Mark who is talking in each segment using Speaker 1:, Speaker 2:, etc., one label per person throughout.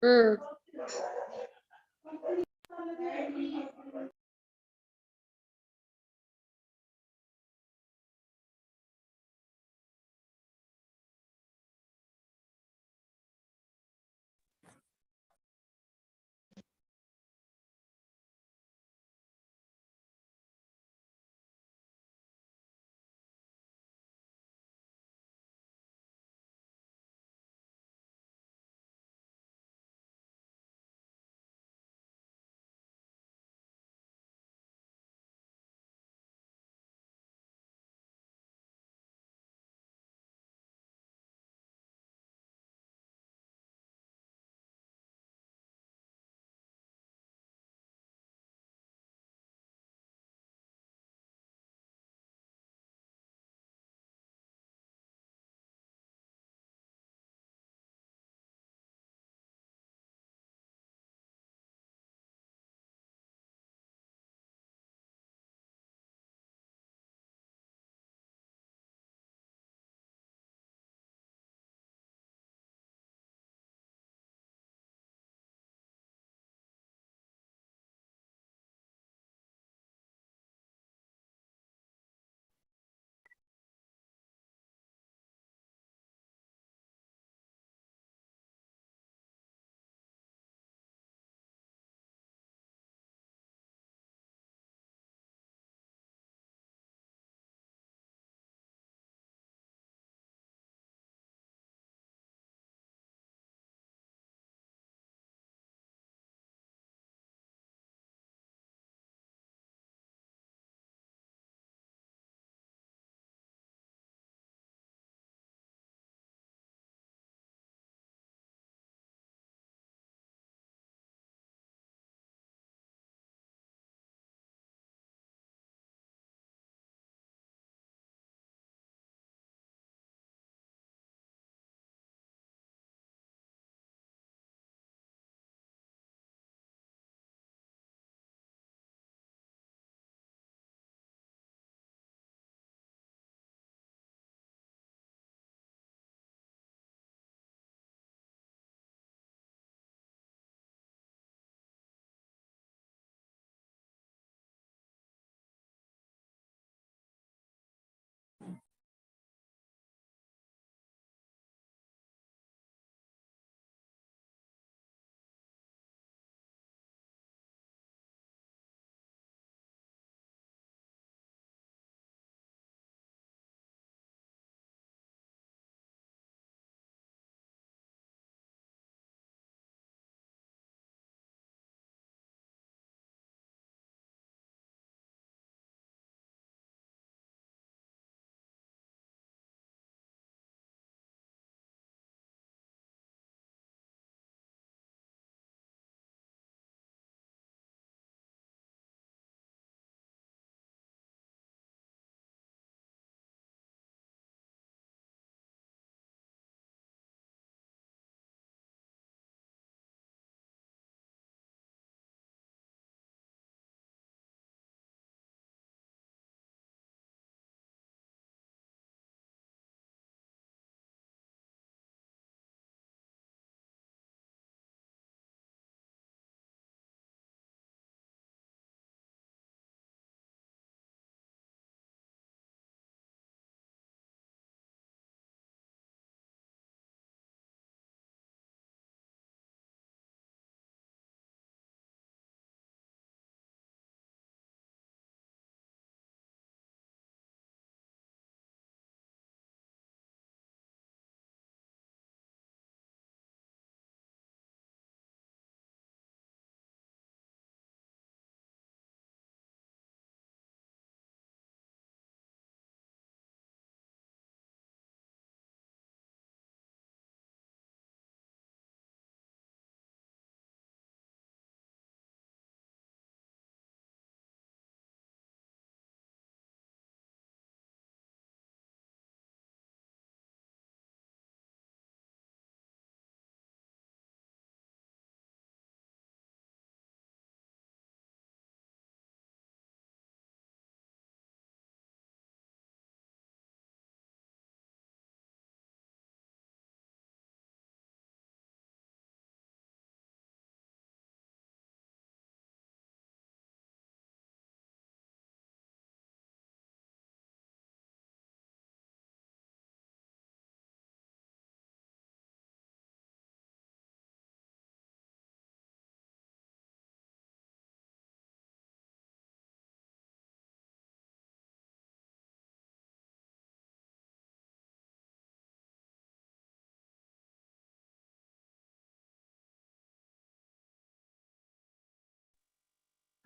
Speaker 1: Mm.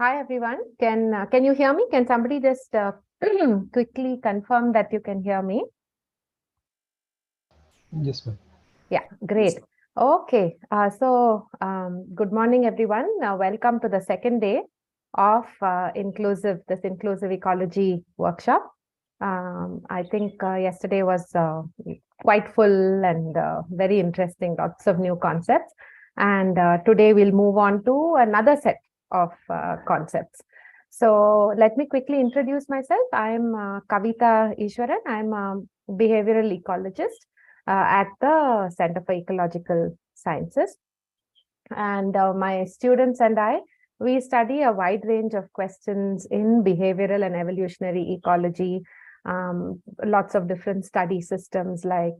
Speaker 1: Hi, everyone. Can you hear me? Can somebody just quickly confirm that you can hear me?
Speaker 2: Yes, ma'am.
Speaker 1: Yeah, great. Okay. Good morning, everyone. Welcome to the second day of this inclusive ecology workshop. I think yesterday was quite full and very interesting, lots of new concepts. And today we'll move on to another set of concepts. So let me quickly introduce myself. I'm Kavita Ishwaran. I'm a behavioral ecologist at the Center for Ecological Sciences. And my students and I, we study a wide range of questions in behavioral and evolutionary ecology, lots of different study systems like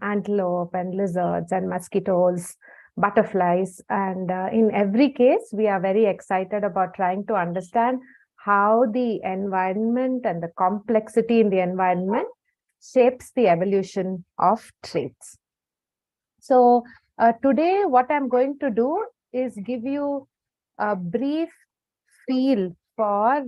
Speaker 1: antelope and lizards and mosquitoes, butterflies. And in every case, we are very excited about trying to understand how the environment and the complexity in the environment shapes the evolution of traits. So today, what I'm going to do is give you a brief feel for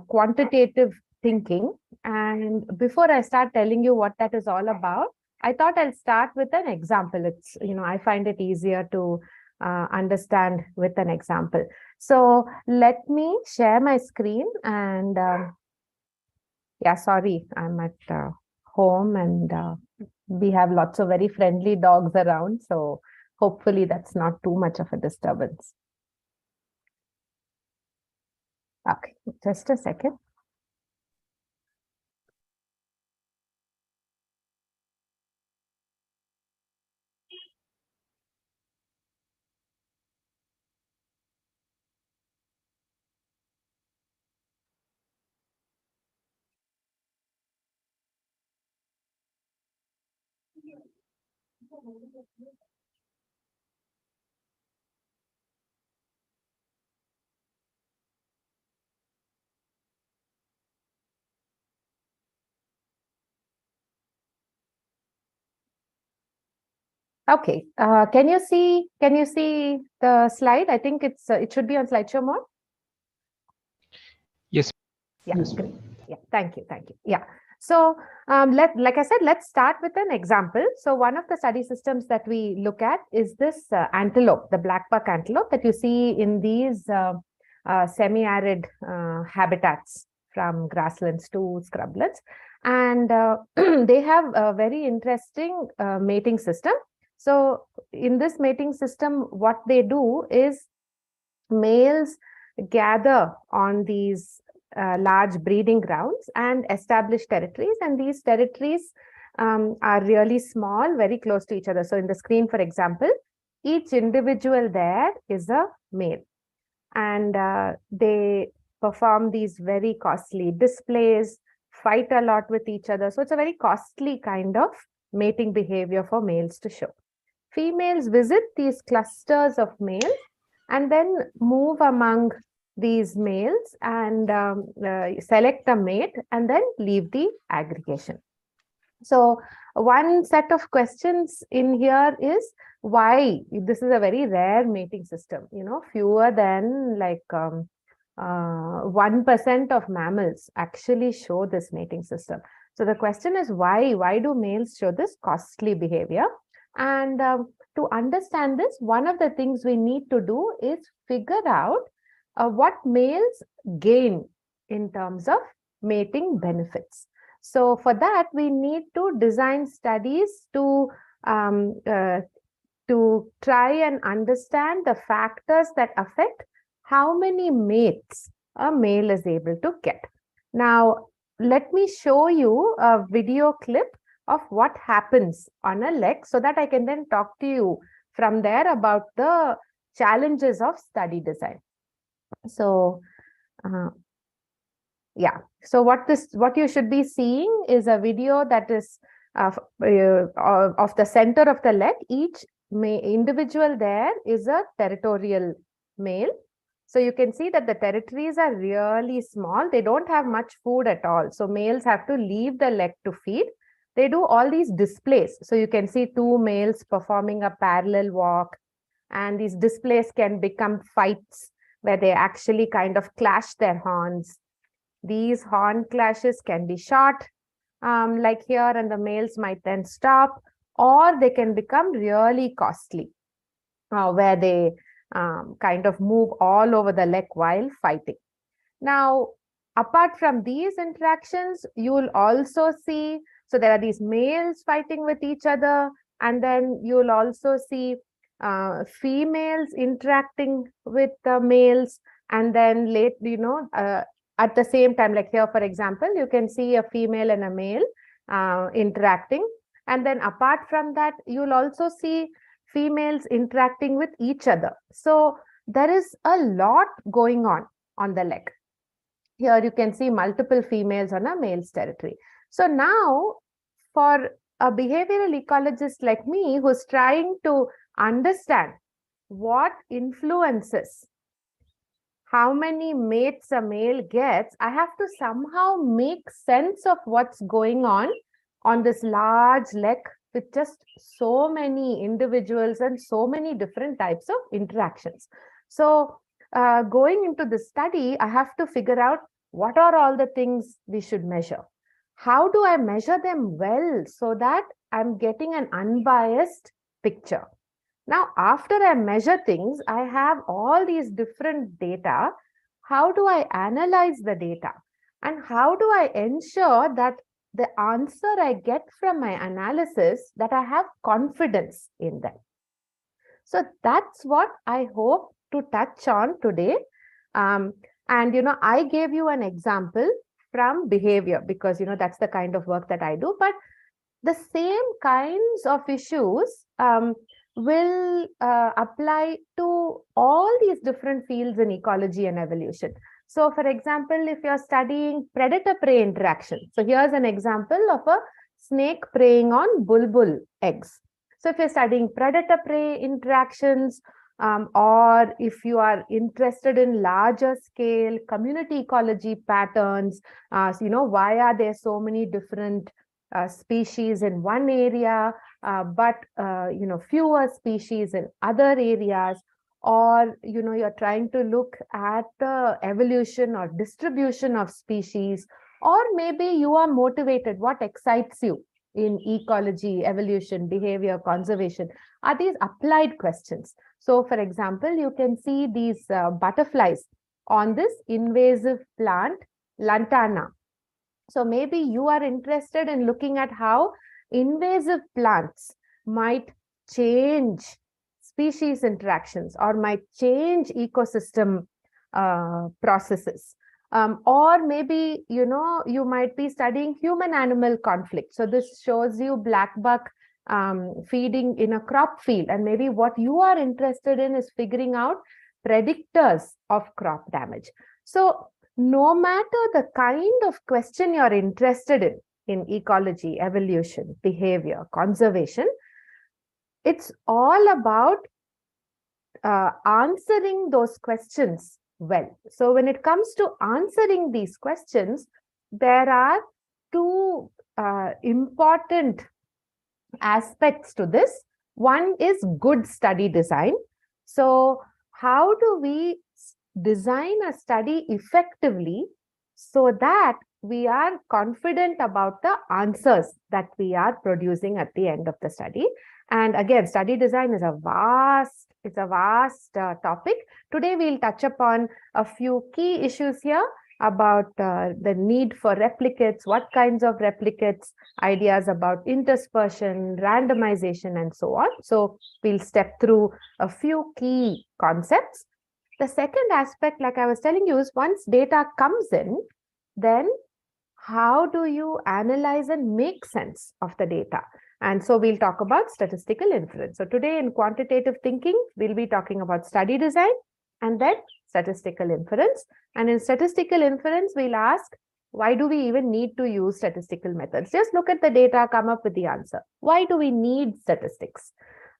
Speaker 1: quantitative thinking. And before I start telling you what that is all about, I thought I'll start with an example. I find it easier to understand with an example. So let me share my screen and yeah, sorry, I'm at home and we have lots of very friendly dogs around. So hopefully that's not too much of a disturbance. Okay, just a second. Okay, can you see the slide? I think it should be on slideshow mode.
Speaker 2: Yes.
Speaker 1: Yeah,
Speaker 2: Yes,
Speaker 1: great. Yeah, thank you. Yeah. So like I said, let's start with an example. So one of the study systems that we look at is this antelope, the black-buck antelope that you see in these semi-arid habitats from grasslands to scrublands. And they have a very interesting mating system. So in this mating system, what they do is males gather on these large breeding grounds and establish territories. And these territories are really small, very close to each other. So in the screen, for example, each individual there is a male. And they perform these very costly displays, fight a lot with each other. So it's a very costly kind of mating behavior for males to show. Females visit these clusters of males and then move among these males and select a mate and then leave the aggregation. So one set of questions in here is why this is a very rare mating system, fewer than like 1% of mammals actually show this mating system. So the question is why do males show this costly behavior? And to understand this, one of the things we need to do is figure out what males gain in terms of mating benefits. So for that, we need to design studies to try and understand the factors that affect how many mates a male is able to get. Now, let me show you a video clip of what happens on a leg so that I can then talk to you from there about the challenges of study design. So, yeah. So what you should be seeing is a video that is of the center of the leg. Each individual there is a territorial male. So you can see that the territories are really small. They don't have much food at all. So males have to leave the leg to feed. They do all these displays. So you can see two males performing a parallel walk, and these displays can become fights. where they actually kind of clash their horns. These horn clashes can be short, like here, and the males might then stop, or they can become really costly, where they kind of move all over the lek while fighting. Now, apart from these interactions, you will also see, so there are these males fighting with each other, and then you'll also see females interacting with the males, and then at the same time, like here, for example, you can see a female and a male interacting. And then apart from that, you'll also see females interacting with each other. So there is a lot going on the lek. Here you can see multiple females on a male's territory. So now, for a behavioral ecologist like me who's trying to understand what influences how many mates a male gets, I have to somehow make sense of what's going on this large lek with just so many individuals and so many different types of interactions. So going into the study, I have to figure out what are all the things we should measure. How do I measure them well so that I'm getting an unbiased picture? Now, after I measure things, I have all these different data. How do I analyze the data? And how do I ensure that the answer I get from my analysis, that I have confidence in them? So that's what I hope to touch on today. And, I gave you an example from behavior because, that's the kind of work that I do. But the same kinds of issues will apply to all these different fields in ecology and evolution. So, for example, if you're studying predator-prey interaction, so here's an example of a snake preying on bulbul eggs. So, if you're studying predator-prey interactions, or if you are interested in larger scale community ecology patterns, why are there so many different species in one area, but fewer species in other areas, or you're trying to look at the evolution or distribution of species, or maybe you are motivated, what excites you in ecology, evolution, behavior, conservation, are these applied questions. So for example, you can see these butterflies on this invasive plant lantana. So maybe you are interested in looking at how invasive plants might change species interactions or might change ecosystem processes. Or maybe, you might be studying human-animal conflict. So this shows you black buck feeding in a crop field. And maybe what you are interested in is figuring out predictors of crop damage. So no matter the kind of question you're interested in ecology, evolution, behavior, conservation, it's all about answering those questions well. So when it comes to answering these questions, there are two important aspects to this. One is good study design. So how do we design a study effectively so that we are confident about the answers that we are producing at the end of the study? And again, study design is a vast topic. Today, we'll touch upon a few key issues here about the need for replicates, what kinds of replicates, ideas about interspersion, randomization, and so on. So we'll step through a few key concepts. The second aspect, like I was telling you, is once data comes in, then how do you analyze and make sense of the data? And so we'll talk about statistical inference. So today in quantitative thinking, we'll be talking about study design and then statistical inference. And in statistical inference, we'll ask, why do we even need to use statistical methods? Just look at the data, come up with the answer. Why do we need statistics?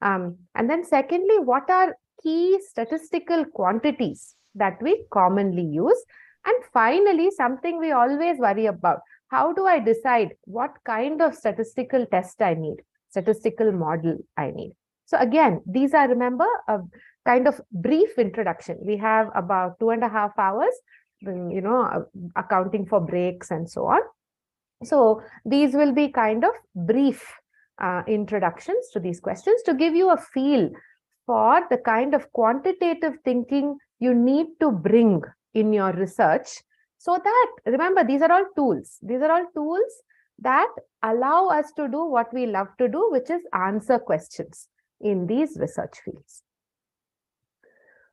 Speaker 1: And then secondly, what are key statistical quantities that we commonly use? And finally, something we always worry about. How do I decide what kind of statistical test I need, statistical model I need? So again, these are, remember, kind of brief introduction. We have about 2.5 hours, accounting for breaks and so on. So these will be kind of brief introductions to these questions to give you a feel for the kind of quantitative thinking you need to bring in your research. So that, remember, these are all tools. These are all tools that allow us to do what we love to do, which is answer questions in these research fields.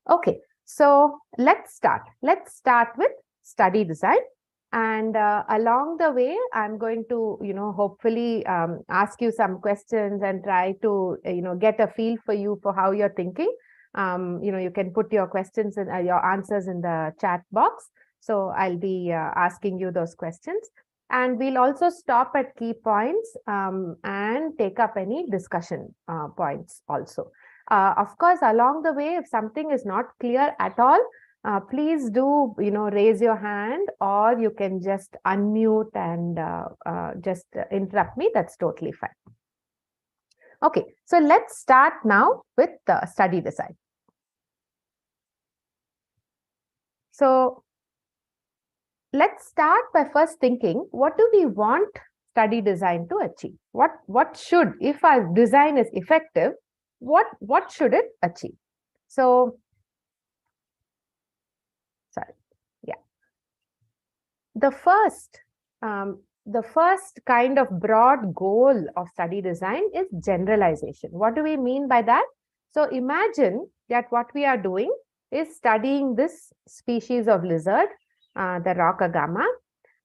Speaker 1: Okay, so let's start. Let's start with study design. And along the way, I'm going to, hopefully ask you some questions and try to, get a feel for you for how you're thinking. You can put your questions and your answers in the chat box. So I'll be asking you those questions. And we'll also stop at key points and take up any discussion points also. Of course, along the way, if something is not clear at all, please do, raise your hand, or you can just unmute and just interrupt me. That's totally fine. Okay, so let's start now with the study design. So let's start by first thinking, what do we want study design to achieve? What should, if our design is effective, what should it achieve? So, sorry, yeah. The first kind of broad goal of study design is generalization. What do we mean by that? So imagine that what we are doing is studying this species of lizard, the rock agama,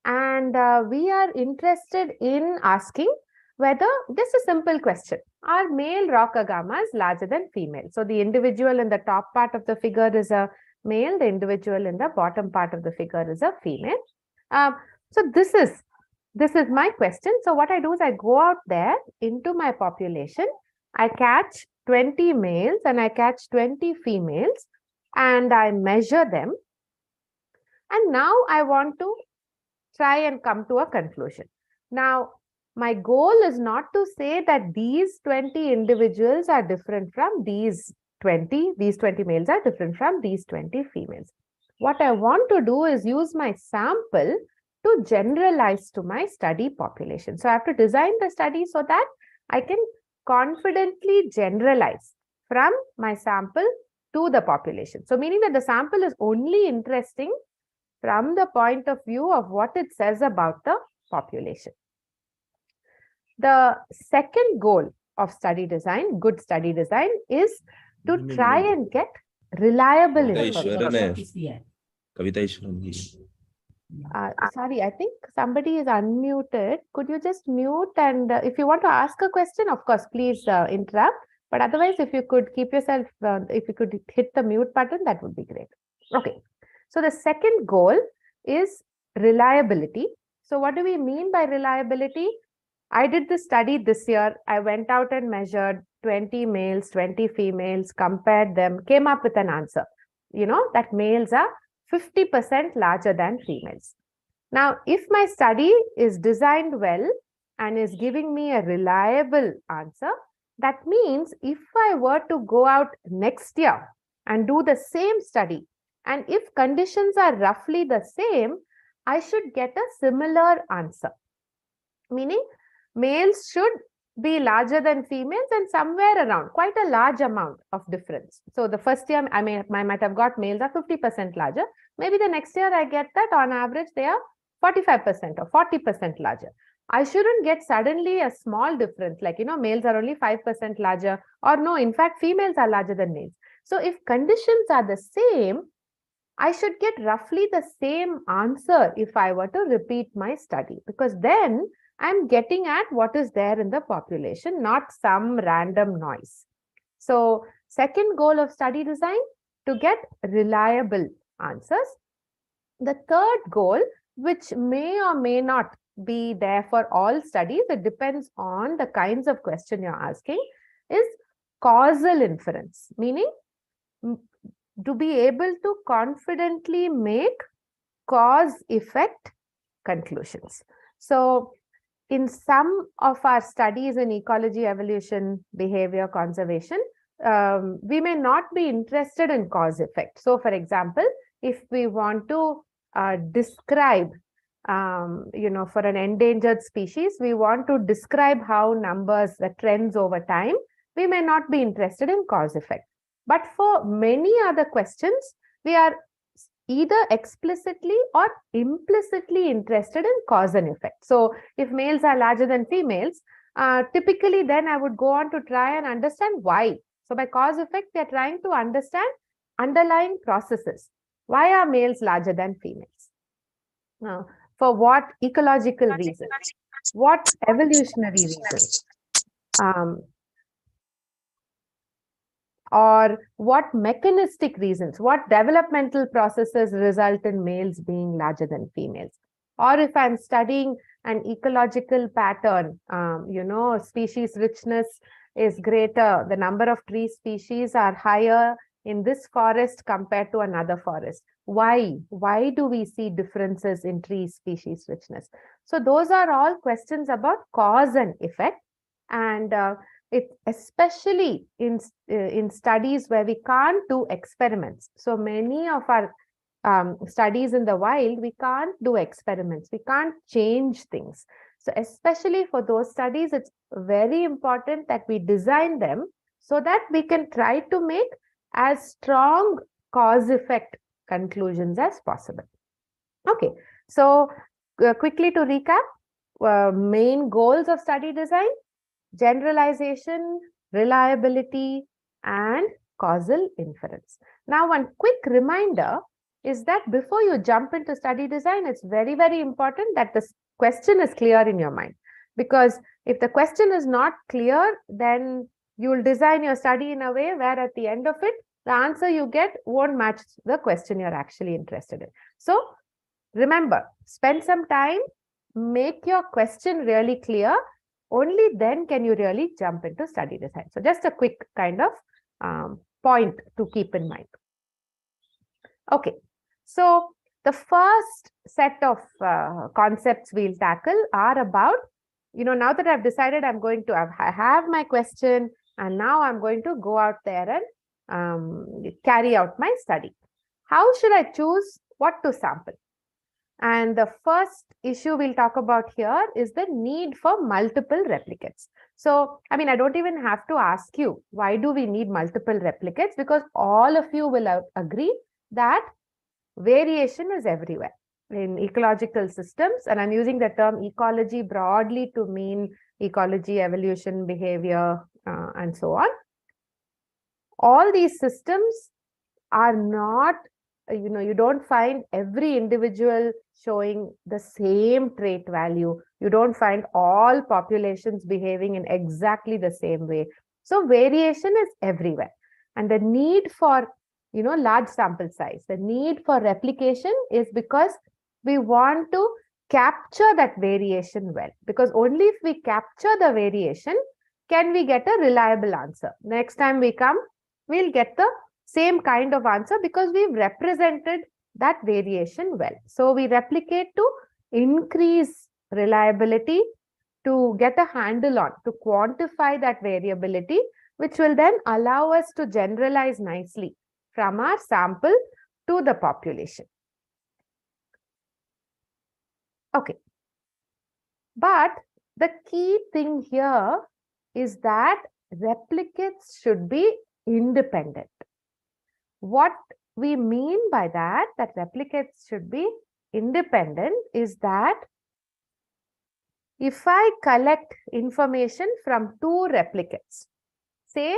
Speaker 1: and we are interested in asking whether, just a simple question, are male rock agamas larger than female? So the individual in the top part of the figure is a male, the individual in the bottom part of the figure is a female. So this is my question. So what I do is I go out there into my population, I catch 20 males and I catch 20 females, and I measure them. And now I want to try and come to a conclusion. Now, my goal is not to say that these 20 individuals are different from these 20 males are different from these 20 females. What I want to do is use my sample to generalize to my study population. So I have to design the study so that I can confidently generalize from my sample to the population. So meaning that the sample is only interesting from the point of view of what it says about the population. The second goal of study design, good study design, is to try and get reliable information. Sorry, I think somebody is unmuted. Could you just mute? And if you want to ask a question, of course, please interrupt. But otherwise, if you could keep yourself, if you could hit the mute button, that would be great. Okay. So the second goal is reliability. So what do we mean by reliability? I did this study this year. I went out and measured 20 males, 20 females, compared them, came up with an answer, that males are 50% larger than females. Now, if my study is designed well and is giving me a reliable answer, that means if I were to go out next year and do the same study, and if conditions are roughly the same, I should get a similar answer. Meaning, males should be larger than females and somewhere around quite a large amount of difference. So the first year I might have got males are 50% larger. Maybe the next year I get that on average they are 45% or 40% larger. I shouldn't get suddenly a small difference like, males are only 5% larger, or no, in fact, females are larger than males. So if conditions are the same, I should get roughly the same answer if I were to repeat my study, because then I'm getting at what is there in the population, not some random noise. So second goal of study design, to get reliable answers. The third goal, which may or may not be there for all studies, it depends on the kinds of question you're asking, is causal inference, meaning to be able to confidently make cause-effect conclusions. So in some of our studies in ecology, evolution, behavior, conservation, we may not be interested in cause effect. So, for example, if we want to describe, for an endangered species, we want to describe how numbers, the trends over time, we may not be interested in cause effect. But for many other questions, we are either explicitly or implicitly interested in cause and effect. So, if males are larger than females, typically then I would go on to try and understand why. So by cause effect, we are trying to understand underlying processes. Why are males larger than females? For what ecological reasons? What evolutionary reasons? Or what mechanistic reasons? What developmental processes result in males being larger than females? Or if I'm studying an ecological pattern, species richness is greater, the number of tree species are higher in this forest compared to another forest. Why? Why do we see differences in tree species richness? So those are all questions about cause and effect. And it especially in studies where we can't do experiments. So many of our studies in the wild, we can't do experiments, we can't change things. So especially for those studies, it's very important that we design them so that we can try to make as strong cause-effect conclusions as possible. Okay, so quickly to recap, main goals of study design: generalization, reliability, and causal inference. Now, one quick reminder is that before you jump into study design, it's very, very important that the question is clear in your mind. Because if the question is not clear, then you'll design your study in a way where at the end of it, the answer you get won't match the question you're actually interested in. So remember, spend some time, make your question really clear. Only then can you really jump into study design. So just a quick kind of point to keep in mind. Okay, so the first set of concepts we'll tackle are about, now that I've decided I have my question, and now I'm going to go out there and carry out my study. How should I choose what to sample? And the first issue we'll talk about here is the need for multiple replicates. So, I don't even have to ask you, why do we need multiple replicates? Because all of you will agree that variation is everywhere in ecological systems. And I'm using the term ecology broadly to mean ecology, evolution, behavior, and so on. All these systems are not, you don't find every individual showing the same trait value. You don't find all populations behaving in exactly the same way. So variation is everywhere. And the need for, large sample size, the need for replication is because we want to capture that variation well. Because only if we capture the variation, can we get a reliable answer. Next time we come, we'll get the same kind of answer because we've represented that variation well. So we replicate to increase reliability, to get a handle on, to quantify that variability, which will then allow us to generalize nicely from our sample to the population. Okay. But the key thing here is that replicates should be independent. What we mean by that replicates should be independent is that if I collect information from two replicates, say,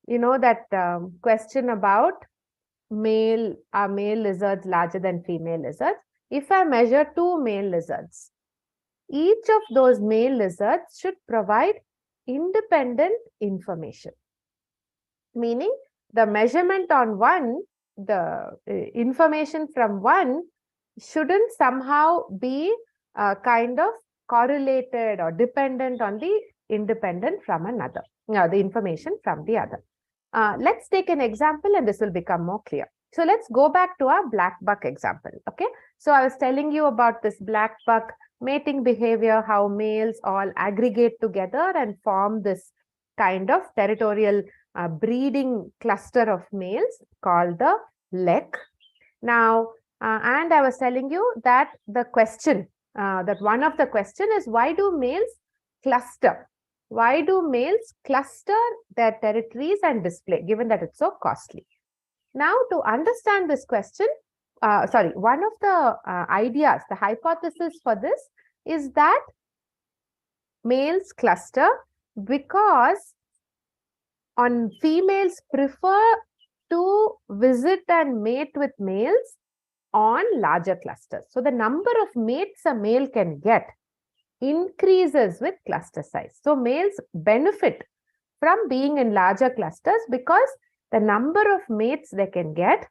Speaker 1: that question about are male lizards larger than female lizards? If I measure two male lizards, each of those male lizards should provide independent information. Meaning, the measurement on one, the information from one shouldn't somehow be kind of correlated or dependent on the independent from another, the information from the other. Let's take an example and this will become more clear. So let's go back to our black buck example. Okay. So I was telling you about this black buck mating behavior, how males all aggregate together and form this kind of territorial breeding cluster of males called the lek. Now, and I was telling you that the question, that one of the question is, why do males cluster? Why do males cluster their territories and display, given that it's so costly? Now, to understand this question, one of the ideas, the hypothesis for this is that males cluster because females prefer to visit and mate with males on larger clusters. So the number of mates a male can get increases with cluster size. So males benefit from being in larger clusters because the number of mates they can get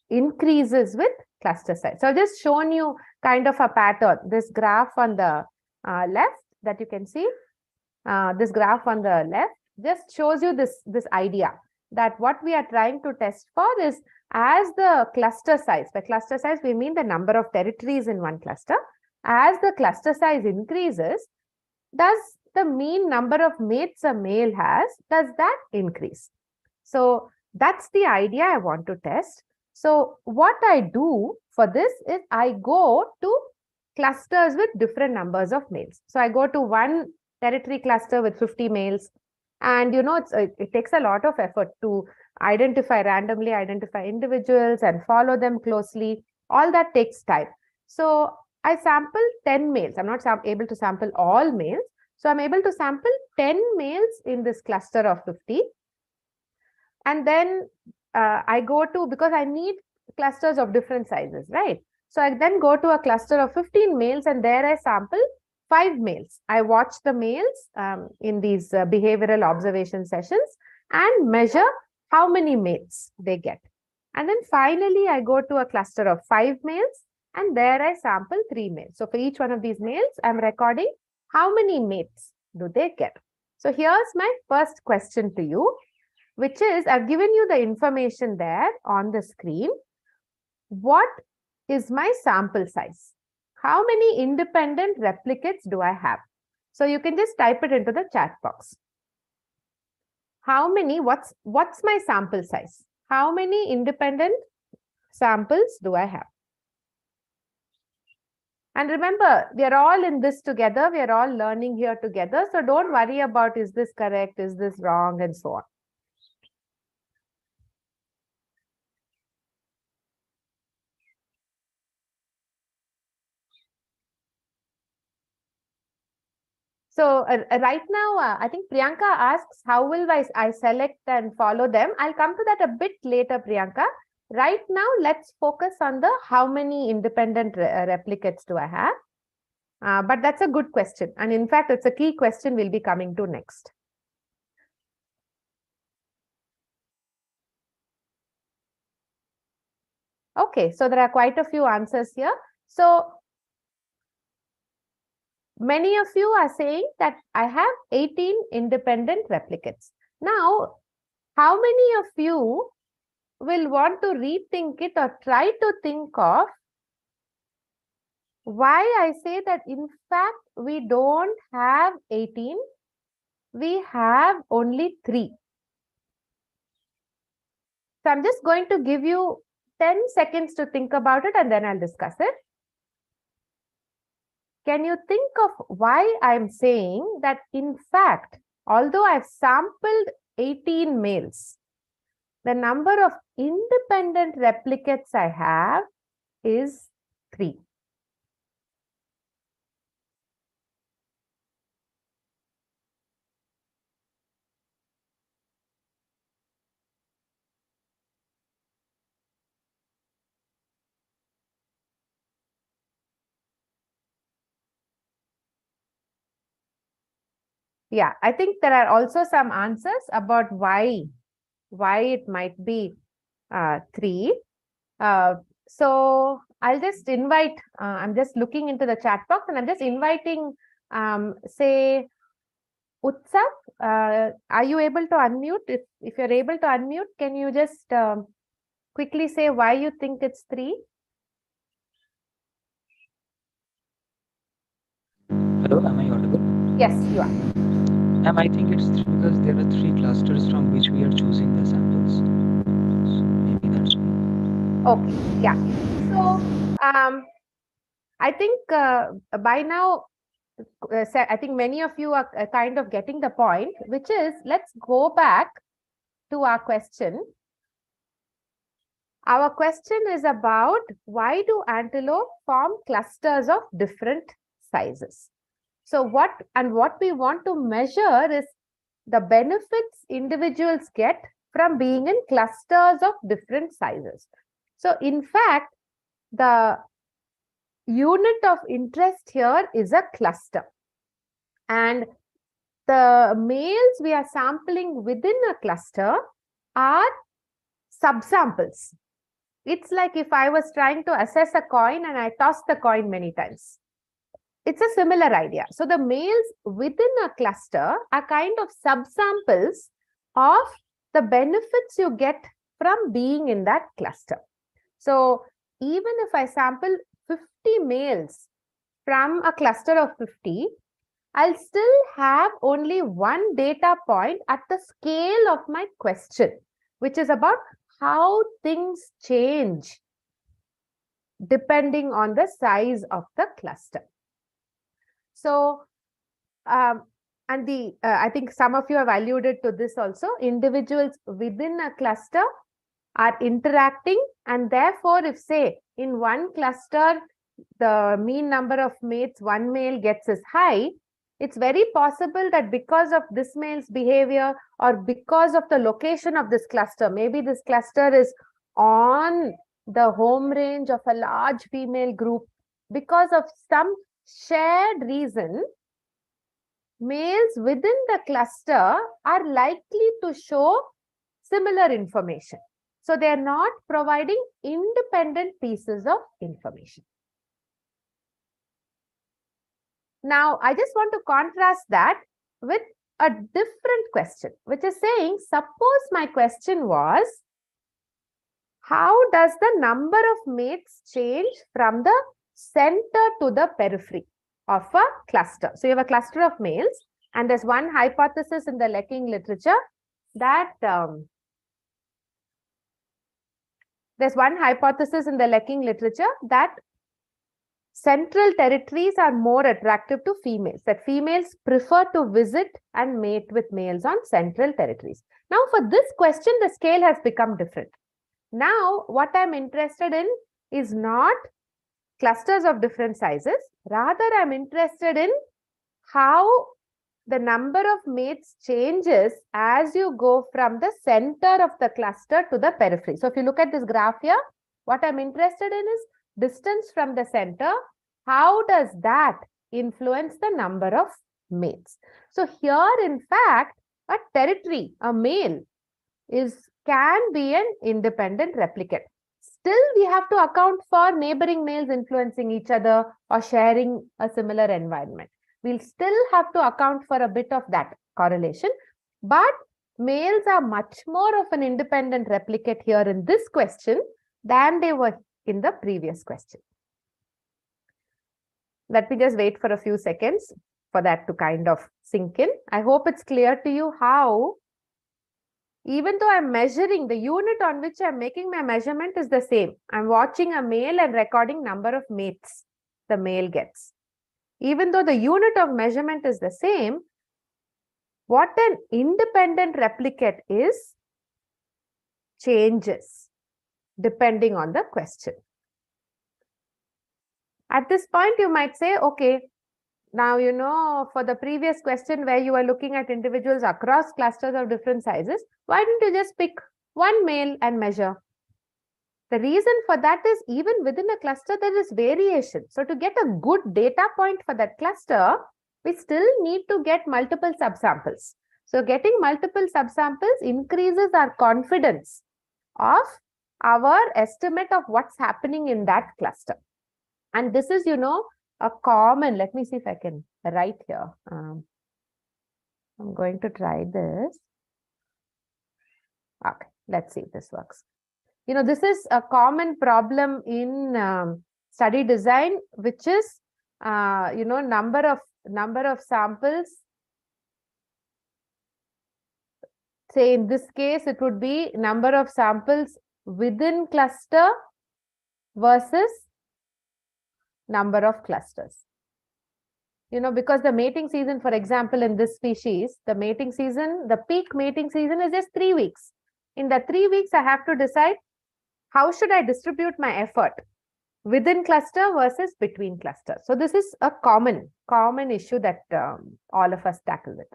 Speaker 1: increases with cluster size. So I've just shown you kind of a pattern. This graph on the left that you can see, this graph on the left just shows you this idea that what we are trying to test for is, as the cluster size, by cluster size we mean the number of territories in one cluster, as the cluster size increases, does the mean number of mates a male has, does that increase? So that's the idea I want to test. So what I do for this is I go to clusters with different numbers of males. So I go to one territory cluster with 50 males. And you know, it takes a lot of effort to randomly identify individuals and follow them closely. All that takes time. So I sample 10 males. I'm not able to sample all males. So I'm able to sample 10 males in this cluster of 50. And then I go to, because I need clusters of different sizes, right? So I then go to a cluster of 15 males and there I sample 5 males. I watch the males in these behavioral observation sessions and measure how many mates they get. And then finally, I go to a cluster of 5 males and there I sample 3 males. So for each one of these males, I'm recording how many mates do they get. So here's my first question to you, which is, I've given you the information there on the screen. What is my sample size? How many independent replicates do I have? So you can just type it into the chat box. How many, what's my sample size? How many independent samples do I have? And remember, we are all in this together. We are all learning here together. So don't worry about, is this correct? Is this wrong? And so on. So right now, I think Priyanka asks, how will I select and follow them? I'll come to that a bit later, Priyanka. Right now, let's focus on the how many independent replicates do I have? But that's a good question. And in fact, it's a key question we'll be coming to next. Okay, so there are quite a few answers here. So many of you are saying that I have 18 independent replicates. Now, how many of you will want to rethink it or try to think of why I say that in fact we don't have 18, we have only 3. So I'm just going to give you 10 seconds to think about it and then I'll discuss it. Can you think of why I'm saying that in fact, although I've sampled 18 males, the number of independent replicates I have is 3. Yeah, I think there are also some answers about why it might be 3. So I'll just invite, I'm just looking into the chat box and I'm just inviting, say, Utsav, are you able to unmute? If you're able to unmute, can you just quickly say why you think it's 3?
Speaker 2: Hello, am I audible?
Speaker 1: Yes, you are.
Speaker 2: Ma'am, I think it's because there are three clusters from which we are choosing the samples. So maybe that's why.
Speaker 1: Okay, yeah. So I think by now, I think many of you are kind of getting the point, which is let's go back to our question. Our question is about why do antelope form clusters of different sizes? So what we want to measure is the benefits individuals get from being in clusters of different sizes. So in fact, the unit of interest here is a cluster. And the males we are sampling within a cluster are subsamples. It's like if I was trying to assess a coin and I toss the coin many times. It's a similar idea. So the males within a cluster are kind of subsamples of the benefits you get from being in that cluster. So even if I sample 50 males from a cluster of 50, I'll still have only one data point at the scale of my question, which is about how things change depending on the size of the cluster. So, and I think some of you have alluded to this also. Individuals within a cluster are interacting, and therefore, if say in one cluster, the mean number of mates one male gets is high, it's very possible that because of this male's behavior or because of the location of this cluster, maybe this cluster is on the home range of a large female group, because of some shared reason, males within the cluster are likely to show similar information. So they are not providing independent pieces of information. Now, I just want to contrast that with a different question, which is saying, suppose my question was, how does the number of mates change from the center to the periphery of a cluster? So you have a cluster of males, and there's one hypothesis in the Lecking literature that central territories are more attractive to females, that females prefer to visit and mate with males on central territories. Now, for this question, the scale has become different. Now, what I'm interested in is not clusters of different sizes. Rather, I'm interested in how the number of mates changes as you go from the center of the cluster to the periphery. So if you look at this graph here, what I'm interested in is distance from the center. How does that influence the number of mates? So here, in fact, a territory, a male, can be an independent replicate. Still, we have to account for neighboring males influencing each other or sharing a similar environment. We'll still have to account for a bit of that correlation, but males are much more of an independent replicate here in this question than they were in the previous question. Let me just wait for a few seconds for that to kind of sink in. I hope it's clear to you how, even though I'm measuring, the unit on which I'm making my measurement is the same. I'm watching a male and recording number of mates the male gets. Even though the unit of measurement is the same, what an independent replicate is changes depending on the question. At this point, you might say, okay, now, you know, for the previous question where you were looking at individuals across clusters of different sizes, why didn't you just pick one male and measure? The reason for that is even within a cluster, there is variation. So to get a good data point for that cluster, we still need to get multiple subsamples. So getting multiple subsamples increases our confidence of our estimate of what's happening in that cluster. And this is, you know, a common, let me see if I can write here. I'm going to try this. Okay, let's see if this works. You know, this is a common problem in study design, which is, you know, number of samples say in this case, it would be number of samples within cluster versus number of clusters. You know, because the mating season, for example, in this species, the mating season, the peak mating season is just 3 weeks. In the 3 weeks, I have to decide how should I distribute my effort within cluster versus between clusters. So this is a common issue that all of us tackle with.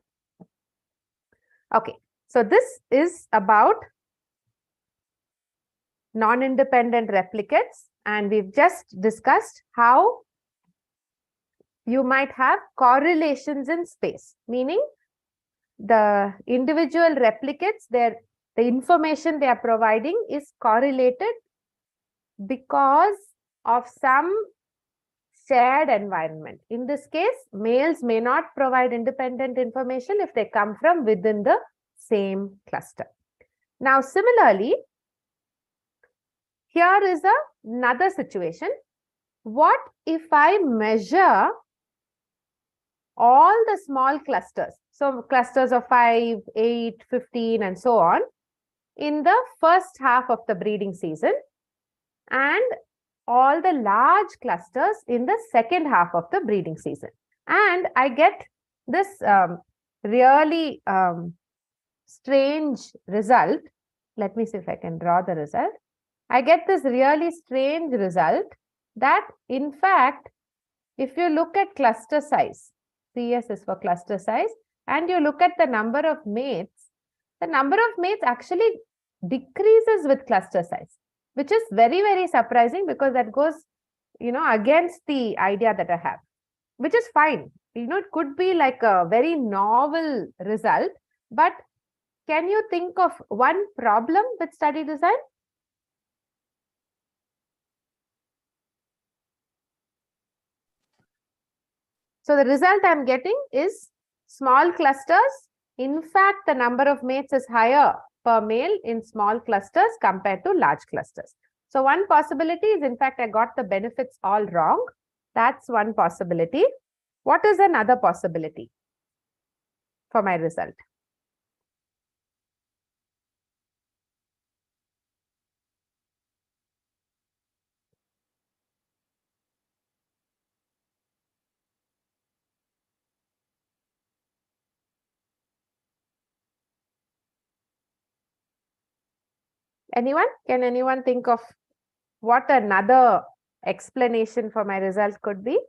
Speaker 1: Okay, so this is about non-independent replicates, and we've just discussed how you might have correlations in space, meaning the individual replicates, the information they are providing is correlated because of some shared environment. In this case, males may not provide independent information if they come from within the same cluster. Now, similarly, here is another situation. What if I measure all the small clusters, so clusters of 5, 8, 15, and so on, in the first half of the breeding season, and all the large clusters in the second half of the breeding season? And I get this really strange result. Let me see if I can draw the result. I get this really strange result that, in fact, if you look at cluster size, CS is for cluster size, and you look at the number of mates, the number of mates actually decreases with cluster size, which is very, very surprising, because that goes, you know, against the idea that I have, which is fine. You know, it could be like a very novel result, but can you think of one problem with study design? So the result I'm getting is small clusters. In fact, the number of mates is higher per male in small clusters compared to large clusters. So one possibility is, in fact, I got the benefits all wrong. That's one possibility. What is another possibility for my result? Anyone? Can anyone think of what another explanation for my result could be?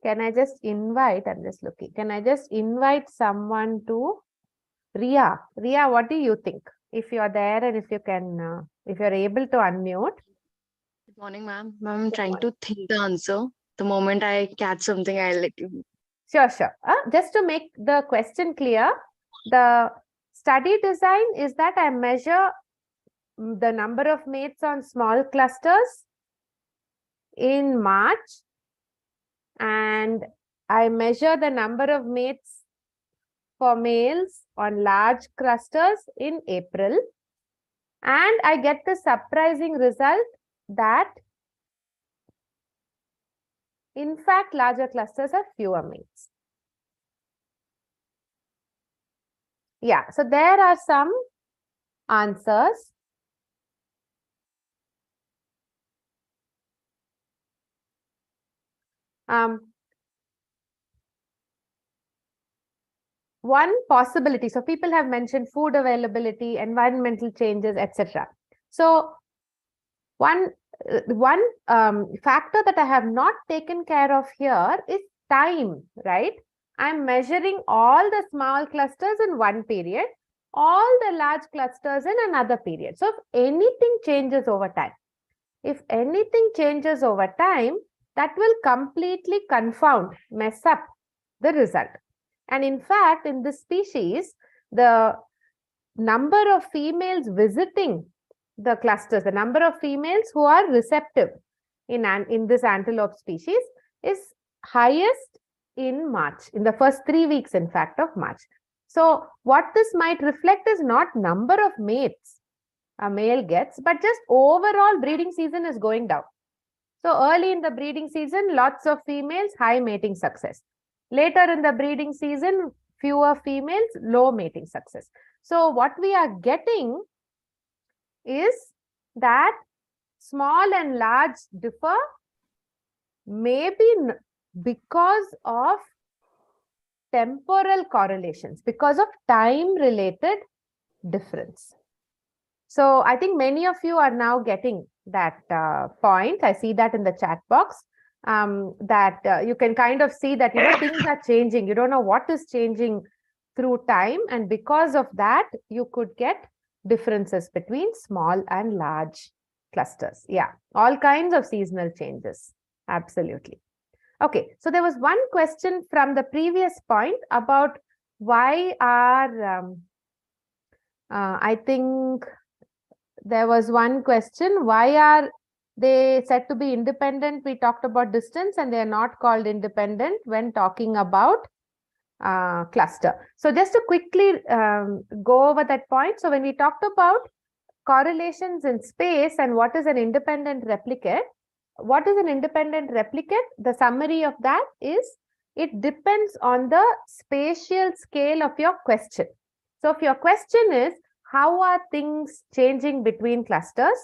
Speaker 1: Can I just invite, I'm just looking, can I just invite someone to Ria? Ria, what do you think? If you are there and if you can, if you're able to unmute.
Speaker 3: Good morning, ma'am. Ma'am, I'm trying to think the answer. The moment I catch something, I'll let you know.
Speaker 1: Sure, sure. Just to make the question clear, the study design is that I measure the number of mates on small clusters in March, and I measure the number of mates for males on large clusters in April, and I get the surprising result that, in fact, larger clusters have fewer mates. Yeah, so there are some answers. One possibility, so people have mentioned food availability, environmental changes, etc. So one factor that I have not taken care of here is time, right? I'm measuring all the small clusters in one period, all the large clusters in another period. So if anything changes over time, that will completely confound, mess up the result. And in fact, in this species, the number of females visiting the clusters, the number of females who are receptive in this antelope species is highest in March, in the first 3 weeks, in fact, of March. So what this might reflect is not number of mates a male gets, but just overall breeding season is going down. So early in the breeding season, lots of females, high mating success. Later in the breeding season, fewer females, low mating success. So what we are getting is that small and large differ maybe because of temporal correlations, because of time related difference. So I think many of you are now getting that point. I see that in the chat box, that you can kind of see that, things are changing. You don't know what is changing through time. And because of that, you could get differences between small and large clusters. Yeah, all kinds of seasonal changes. Absolutely. Okay, so there was one question from the previous point about why are, I think there was one question, why are they said to be independent? We talked about distance and they are not called independent when talking about cluster. So just to quickly go over that point. So when we talked about correlations in space and what is an independent replicate, what is an independent replicate? The summary of that is it depends on the spatial scale of your question. So if your question is, how are things changing between clusters?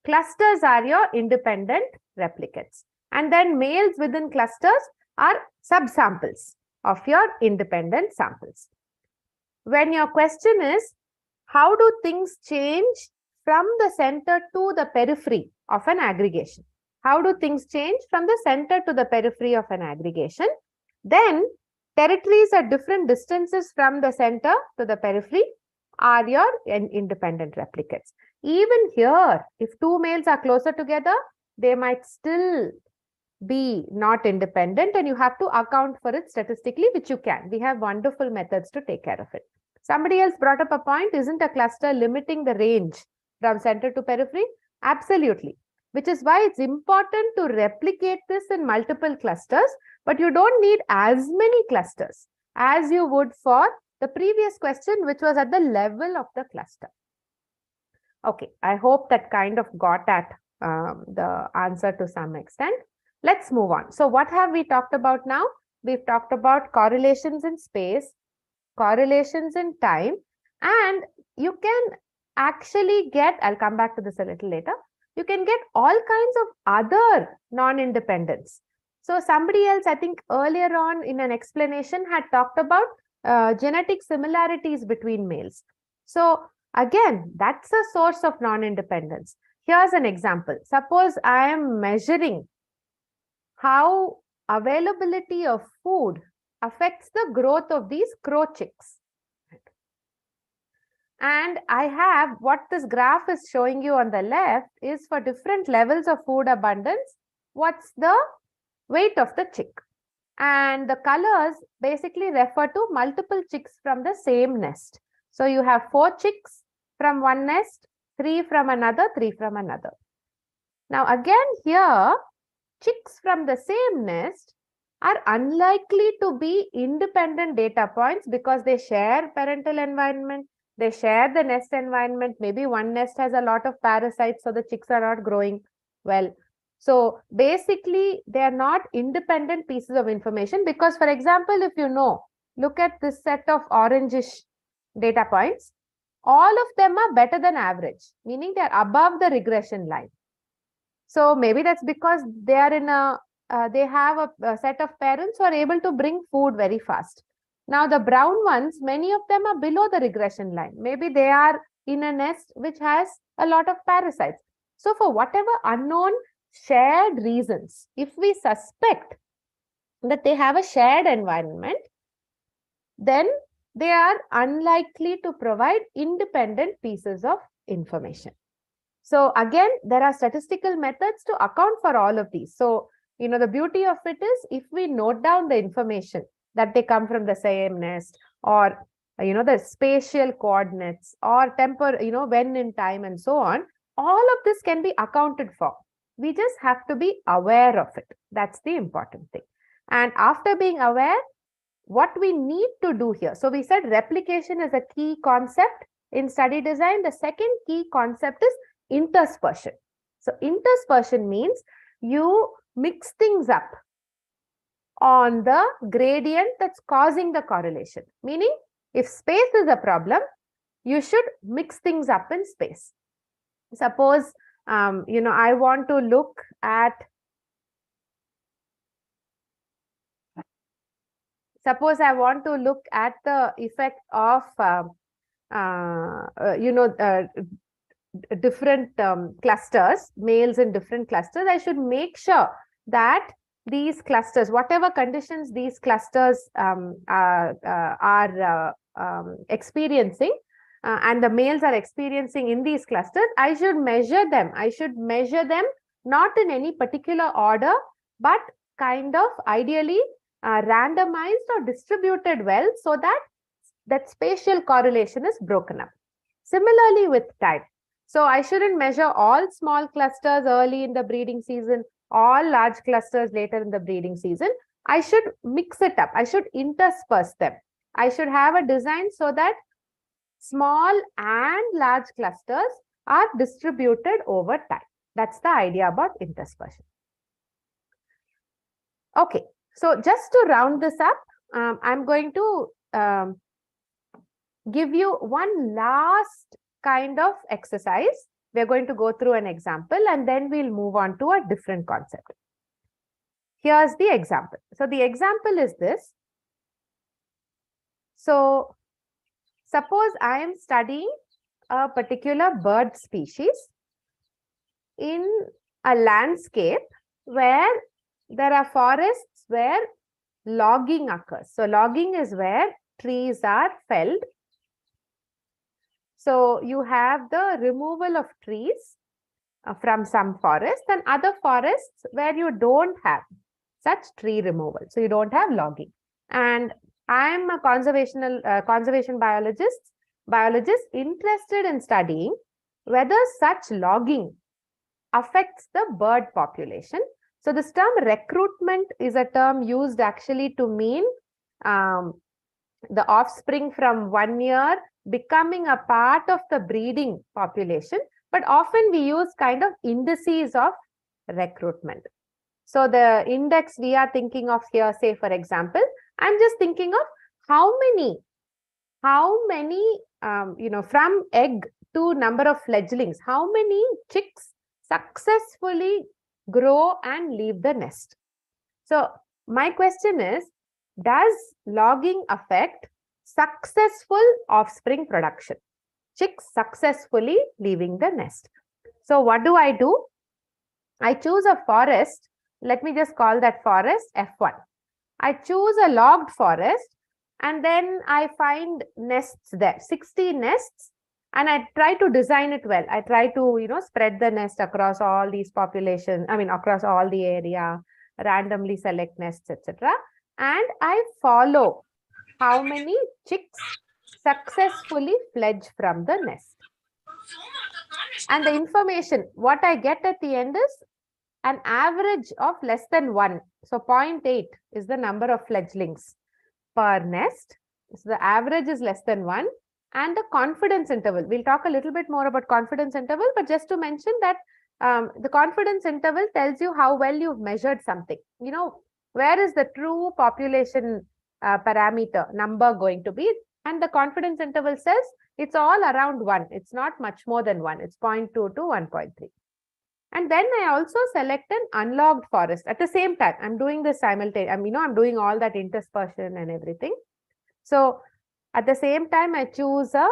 Speaker 1: Clusters are your independent replicates. And then males within clusters are subsamples of your independent samples. When your question is, how do things change from the center to the periphery of an aggregation? How do things change from the center to the periphery of an aggregation? Then territories at different distances from the center to the periphery are your independent replicates. Even here, if two males are closer together, they might still be not independent, and you have to account for it statistically, which you can. We have wonderful methods to take care of it. Somebody else brought up a point, isn't a cluster limiting the range from center to periphery? Absolutely. Which is why it's important to replicate this in multiple clusters, but you don't need as many clusters as you would for the previous question, which was at the level of the cluster. Okay, I hope that kind of got at the answer to some extent. Let's move on. So what have we talked about now? We've talked about correlations in space, correlations in time, and you can actually get, I'll come back to this a little later, you can get all kinds of other non-independence. So somebody else, I think earlier on in an explanation, had talked about genetic similarities between males. So again, that's a source of non-independence. Here's an example. Suppose I am measuring how availability of food affects the growth of these crow chicks. And I have what this graph is showing you on the left is for different levels of food abundance, what's the weight of the chick. And the colors basically refer to multiple chicks from the same nest. So you have 4 chicks from one nest, 3 from another, 3 from another. Now again here, chicks from the same nest are unlikely to be independent data points because they share parental environment, they share the nest environment. Maybe one nest has a lot of parasites, so the chicks are not growing well. So basically, they are not independent pieces of information because, for example, if you know, look at this set of orangish data points, all of them are better than average, meaning they are above the regression line. So maybe that's because they are in they have a set of parents who are able to bring food very fast. Now the brown ones, many of them are below the regression line. Maybe they are in a nest which has a lot of parasites. So for whatever unknown shared reasons, if we suspect that they have a shared environment, then they are unlikely to provide independent pieces of information. So again, there are statistical methods to account for all of these. So, the beauty of it is if we note down the information that they come from the same nest, or, the spatial coordinates or when in time and so on, all of this can be accounted for. We just have to be aware of it. That's the important thing. And after being aware, what we need to do here. So we said replication is a key concept in study design. The second key concept is interspersion. So interspersion means you mix things up on the gradient that's causing the correlation. Meaning, if space is a problem, you should mix things up in space. Suppose, I want to look at the effect of, different clusters, males in different clusters. I should make sure that these clusters, whatever conditions these clusters are experiencing, and the males are experiencing in these clusters, I should measure them. I should measure them not in any particular order, but kind of ideally randomized or distributed well, so that spatial correlation is broken up. Similarly with time. So I shouldn't measure all small clusters early in the breeding season, all large clusters later in the breeding season. I should mix it up. I should intersperse them. I should have a design so that small and large clusters are distributed over time. That's the idea about interspersion. Okay, so just to round this up, I'm going to give you one last kind of exercise. We're going to go through an example and then we'll move on to a different concept. Here's the example. So the example is this. So suppose I am studying a particular bird species in a landscape where there are forests where logging occurs. So logging is where trees are felled. So you have the removal of trees from some forests and other forests where you don't have such tree removal. So you don't have logging. And I am a conservation biologist interested in studying whether such logging affects the bird population. So this term recruitment is a term used actually to mean the offspring from 1 year becoming a part of the breeding population, but often we use kind of indices of recruitment. So the index we are thinking of here, say for example, I'm just thinking of how many, from egg to number of fledglings, how many chicks successfully grow and leave the nest. So my question is, does logging affect successful offspring production? Chicks successfully leaving the nest. So what do? I choose a forest. Let me just call that forest F1. I choose a logged forest and then I find nests there, 60 nests, and I try to design it well. I try to, spread the nest across all these populations, across all the area, randomly select nests, etc. And I follow how many chicks successfully fledge from the nest. And the information, what I get at the end is an average of less than 1. So 0.8 is the number of fledglings per nest. So the average is less than 1. And the confidence interval. We'll talk a little bit more about confidence interval, but just to mention that the confidence interval tells you how well you've measured something. Where is the true population parameter number going to be? And the confidence interval says it's all around 1. It's not much more than 1. It's 0.2 to 1.3. And then I also select an unlogged forest at the same time. I'm doing this simultaneously. I'm doing all that interspersion and everything. So at the same time, I choose a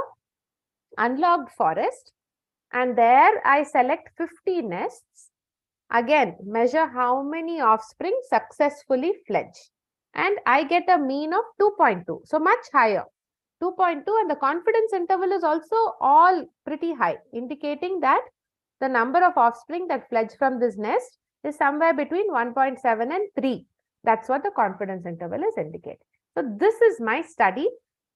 Speaker 1: unlogged forest and there I select 50 nests. Again, measure how many offspring successfully fledge. And I get a mean of 2.2. So much higher. 2.2, and the confidence interval is also all pretty high, indicating that the number of offspring that fledge from this nest is somewhere between 1.7 and 3. That's what the confidence interval is indicating. So this is my study.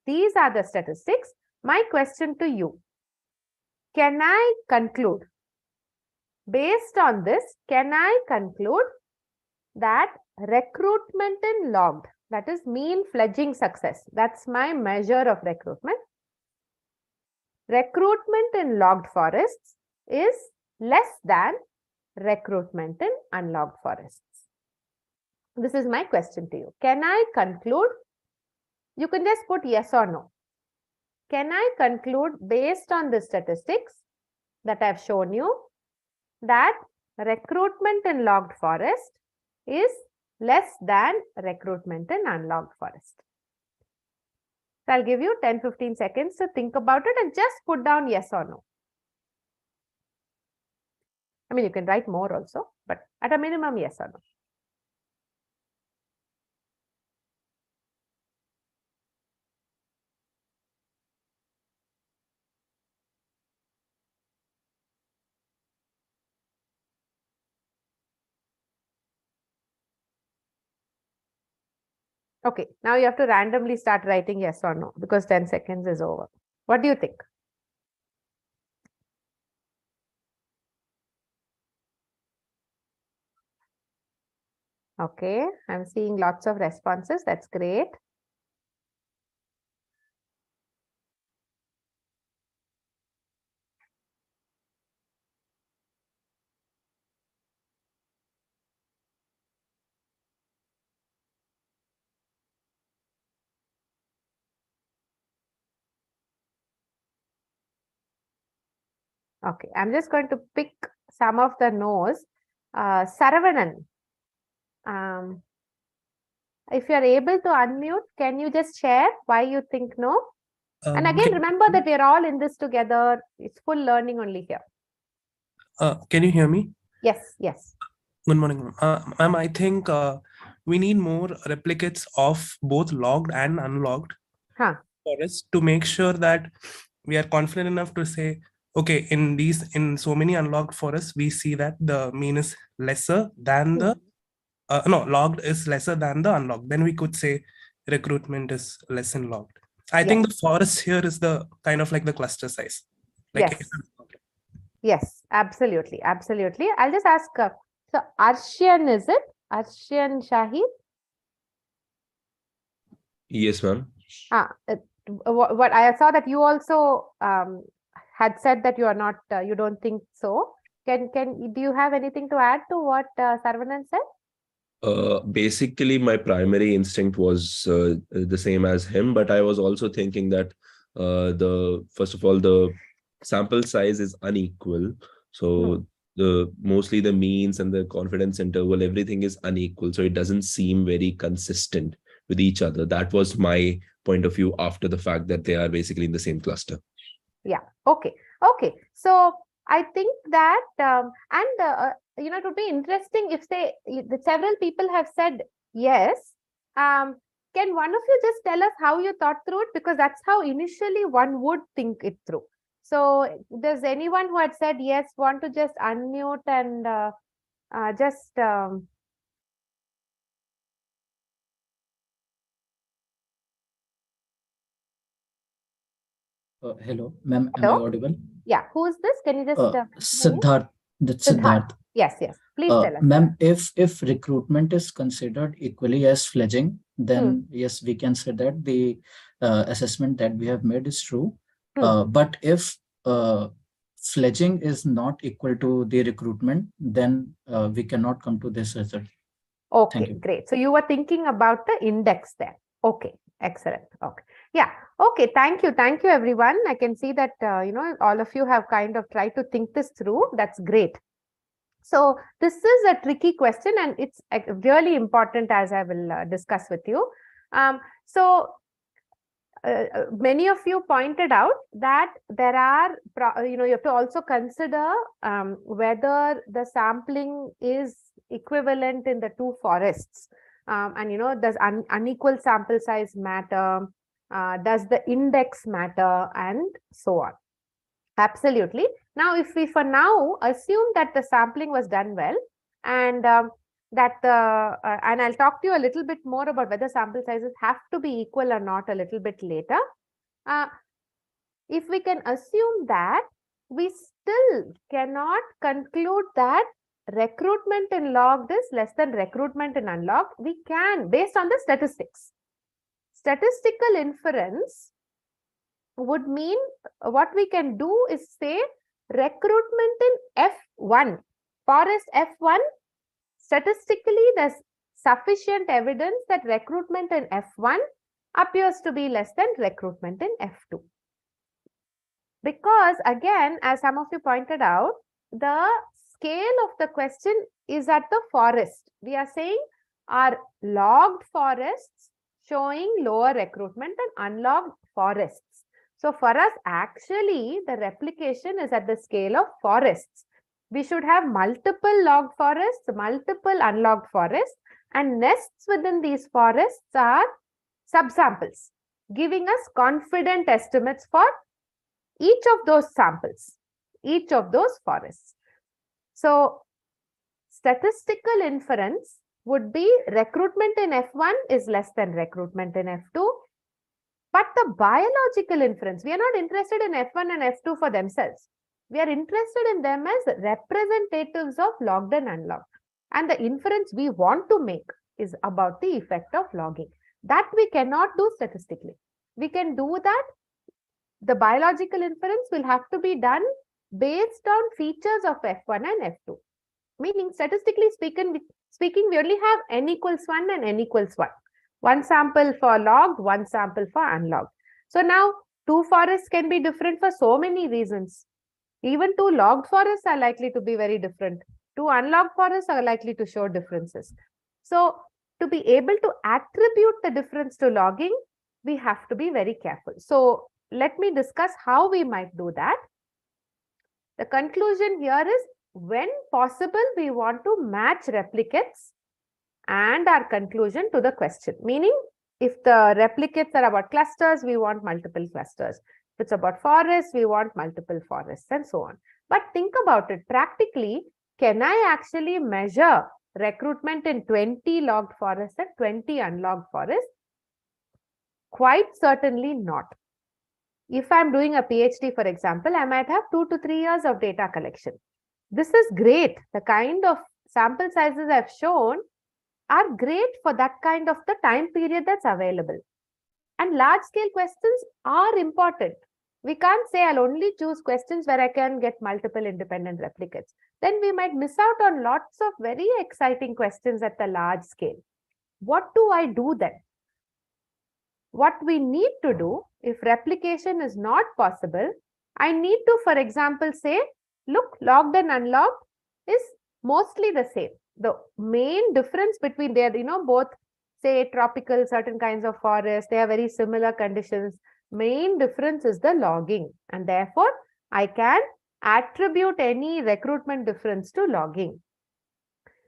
Speaker 1: These are the statistics. My question to you, can I conclude, based on this, can I conclude that recruitment in logged, That is mean fledging success. That's my measure of recruitment. Recruitment in logged forests is less than recruitment in unlogged forests. This is my question to you. Can I conclude? You can just put yes or no. Can I conclude based on the statistics that I've shown you that recruitment in logged forest is less than recruitment in unlogged forest? So I'll give you 10-15 seconds to think about it and just put down yes or no. I mean, you can write more also, but at a minimum, yes or no. Okay, now you have to randomly start writing yes or no because 10 seconds is over. What do you think? Okay, I'm seeing lots of responses. That's great. Okay, I'm just going to pick some of the no's. Saravanan, if you're able to unmute, can you just share why you think no? And again, remember that we're all in this together. It's full learning only here.
Speaker 4: Can you hear me?
Speaker 1: Yes, yes.
Speaker 4: Good morning, ma'am. I think we need more replicates of both logged and unlogged forests to make sure that we are confident enough to say, okay, in so many unlogged forests, we see that the mean is lesser than the logged is lesser than the unlogged. Then we could say recruitment is less in logged. I think the forest here is the kind of like the cluster size. Like
Speaker 1: Yes, absolutely, absolutely. I'll just ask. So Arshian, is it? Arshian Shahid?
Speaker 5: Yes, ma'am.
Speaker 1: What I saw that you also had said that you are not, you don't think so. Do you have anything to add to what Saravanan said?
Speaker 5: Basically, my primary instinct was the same as him, but I was also thinking that first of all, the sample size is unequal. So mostly the means and the confidence interval, everything is unequal. So it doesn't seem very consistent with each other. That was my point of view after the fact that they are basically in the same cluster.
Speaker 1: Yeah. Okay. Okay. So I think that, it would be interesting if several people have said yes. Can one of you just tell us how you thought through it? Because that's how initially one would think it through. So does anyone who had said yes want to just unmute and just...
Speaker 6: Hello, ma'am. Am I audible?
Speaker 1: Yeah. Who is this? Can you just...
Speaker 6: Siddharth. That's Siddharth.
Speaker 1: Yes, yes. Please tell us.
Speaker 6: Ma'am, if recruitment is considered equally as fledging, then yes, we can say that the assessment that we have made is true. But if fledging is not equal to the recruitment, then we cannot come to this result.
Speaker 1: Okay, great. So you were thinking about the index there. Okay, excellent. Okay. Yeah. Okay. Thank you. Thank you, everyone. I can see that, all of you have kind of tried to think this through. That's great. So this is a tricky question and it's really important, as I will discuss with you. Many of you pointed out that there are, you have to also consider whether the sampling is equivalent in the two forests. Does unequal sample size matter? Does the index matter? And so on. Absolutely. Now, if we for now assume that the sampling was done well and and I'll talk to you a little bit more about whether sample sizes have to be equal or not a little bit later. If we can assume that, we still cannot conclude that recruitment in logged is less than recruitment in unlogged, we can, based on the statistics. Statistical inference would mean what we can do is say recruitment in F1, forest F1, statistically there's sufficient evidence that recruitment in F1 appears to be less than recruitment in F2. Because again, as some of you pointed out, the scale of the question is at the forest. We are saying are logged forests showing lower recruitment than unlogged forests. So for us, actually, the replication is at the scale of forests. We should have multiple logged forests, multiple unlogged forests, and nests within these forests are subsamples, giving us confident estimates for each of those samples, each of those forests. So statistical inference would be recruitment in F1 is less than recruitment in F2. But the biological inference, we are not interested in F1 and F2 for themselves. We are interested in them as representatives of logged and unlogged. And the inference we want to make is about the effect of logging. That we cannot do statistically. We can do that. The biological inference will have to be done based on features of F1 and F2. Meaning, statistically speaking, we only have n equals 1 and n equals 1. One sample for logged, one sample for unlogged. So now, two forests can be different for so many reasons. Even two logged forests are likely to be very different. Two unlogged forests are likely to show differences. So, to be able to attribute the difference to logging, we have to be very careful. So, let me discuss how we might do that. The conclusion here is, when possible, we want to match replicates and our conclusion to the question. Meaning, if the replicates are about clusters, we want multiple clusters. If it's about forests, we want multiple forests and so on. But think about it. Practically, can I actually measure recruitment in 20 logged forests and 20 unlogged forests? Quite certainly not. If I'm doing a PhD, for example, I might have 2 to 3 years of data collection. This is great. The kind of sample sizes I've shown are great for that kind of the time period that's available. And large scale questions are important. We can't say I'll only choose questions where I can get multiple independent replicates. Then we might miss out on lots of very exciting questions at the large scale. What do I do then? What we need to do, if replication is not possible, I need to, for example, say, look, logged and unlogged is mostly the same. The main difference between their, both say tropical, certain kinds of forests, they have very similar conditions. Main difference is the logging, and therefore I can attribute any recruitment difference to logging.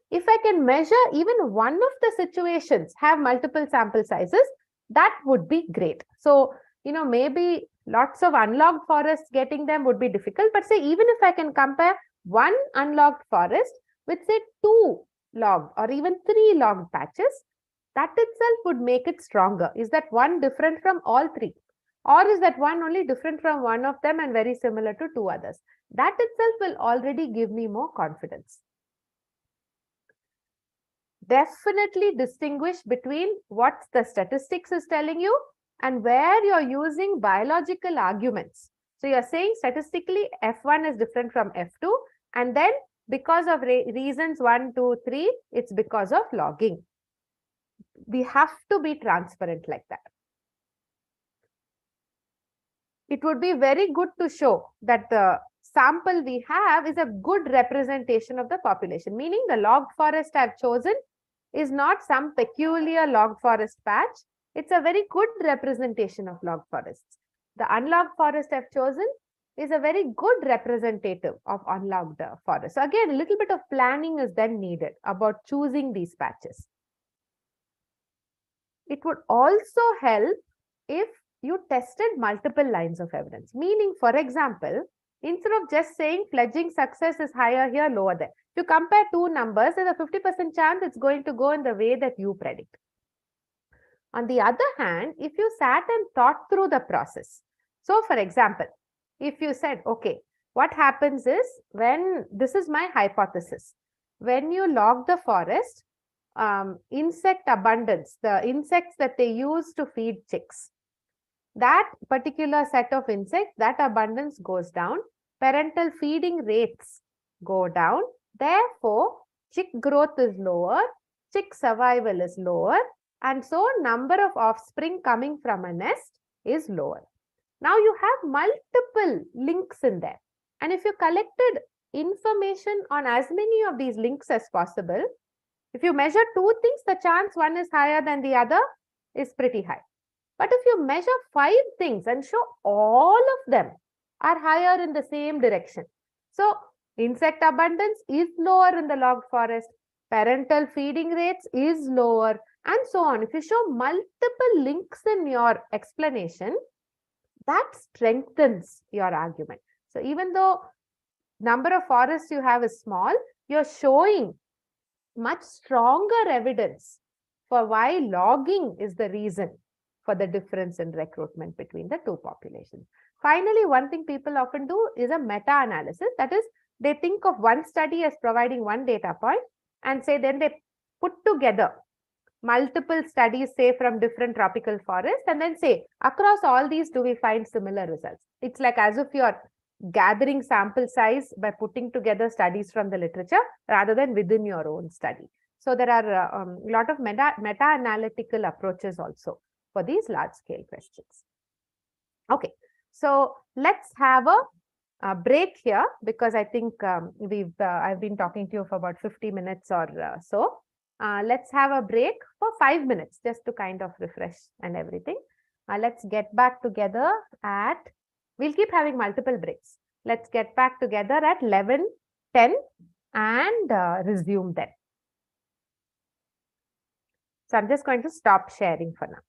Speaker 1: If I can measure even one of the situations have multiple sample sizes, that would be great. So, maybe lots of unlogged forests, getting them would be difficult, but say even if I can compare one unlogged forest with say 2 logged or even 3 logged patches, that itself would make it stronger. Is that one different from all 3? Or is that one only different from one of them and very similar to 2 others? That itself will already give me more confidence. Definitely distinguish between what the statistics is telling you and where you're using biological arguments. So you're saying statistically F1 is different from F2, and then because of reasons 1, 2, 3, it's because of logging. We have to be transparent like that. It would be very good to show that the sample we have is a good representation of the population, meaning the logged forest I've chosen is not some peculiar logged forest patch. It's a very good representation of logged forests. The unlogged forest I've chosen is a very good representative of unlogged forest. So again, a little bit of planning is then needed about choosing these patches. It would also help if you tested multiple lines of evidence. Meaning, for example, instead of just saying fledging success is higher here, lower there. If you compare 2 numbers, there's a 50% chance it's going to go in the way that you predict. On the other hand, if you sat and thought through the process. So, for example, if you said, okay, what happens is when this is my hypothesis. when you log the forest, insect abundance, the insects that they use to feed chicks, that particular set of insects, that abundance goes down. Parental feeding rates go down. Therefore, chick growth is lower, chick survival is lower, and so number of offspring coming from a nest is lower. Now you have multiple links in there. And if you collected information on as many of these links as possible, if you measure two things, the chance one is higher than the other is pretty high. But if you measure 5 things and show all of them are higher in the same direction. So insect abundance is lower in the logged forest, parental feeding rates is lower, and so on. If you show multiple links in your explanation, that strengthens your argument. So even though number of forests you have is small, you're showing much stronger evidence for why logging is the reason for the difference in recruitment between the two populations. Finally, one thing people often do is a meta-analysis. That is, they think of one study as providing one data point and say then they put together multiple studies, say from different tropical forests, and then say across all these, do we find similar results? It's like as if you're gathering sample size by putting together studies from the literature rather than within your own study. So there are a lot of meta-analytical approaches also for these large-scale questions. Okay, so let's have a break here because I think I've been talking to you for about 50 minutes or so. Let's have a break for 5 minutes just to kind of refresh and everything. Let's get back together at, we'll keep having multiple breaks. Let's get back together at 11:10 and resume then. So I'm just going to stop sharing for now.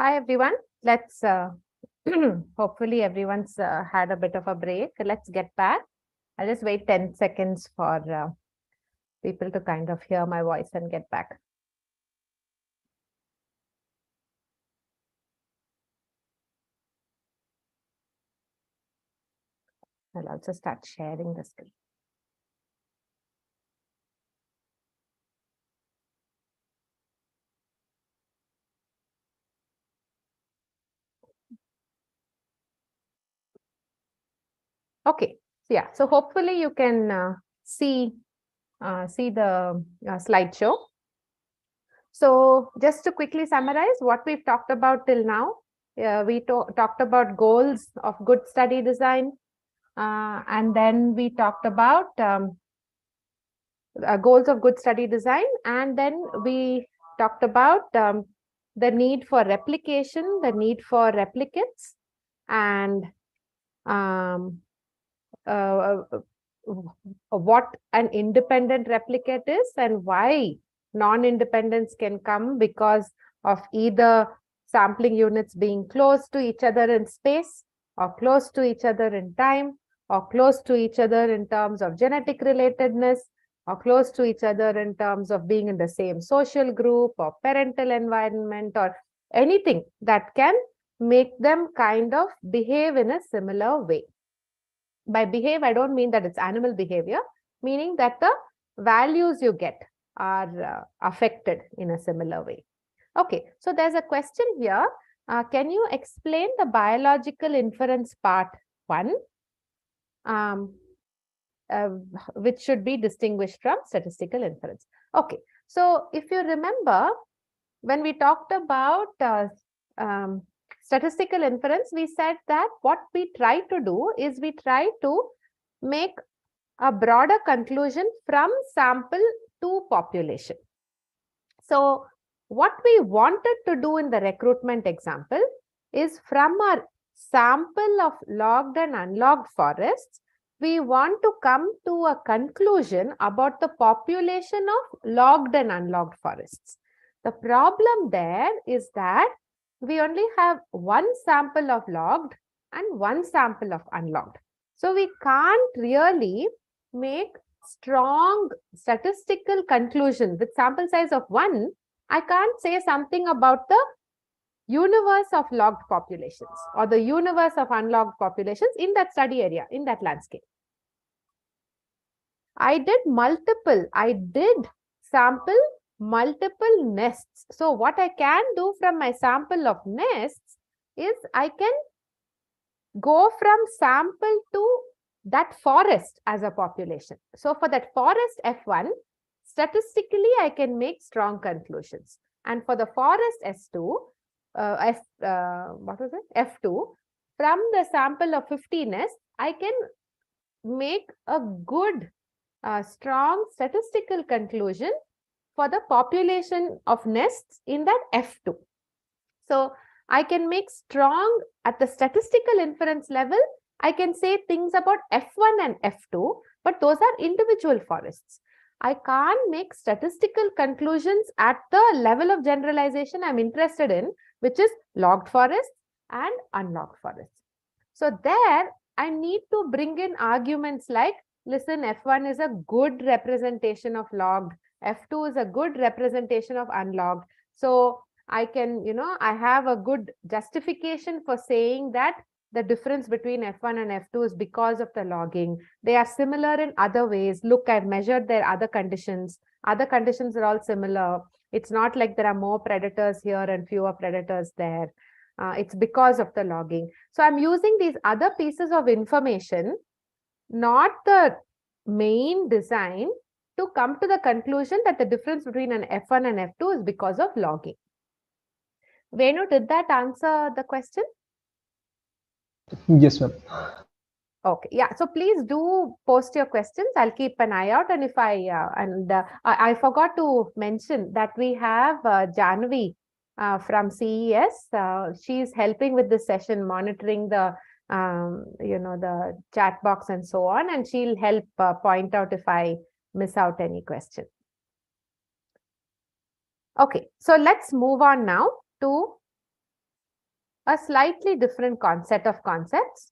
Speaker 1: Hi, everyone. Let's hopefully everyone's had a bit of a break. Let's get back. I'll just wait 10 seconds for people to kind of hear my voice and get back. I'll also start sharing the screen. Okay, yeah, so hopefully you can see the slideshow. So just to quickly summarize what we've talked about till now, we talked about goals of good study design, and then we talked about goals of good study design, and then we talked about the need for replication, the need for replicates, and what an independent replicate is and why non-independence can come because of either sampling units being close to each other in space or close to each other in time or close to each other in terms of genetic relatedness or close to each other in terms of being in the same social group or parental environment or anything that can make them kind of behave in a similar way. By behave, I don't mean that it's animal behavior, meaning that the values you get are affected in a similar way. Okay, so there's a question here. Can you explain the biological inference part 1, which should be distinguished from statistical inference? Okay, so if you remember, when we talked about statistical inference, we said that what we try to do is we try to make a broader conclusion from sample to population. So what we wanted to do in the recruitment example is from our sample of logged and unlogged forests, we want to come to a conclusion about the population of logged and unlogged forests. The problem there is that we only have one sample of logged and one sample of unlogged. So we can't really make strong statistical conclusion with sample size of 1. I can't say something about the universe of logged populations or the universe of unlogged populations in that study area, in that landscape. I did sample multiple nests. So what I can do from my sample of nests is I can go from sample to that forest as a population. So for that forest F1, statistically, I can make strong conclusions. And for the forest S2, F2, from the sample of 50 nests, I can make a good, strong statistical conclusion for the population of nests in that F2. So I can make strong at the statistical inference level. I can say things about F1 and F2, but those are individual forests. I can't make statistical conclusions at the level of generalization I'm interested in, which is logged forests and unlogged forests. So there, I need to bring in arguments like, listen, F1 is a good representation of logged, F2 is a good representation of unlogged. So I can, I have a good justification for saying that the difference between F1 and F2 is because of the logging. They are similar in other ways. Look, I've measured their other conditions. Other conditions are all similar. It's not like there are more predators here and fewer predators there. It's because of the logging. So I'm using these other pieces of information, not the main design, to come to the conclusion that the difference between an F1 and F2 is because of logging. Venu, did that answer the question?
Speaker 7: Yes, ma'am.
Speaker 1: Okay, yeah. So please do post your questions. I'll keep an eye out. And if I forgot to mention that we have Janvi from CES. She's helping with this session, monitoring the the chat box and so on, and she'll help point out if I miss out any question. Okay, so let's move on now to a slightly different set of concepts.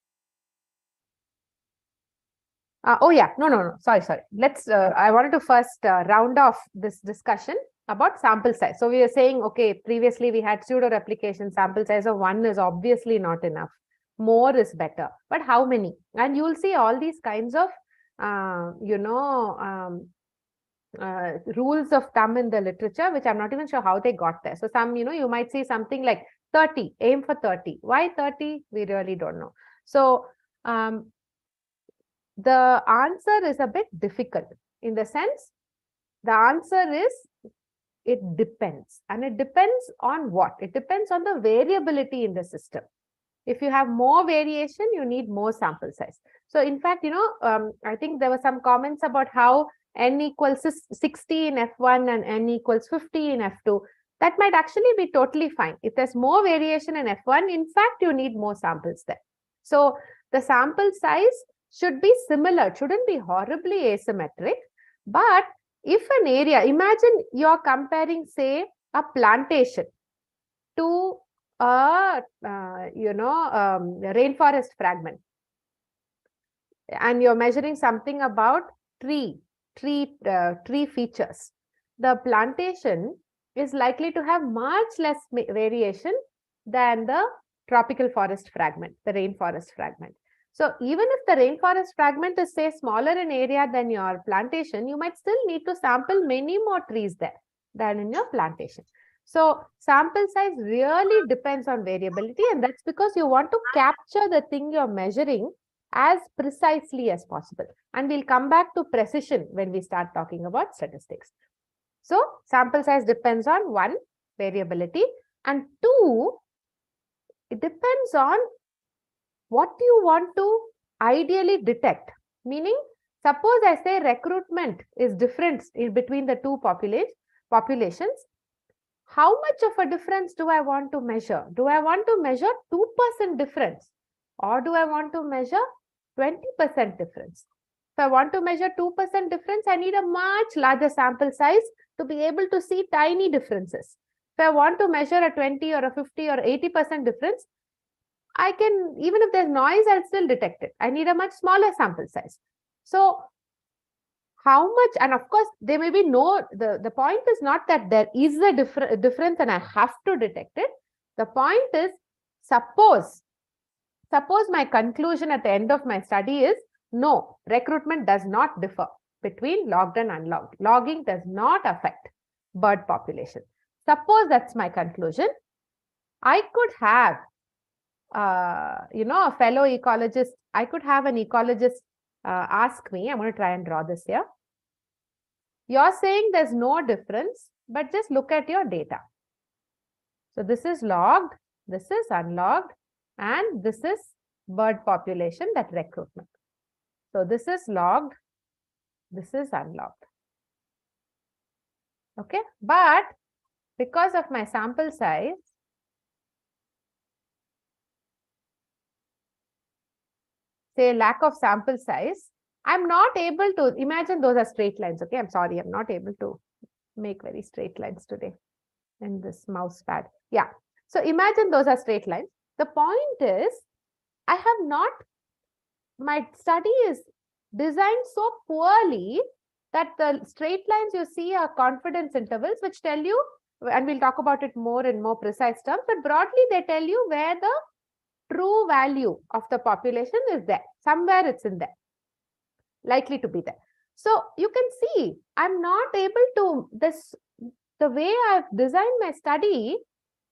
Speaker 1: Oh yeah, no, sorry. Let's, I wanted to first round off this discussion about sample size. So we are saying, okay, previously we had pseudo replication, sample size of 1 is obviously not enough. More is better, but how many? And you'll see all these kinds of, rules of thumb in the literature, which I'm not even sure how they got there. So some, you might see something like 30, aim for 30. Why 30? We really don't know. So the answer is a bit difficult in the sense, the answer is it depends. And it depends on what? It depends on the variability in the system. If you have more variation, you need more sample size. So in fact, I think there were some comments about how n equals 60 in F1 and n equals 50 in F2. That might actually be totally fine. If there's more variation in F1, in fact, you need more samples there. So the sample size should be similar, shouldn't be horribly asymmetric. But if an area, imagine you're comparing, say, a plantation to a rainforest fragment, and you're measuring something about tree features. The plantation is likely to have much less variation than the tropical forest fragment, the rainforest fragment. So even if the rainforest fragment is, say, smaller in area than your plantation, you might still need to sample many more trees there than in your plantation. So sample size really depends on variability, and that's because you want to capture the thing you're measuring as precisely as possible. And we'll come back to precision when we start talking about statistics. So sample size depends on 1, variability, and 2, it depends on what you want to ideally detect. Meaning, suppose I say recruitment is different in between the two populations. How much of a difference do I want to measure? Do I want to measure 2% difference? Or do I want to measure 20% difference? If I want to measure 2% difference, I need a much larger sample size to be able to see tiny differences. If I want to measure a 20 or a 50 or 80% difference, I can, even if there's noise, I'll still detect it. I need a much smaller sample size. So how much, and of course, there may be no, the point is not that there is a difference and I have to detect it. The point is, suppose my conclusion at the end of my study is, no, recruitment does not differ between logged and unlogged. Logging does not affect bird population. Suppose that's my conclusion. I could have, a fellow ecologist, I could have an ecologist ask me, I'm going to try and draw this here. You're saying there's no difference, but just look at your data. So this is logged, this is unlogged, and this is bird population, that recruitment. So this is logged, this is unlogged. Okay, but because of my sample size, say lack of sample size, I'm not able to imagine those are straight lines. Okay, I'm sorry, I'm not able to make very straight lines today in this mouse pad. Yeah, so imagine those are straight lines. The point is, I have not, my study is designed so poorly that the straight lines you see are confidence intervals, which tell you, and we'll talk about it more in more precise terms, but broadly they tell you where the true value of the population is there. Somewhere it's in there, likely to be there. So you can see, I'm not able to, the way I've designed my study,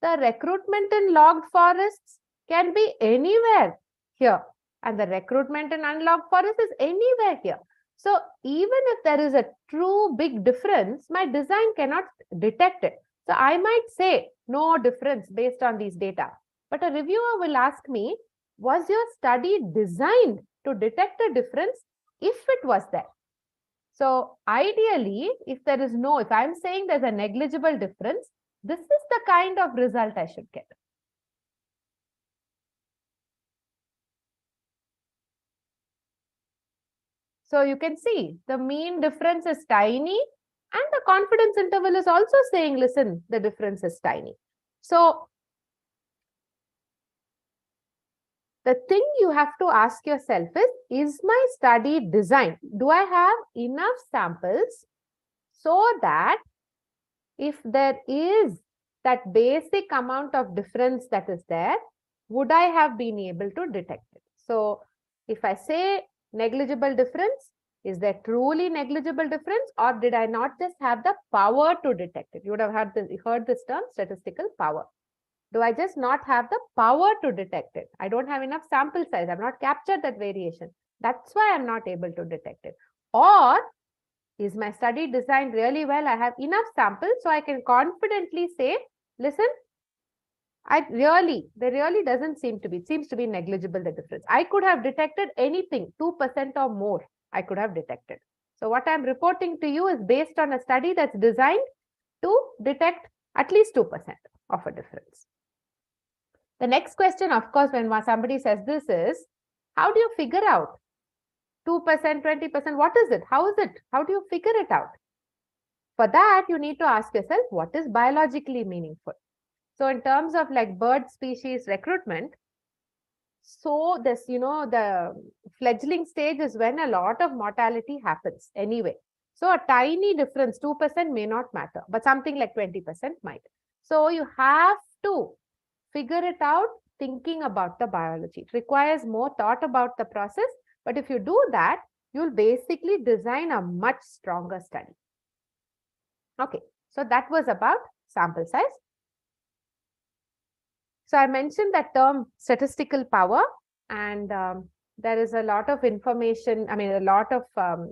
Speaker 1: the recruitment in logged forests can be anywhere here, and the recruitment in unlogged forest is anywhere here. So even if there is a true big difference, my design cannot detect it. So I might say no difference based on these data. But a reviewer will ask me, was your study designed to detect a difference if it was there? So ideally, if there is no, if I'm saying there's a negligible difference, this is the kind of result I should get. So you can see the mean difference is tiny, and the confidence interval is also saying, listen, the difference is tiny. So the thing you have to ask yourself is my study designed? Do I have enough samples so that if there is that basic amount of difference that is there, would I have been able to detect it? So if I say negligible difference, is there truly negligible difference, or did I not just have the power to detect it? You would have heard this term, statistical power. Do I just not have the power to detect it? I don't have enough sample size. I've not captured that variation. That's why I'm not able to detect it. Or is my study designed really well? I have enough samples so I can confidently say, listen, there really doesn't seem to be, it seems to be negligible, the difference. I could have detected anything, 2% or more, I could have detected. So what I'm reporting to you is based on a study that's designed to detect at least 2% of a difference. The next question, of course, when somebody says this is, how do you figure out 2%, 20%? What is it? How is it? How do you figure it out? For that, you need to ask yourself, what is biologically meaningful? So in terms of like bird species recruitment, so this, the fledgling stage is when a lot of mortality happens anyway. So a tiny difference, 2% may not matter, but something like 20% might. So you have to figure it out thinking about the biology. It requires more thought about the process, but if you do that, you'll basically design a much stronger study. Okay, so that was about sample size. So I mentioned that term statistical power, and there is a lot of information, a lot of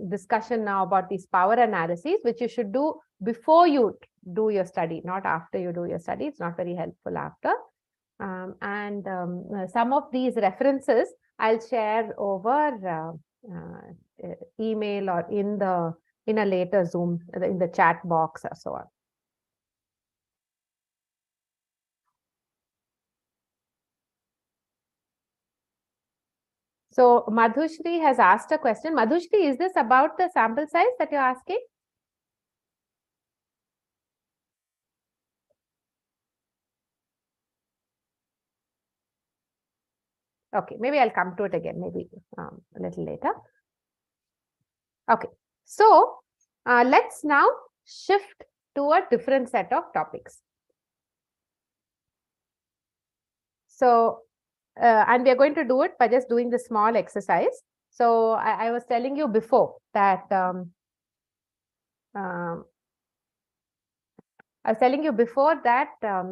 Speaker 1: discussion now about these power analyses, which you should do before you do your study, not after you do your study. It's not very helpful after. Some of these references I'll share over email or in a later Zoom, in the chat box or so on. So Madhushri has asked a question. Madhushri, is this about the sample size that you're asking? Okay, maybe I'll come to it again, maybe a little later. Okay, so let's now shift to a different set of topics. So, and we are going to do it by just doing the small exercise. So I was telling you before that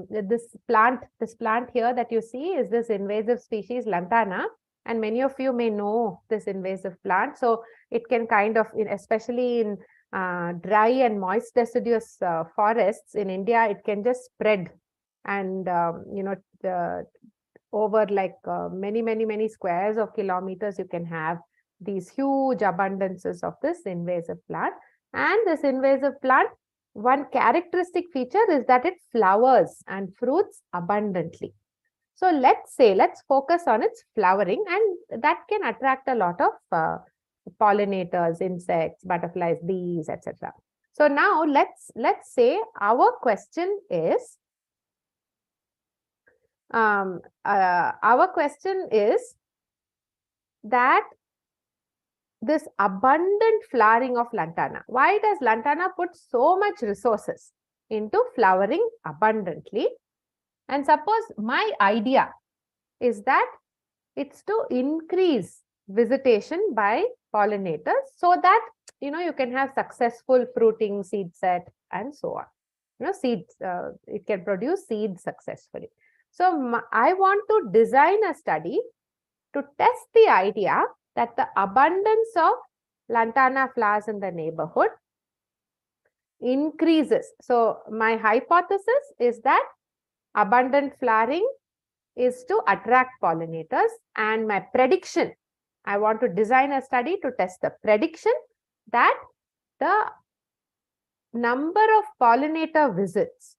Speaker 1: this plant here that you see is this invasive species lantana, and many of you may know this invasive plant. So it can kind of, especially in dry and moist deciduous forests in India, it can just spread, and over like many squares of kilometers, you can have these huge abundances of this invasive plant. And this invasive plant, one characteristic feature is that it flowers and fruits abundantly. So let's focus on its flowering, and that can attract a lot of pollinators, insects, butterflies, bees, etc. So now let's say our question is, that this abundant flowering of lantana, why does lantana put so much resources into flowering abundantly? And suppose my idea is that it's to increase visitation by pollinators so that you can have successful fruiting, seed set, and so on. Seeds, it can produce seeds successfully. So I want to design a study to test the idea that the abundance of lantana flowers in the neighborhood increases. So my hypothesis is that abundant flowering is to attract pollinators, and my prediction, I want to design a study to test the prediction that the number of pollinator visits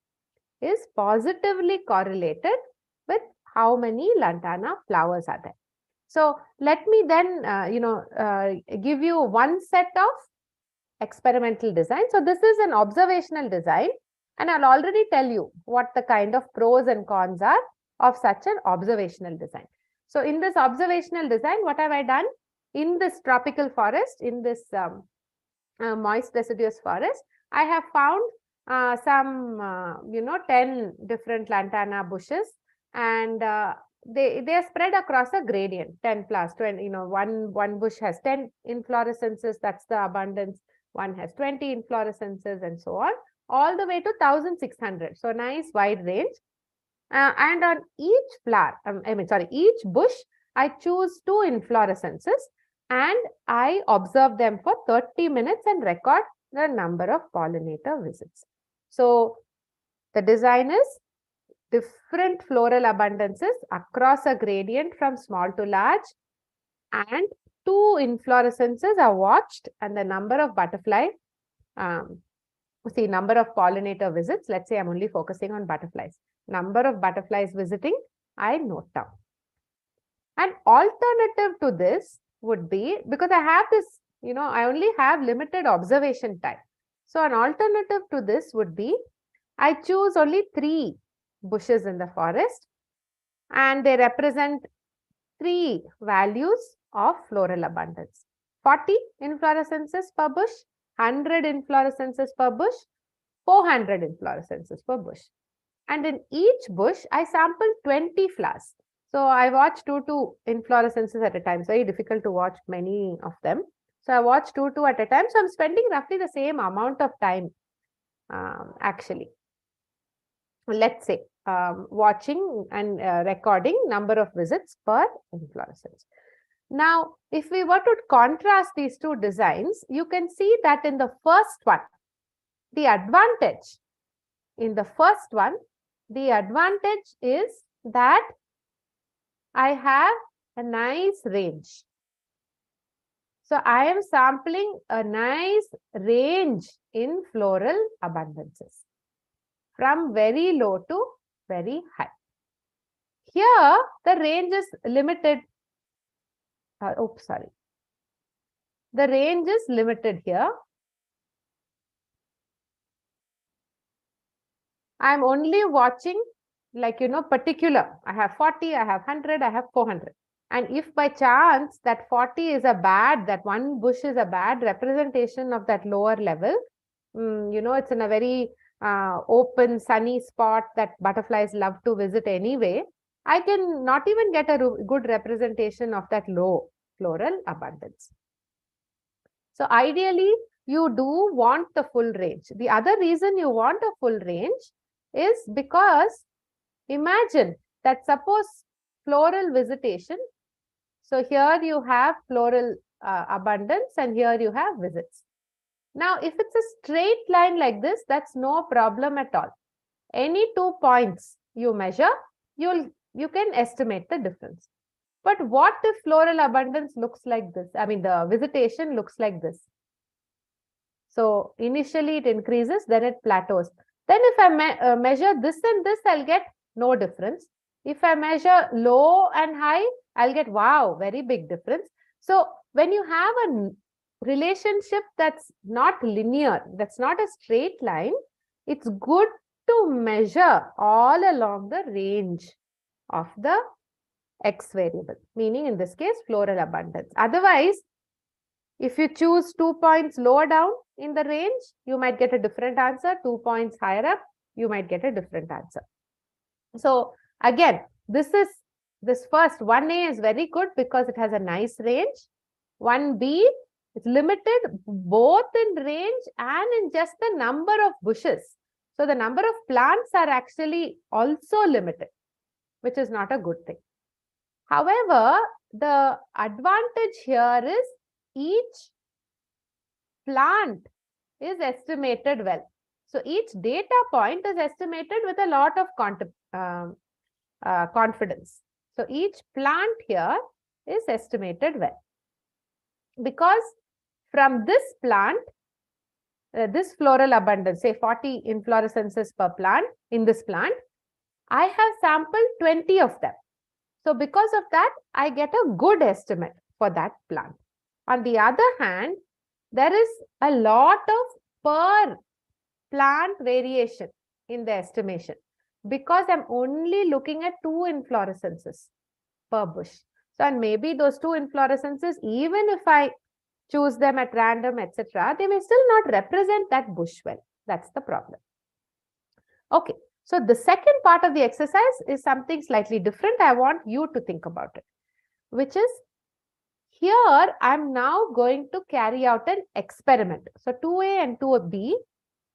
Speaker 1: is positively correlated with how many lantana flowers are there. So let me then, give you one set of experimental design. So this is an observational design, and I'll already tell you what the kind of pros and cons are of such an observational design. So in this observational design, what have I done? In this tropical forest, in this moist deciduous forest, I have found some, 10 different lantana bushes, and they are spread across a gradient, 10 plus 20, one bush has 10 inflorescences, that's the abundance, one has 20 inflorescences, and so on, all the way to 1600. So nice wide range. And on each flower, each bush, I choose 2 inflorescences and I observe them for 30 minutes and record the number of pollinator visits. So the design is different floral abundances across a gradient from small to large, and 2 inflorescences are watched, and the number of butterfly, number of pollinator visits, let's say I'm only focusing on butterflies. Number of butterflies visiting, I note down. An alternative to this would be, because I have this, I only have limited observation time. So an alternative to this would be, I choose only 3 bushes in the forest, and they represent 3 values of floral abundance. 40 inflorescences per bush, 100 inflorescences per bush, 400 inflorescences per bush. And in each bush, I sample 20 flowers. So I watch 2 inflorescences at a time. It's very difficult to watch many of them. So I watch 2 at a time. So I'm spending roughly the same amount of time, actually. Let's say watching and recording number of visits per inflorescence. Now, if we were to contrast these 2 designs, you can see that in the first one, the advantage is that I have a nice range. So I am sampling a nice range in floral abundances from very low to very high. Here, the range is limited. The range is limited here. I'm only watching particular. I have 40, I have 100, I have 400. And if by chance that 40 is that one bush is a bad representation of that lower level, it's in a very open, sunny spot that butterflies love to visit anyway, I can not even get a good representation of that low floral abundance. So ideally, you do want the full range. The other reason you want a full range is because imagine that suppose floral visitation. So here you have floral abundance and here you have visits. Now, if it's a straight line like this, that's no problem at all. Any 2 points you measure, you can estimate the difference. But what if floral abundance looks like this? I mean, the visitation looks like this. So initially it increases, then it plateaus. Then if I measure this and this, I'll get no difference. If I measure low and high, I'll get, wow, very big difference. So when you have a relationship that's not linear, that's not a straight line, it's good to measure all along the range of the X variable, meaning in this case, floral abundance. Otherwise, if you choose 2 points lower down in the range, you might get a different answer. 2 points higher up, you might get a different answer. So again, this first 1A is very good because it has a nice range. 1B is limited both in range and in just the number of bushes. So the number of plants are actually also limited, which is not a good thing. However, the advantage here is each plant is estimated well. So each data point is estimated with a lot of confidence. So each plant here is estimated well. Because from this plant, this floral abundance, say 40 inflorescences per plant in this plant, I have sampled 20 of them. So because of that, I get a good estimate for that plant. On the other hand, there is a lot of per plant variation in the estimation because I'm only looking at 2 inflorescences. per bush. So, and maybe those 2 inflorescences, even if I choose them at random, etc., they may still not represent that bush well. That's the problem. Okay, so the second part of the exercise is something slightly different. I want you to think about it, which is here I'm now going to carry out an experiment. So 2A and 2B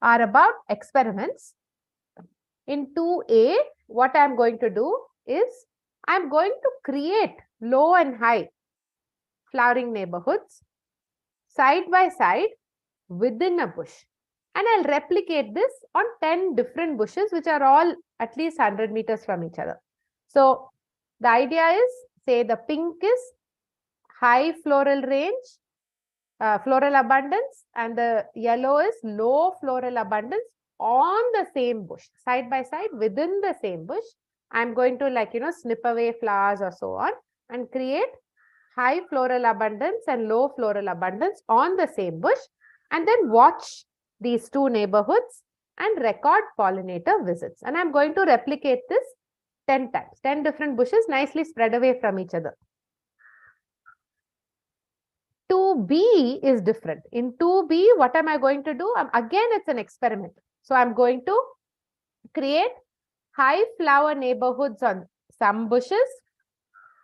Speaker 1: are about experiments. In 2A, what I'm going to do is I'm going to create low and high flowering neighborhoods side by side within a bush. And I'll replicate this on 10 different bushes, which are all at least 100 meters from each other. So the idea is, say the pink is high floral range, floral abundance, and the yellow is low floral abundance on the same bush, side by side within the same bush. I'm going to snip away flowers or so on and create high floral abundance and low floral abundance on the same bush, and then watch these 2 neighborhoods and record pollinator visits. And I'm going to replicate this 10 times, 10 different bushes nicely spread away from each other. 2B is different. In 2B, what am I going to do? Again, it's an experiment. So I'm going to create high flower neighborhoods on some bushes,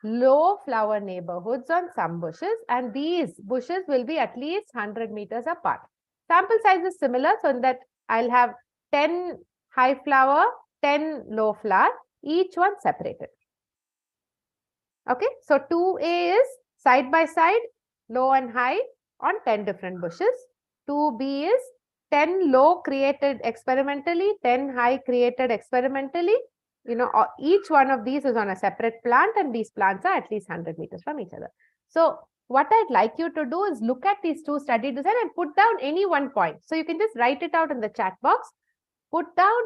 Speaker 1: low flower neighborhoods on some bushes, and these bushes will be at least 100 meters apart. Sample size is similar, so that I'll have 10 high flower, 10 low flower, each one separated. Okay, so 2A is side by side, low and high on 10 different bushes. 2B is 10 low created experimentally, 10 high created experimentally. Each one of these is on a separate plant, and these plants are at least 100 meters from each other. So what I'd like you to do is look at these 2 study design and put down any one point. So you can just write it out in the chat box. Put down,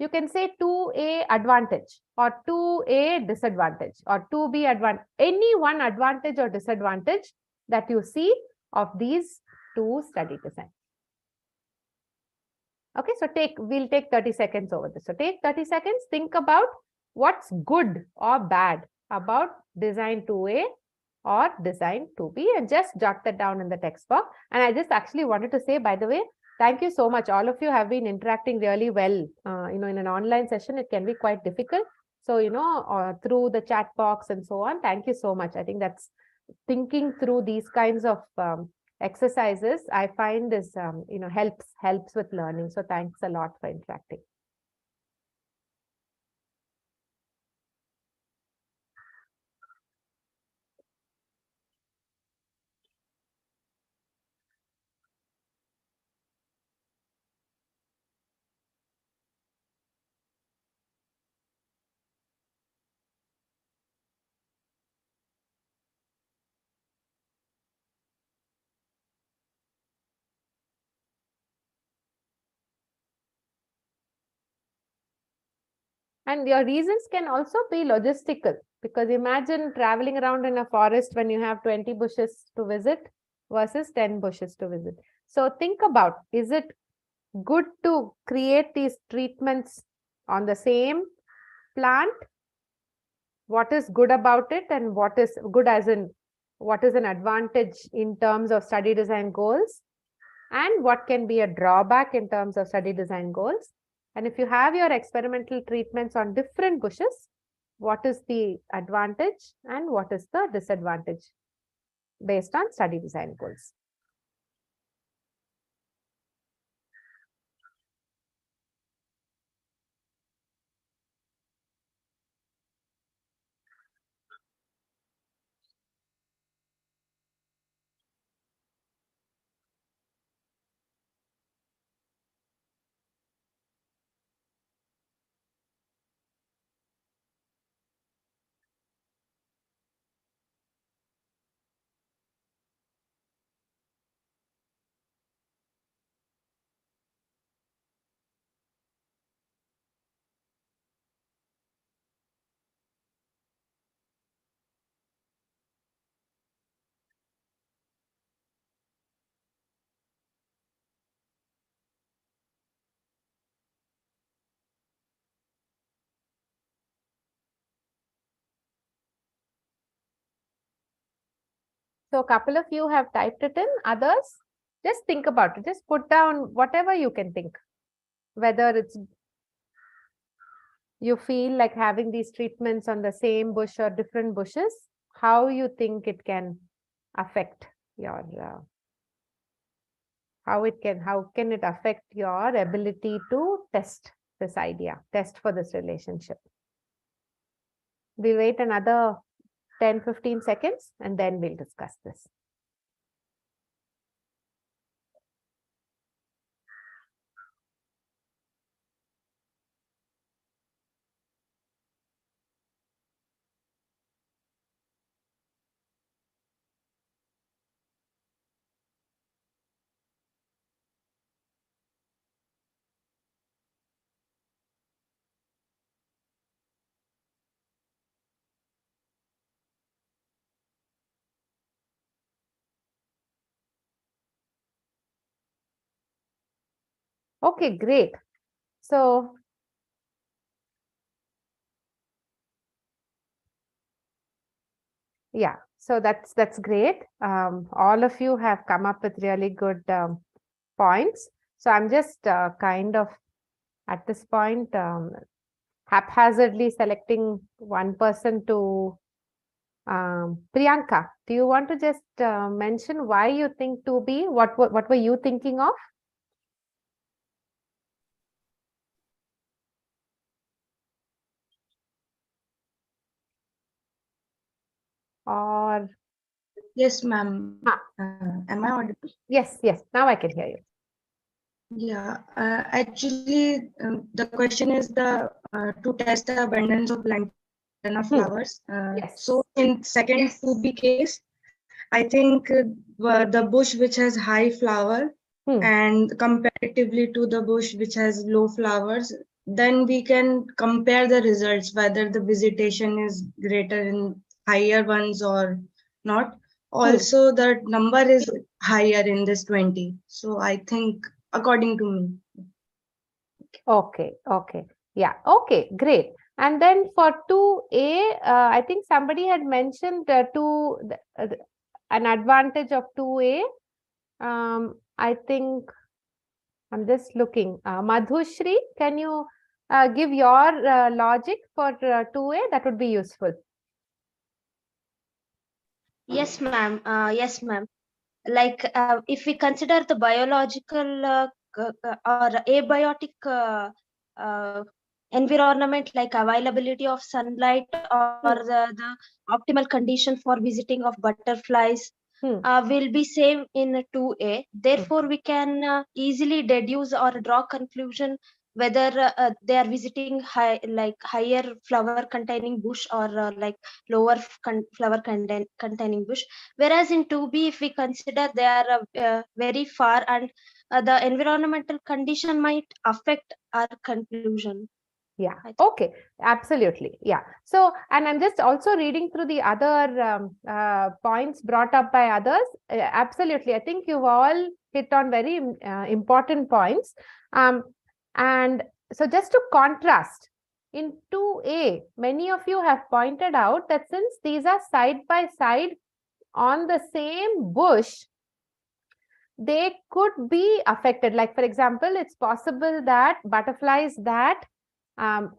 Speaker 1: you can say 2A advantage or 2A disadvantage or 2B advantage, any one advantage or disadvantage that you see of these 2 study designs. Okay, so we'll take 30 seconds over this. So take 30 seconds, think about what's good or bad about design 2A or design 2B, and just jot that down in the text box. And I just actually wanted to say, by the way, thank you so much. All of you have been interacting really well. In an online session, it can be quite difficult. So, through the chat box and so on, thank you so much. I think that's thinking through these kinds of exercises, I find this, helps with learning. So thanks a lot for interacting. And your reasons can also be logistical, because imagine traveling around in a forest when you have 20 bushes to visit versus 10 bushes to visit. So think about, is it good to create these treatments on the same plant? What is good about it, and what is good as in what is an advantage in terms of study design goals, and what can be a drawback in terms of study design goals? And if you have your experimental treatments on different bushes, what is the advantage and what is the disadvantage based on study design goals? So a couple of you have typed it in, others, just think about it. Just put down whatever you can think, whether it's you feel like having these treatments on the same bush or different bushes, how you think it can affect your, how can it affect your ability to test this idea, test for this relationship. We'll wait another 10-15 seconds and then we'll discuss this. Okay, great. So yeah, so that's great. All of you have come up with really good points. So I'm just kind of at this point haphazardly selecting one person to Priyanka. Do you want to just mention why you think 2B? What were you thinking of? Or
Speaker 7: yes, ma'am. Am I audible?
Speaker 1: Yes, now I can hear you.
Speaker 7: Yeah, actually, the question is the to test the abundance of lantana flowers.
Speaker 1: Yes.
Speaker 7: So in second 2B case, I think the bush which has high flower and comparatively to the bush which has low flowers, then we can compare the results whether the visitation is greater in higher ones or not. Also, the number is higher in this 20. So I think according to me.
Speaker 1: Okay. Yeah, okay, great. And then for 2A, I think somebody had mentioned an advantage of 2A. I think I'm just looking. Madhushri, can you give your logic for 2A? That would be useful.
Speaker 8: Yes, ma'am. Yes, ma'am. Like if we consider the biological or abiotic environment, like availability of sunlight or the optimal condition for visiting of butterflies will be same in 2A. Therefore, we can easily deduce or draw conclusion whether they are visiting higher flower containing bush or like lower flower containing bush. Whereas in 2B, if we consider they are very far and the environmental condition might affect our conclusion.
Speaker 1: Yeah, okay, absolutely. Yeah. So, and I'm just also reading through the other points brought up by others. Absolutely. I think you've all hit on very important points. And so just to contrast, in 2A, many of you have pointed out that since these are side by side on the same bush, they could be affected. Like, for example, it's possible that butterflies that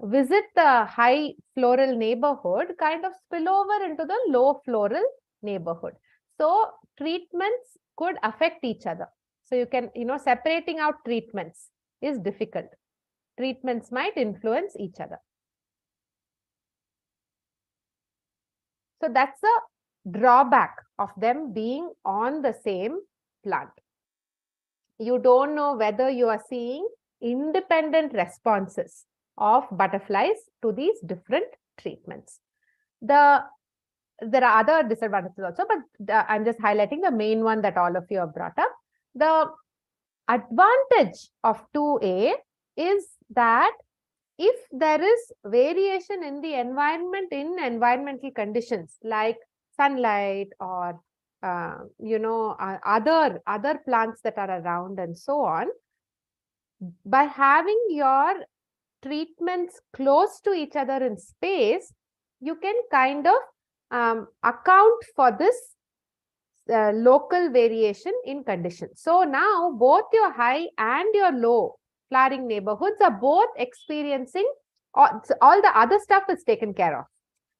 Speaker 1: visit the high floral neighborhood kind of spill over into the low floral neighborhood. So treatments could affect each other. So you can, separating out treatments is difficult. Treatments might influence each other. So that's a drawback of them being on the same plant. You don't know whether you are seeing independent responses of butterflies to these different treatments. There are other disadvantages also, but I'm just highlighting the main one that all of you have brought up. The advantage of 2A is that if there is variation in the environment, in environmental conditions like sunlight or other plants that are around and so on, by having your treatments close to each other in space, you can kind of account for this local variation in conditions. So now both your high and your low flowering neighborhoods are both experiencing all the other stuff is taken care of.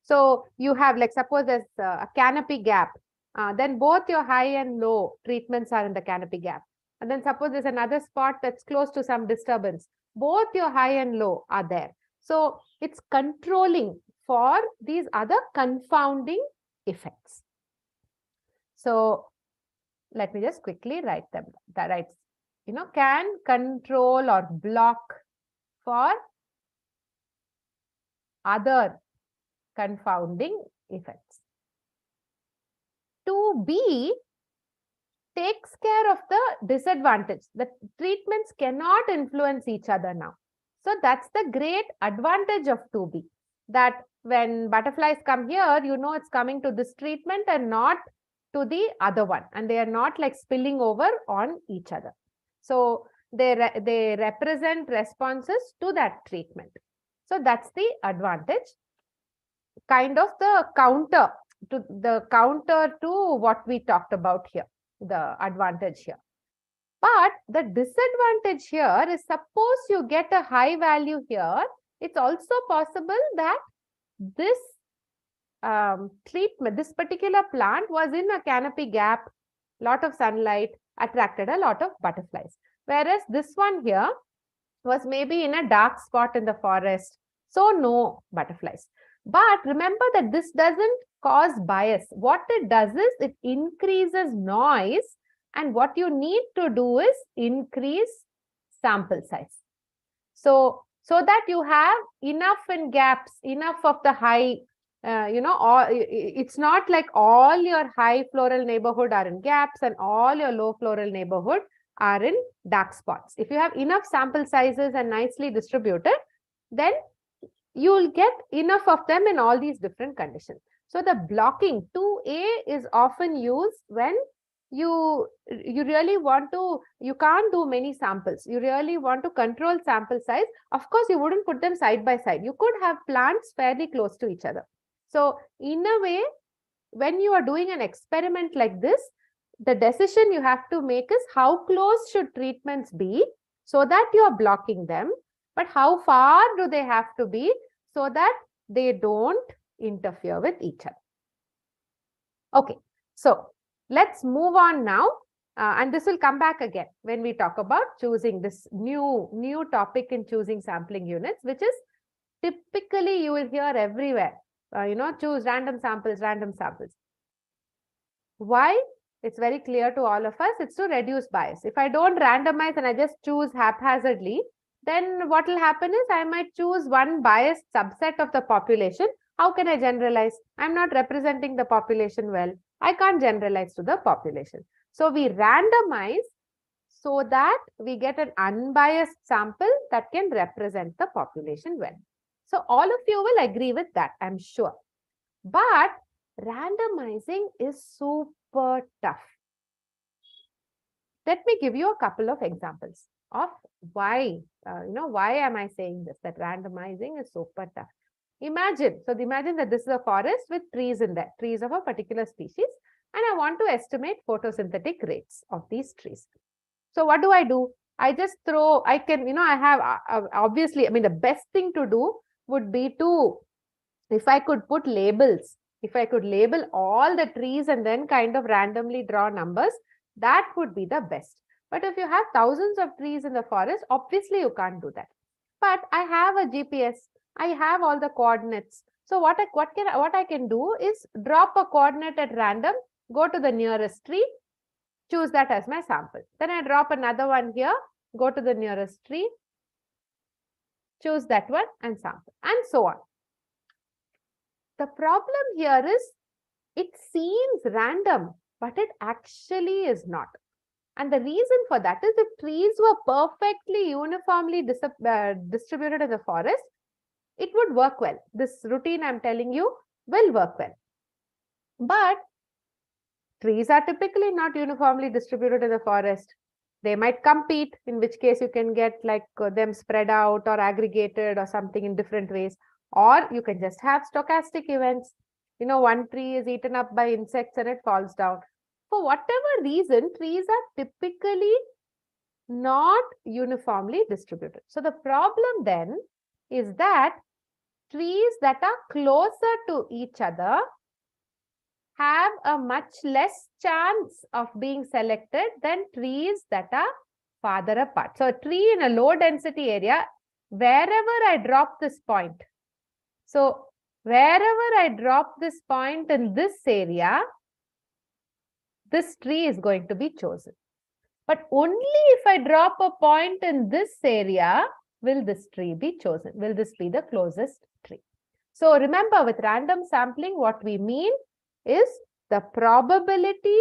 Speaker 1: So you have, like, suppose there's a canopy gap, then both your high and low treatments are in the canopy gap. And then suppose there's another spot that's close to some disturbance, both your high and low are there. So it's controlling for these other confounding effects. So let me just quickly write them. That writes, can control or block for other confounding effects. 2B takes care of the disadvantage. The treatments cannot influence each other now. So that's the great advantage of 2B, that when butterflies come here, it's coming to this treatment and not to the other one, and they are not like spilling over on each other. So they represent responses to that treatment. So that's the advantage, kind of the counter to what we talked about here, the advantage here. But the disadvantage here is, suppose you get a high value here, it's also possible that this treatment, this particular plant was in a canopy gap, lot of sunlight, attracted a lot of butterflies. Whereas this one here was maybe in a dark spot in the forest, so no butterflies. But remember that this doesn't cause bias. What it does is it increases noise, and what you need to do is increase sample size. So that you have enough in gaps, enough of the high, it's not like all your high floral neighborhood are in gaps and all your low floral neighborhood are in dark spots. If you have enough sample sizes and nicely distributed, then you will get enough of them in all these different conditions. So the blocking 2A is often used when you really want to, you can't do many samples. You really want to control sample size. Of course, you wouldn't put them side by side. You could have plants fairly close to each other. So in a way, when you are doing an experiment like this, the decision you have to make is how close should treatments be so that you are blocking them, but how far do they have to be so that they don't interfere with each other. Okay, so let's move on now, and this will come back again when we talk about choosing this new topic in choosing sampling units, which is typically you will hear everywhere, choose random samples, random samples. Why? It's very clear to all of us. It's to reduce bias. If I don't randomize and I just choose haphazardly, then what will happen is I might choose one biased subset of the population. How can I generalize? I'm not representing the population well. I can't generalize to the population. So we randomize so that we get an unbiased sample that can represent the population well. So all of you will agree with that, I'm sure. But randomizing is super tough. Let me give you a couple of examples of why, why am I saying this, that randomizing is super tough. Imagine that this is a forest with trees in there, trees of a particular species, and I want to estimate photosynthetic rates of these trees. So what do? I just throw, I have, obviously, the best thing to do would be to, if I could put labels, if I could label all the trees and then kind of randomly draw numbers, that would be the best. But if you have thousands of trees in the forest, obviously you can't do that. But I have a GPS, I have all the coordinates. So what I can do is drop a coordinate at random, go to the nearest tree, choose that as my sample. Then I drop another one here, go to the nearest tree, choose that one and sample, and so on. The problem here is it seems random, but it actually is not. And the reason for that is if trees were perfectly uniformly distributed in the forest, it would work well. This routine I'm telling you will work well. But trees are typically not uniformly distributed in the forest. They might compete, in which case you can get like them spread out or aggregated or something in different ways. Or you can just have stochastic events. One tree is eaten up by insects and it falls down. for whatever reason, trees are typically not uniformly distributed. So the problem then is that trees that are closer to each other have a much less chance of being selected than trees that are farther apart. So a tree in a low density area, wherever I drop this point, so wherever I drop this point in this area, this tree is going to be chosen. But only if I drop a point in this area, will this tree be chosen? Will this be the closest tree? So remember, with random sampling, what we mean is the probability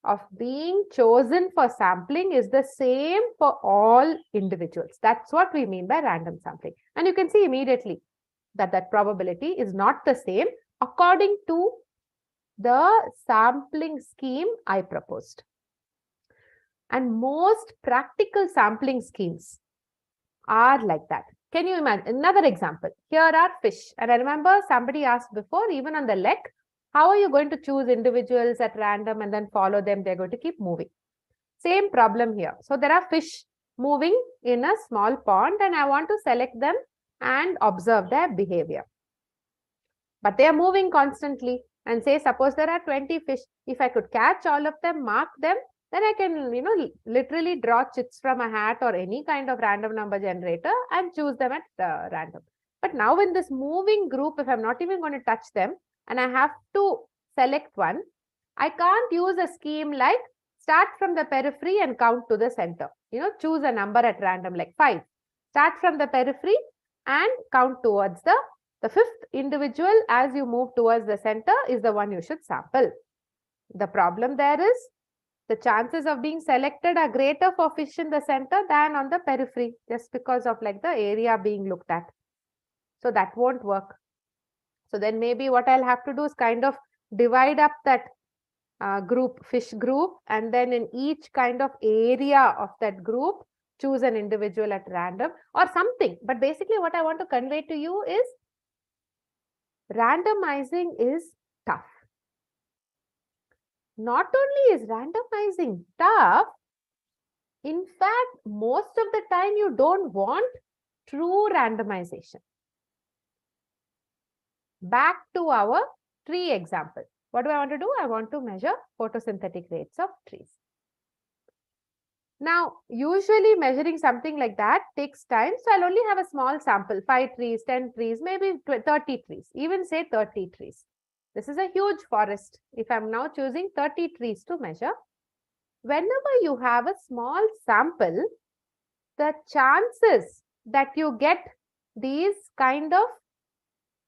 Speaker 1: of being chosen for sampling is the same for all individuals. That's what we mean by random sampling. And you can see immediately that that probability is not the same according to the sampling scheme I proposed. And most practical sampling schemes are like that. Can you imagine? Another example. Here are fish. And I remember somebody asked before, even on the lek, how are you going to choose individuals at random and then follow them? They're going to keep moving. Same problem here. So there are fish moving in a small pond and I want to select them and observe their behavior. But they are moving constantly. And say, suppose there are 20 fish. If I could catch all of them, mark them, then I can, literally draw chits from a hat or any kind of random number generator and choose them at random. But now in this moving group, if I'm not even going to touch them and I have to select one, I can't use a scheme like start from the periphery and count to the center. Choose a number at random like 5. Start from the periphery and count towards the fifth individual as you move towards the center is the one you should sample. The problem there is the chances of being selected are greater for fish in the center than on the periphery, just because of the area being looked at. So that won't work. So then maybe what I'll have to do is kind of divide up that fish group, and then in each kind of area of that group, choose an individual at random or something. But basically what I want to convey to you is randomizing is tough. Not only is randomizing tough, in fact, most of the time you don't want true randomization. Back to our tree example. What do I want to do? I want to measure photosynthetic rates of trees. Now, usually measuring something like that takes time. So I'll only have a small sample, 5 trees, 10 trees, maybe 30 trees, even say 30 trees. This is a huge forest. If I'm now choosing 30 trees to measure, whenever you have a small sample, the chances that you get these kind of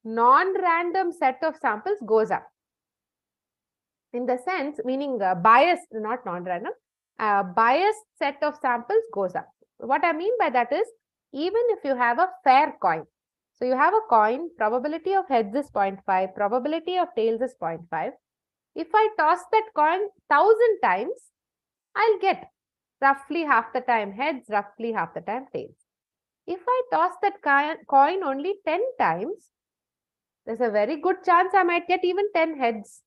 Speaker 1: non-random set of samples goes up. In the sense, meaning biased, not non-random, biased set of samples goes up. What I mean by that is, even if you have a fair coin, so you have a coin, probability of heads is 0.5, probability of tails is 0.5. If I toss that coin 1,000 times, I'll get roughly half the time heads, roughly half the time tails. If I toss that coin only 10 times, there's a very good chance I might get even 10 heads.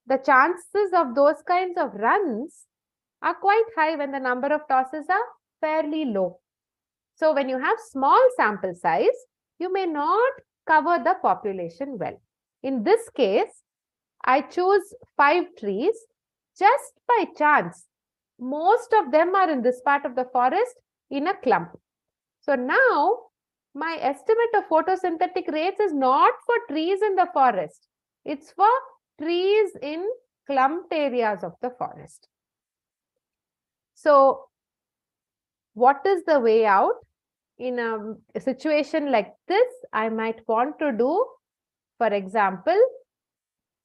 Speaker 1: The chances of those kinds of runs are quite high when the number of tosses are fairly low. So when you have small sample size, you may not cover the population well. In this case, I choose 5 trees just by chance. Most of them are in this part of the forest in a clump. So now my estimate of photosynthetic rates is not for trees in the forest. It's for trees in clumped areas of the forest. So what is the way out? In a situation like this, I might want to do, for example,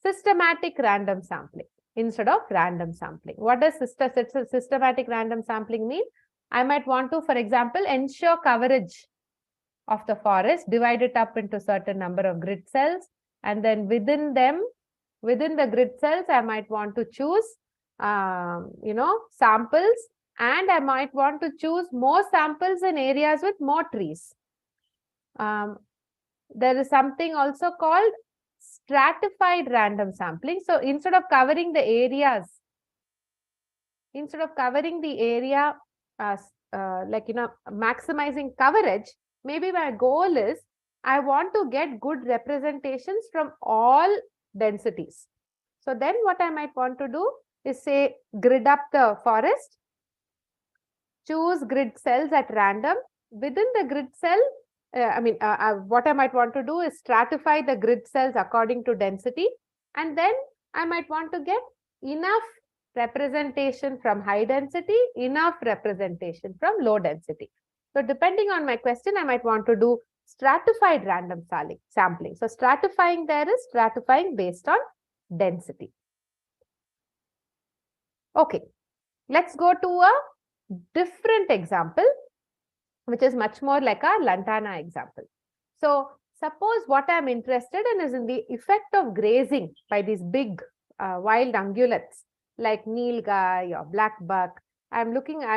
Speaker 1: systematic random sampling instead of random sampling. What does systematic random sampling mean? I might want to, for example, ensure coverage of the forest, divide it up into certain number of grid cells, and then within the grid cells, I might want to choose, samples, and I might want to choose more samples in areas with more trees. There is something also called stratified random sampling. So instead of covering the areas instead of covering the area, maximizing coverage, maybe my goal is I want to get good representations from all densities. So then what I might want to do is say grid up the forest, choose grid cells at random. Within the grid cell, what I might want to do is stratify the grid cells according to density, and then I might want to get enough representation from high density, enough representation from low density. So depending on my question, I might want to do stratified random sampling. So stratifying there is stratifying based on density. Okay, let's go to a different example, which is much more like our lantana example. So suppose what I'm interested in is in the effect of grazing by these big wild ungulates like nilgai or black buck. I'm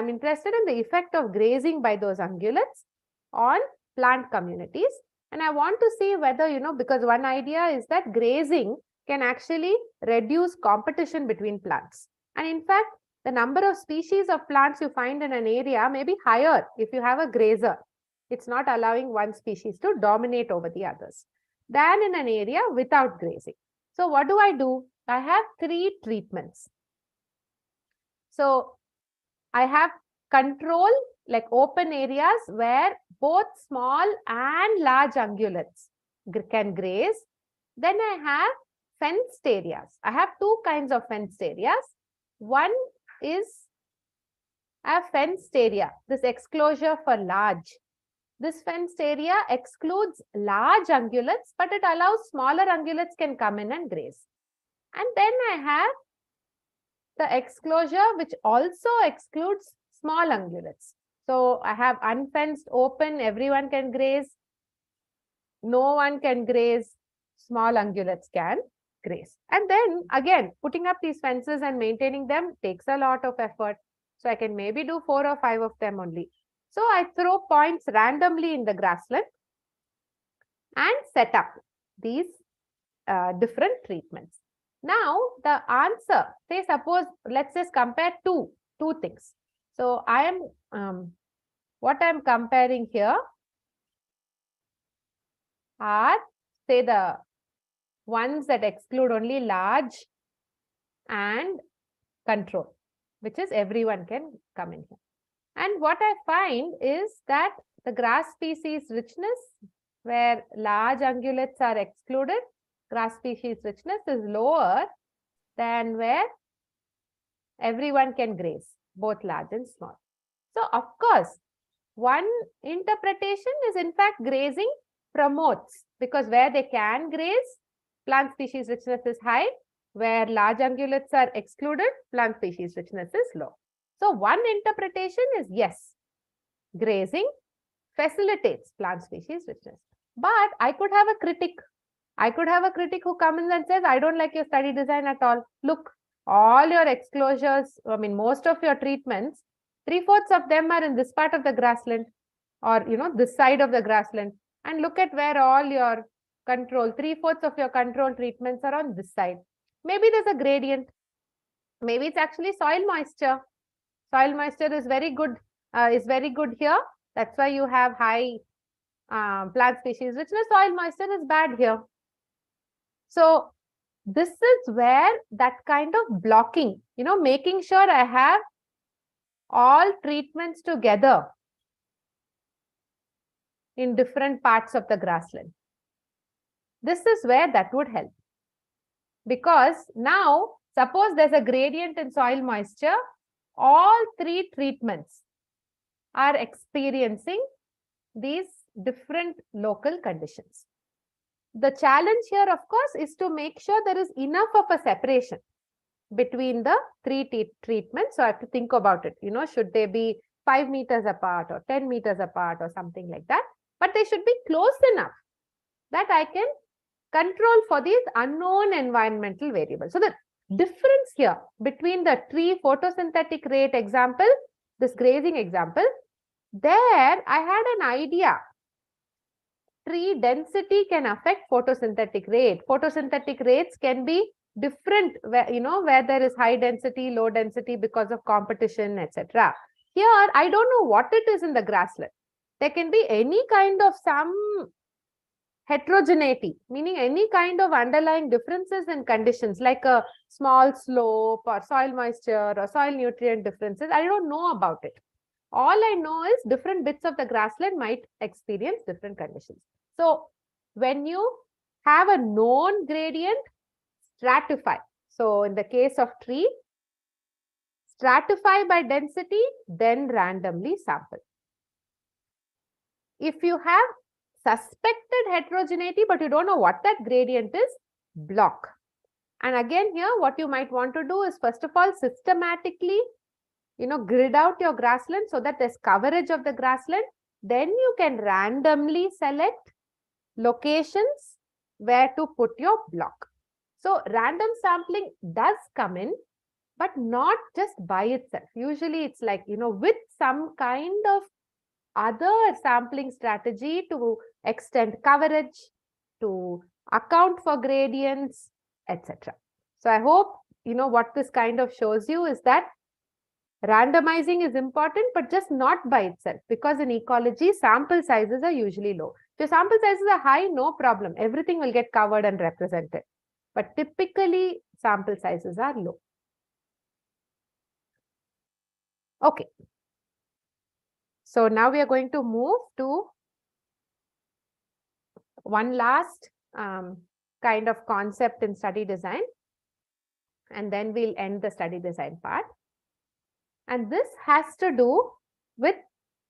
Speaker 1: interested in the effect of grazing by those ungulates on plant communities. And I want to see whether, because one idea is that grazing can actually reduce competition between plants. And in fact, the number of species of plants you find in an area may be higher if you have a grazer. It's not allowing one species to dominate over the others than in an area without grazing. So what do? I have 3 treatments. So I have control, like open areas where both small and large ungulates can graze. Then I have fenced areas. I have 2 kinds of fenced areas. One is a fenced area, this exclosure for large. This fenced area excludes large ungulates, but it allows smaller ungulates can come in and graze. And then I have the exclosure which also excludes small ungulates. So I have unfenced, open, everyone can graze. No one can graze, small ungulates can graze. And then again, putting up these fences and maintaining them takes a lot of effort. So I can maybe do 4 or 5 of them only. So I throw points randomly in the grassland and set up these different treatments. Now the answer, say suppose, let's just compare two things. So I am, what I'm comparing here are, say, the ones that exclude only large and control, which is everyone can come in here. And what I find is that the grass species richness, where large ungulates are excluded, grass species richness is lower than where everyone can graze, both large and small. So of course, one interpretation is in fact grazing promotes, because where they can graze, plant species richness is high. Where large ungulates are excluded, plant species richness is low. So one interpretation is yes, grazing facilitates plant species richness. But I could have a critic. I could have a critic who comes in and says, I don't like your study design at all. Look, all your exclosures, most of your treatments, 3/4 of them are in this part of the grassland, or this side of the grassland. And look at where all your control, 3/4 of your control treatments are on this side. Maybe there's a gradient. Maybe it's actually soil moisture. Soil moisture is very good here. That's why you have high plant species richness. Soil moisture is bad here. So this is where that kind of blocking, making sure I have all treatments together in different parts of the grassland. This is where that would help. Because now, suppose there's a gradient in soil moisture, all 3 treatments are experiencing these different local conditions. The challenge here, of course, is to make sure there is enough of a separation between the 3 treatments. So I have to think about it. Should they be 5 meters apart or 10 meters apart or something like that? But they should be close enough that I can control for these unknown environmental variables. So the difference here between the tree photosynthetic rate example, this grazing example, there I had an idea. Tree density can affect photosynthetic rate. Photosynthetic rates can be different, where there is high density, low density because of competition, etc. Here, I don't know what it is in the grassland. There can be any kind of some heterogeneity, meaning any kind of underlying differences in conditions, like a small slope or soil moisture or soil nutrient differences. I don't know about it. All I know is different bits of the grassland might experience different conditions. So when you have a known gradient, stratify. So in the case of tree, stratify by density, then randomly sample. If you have suspected heterogeneity, but you don't know what that gradient is, block. And again here, what you might want to do is, first of all, systematically, grid out your grassland so that there's coverage of the grassland. Then you can randomly select locations where to put your block. So random sampling does come in, but not just by itself. Usually it's like, with some kind of other sampling strategy to extend coverage, to account for gradients, etc. So I hope, what this kind of shows you is that randomizing is important, but just not by itself, because in ecology, sample sizes are usually low. If your sample sizes are high, no problem. Everything will get covered and represented. But typically, sample sizes are low. Okay. So now we are going to move to one last kind of concept in study design, and then we'll end the study design part. And this has to do with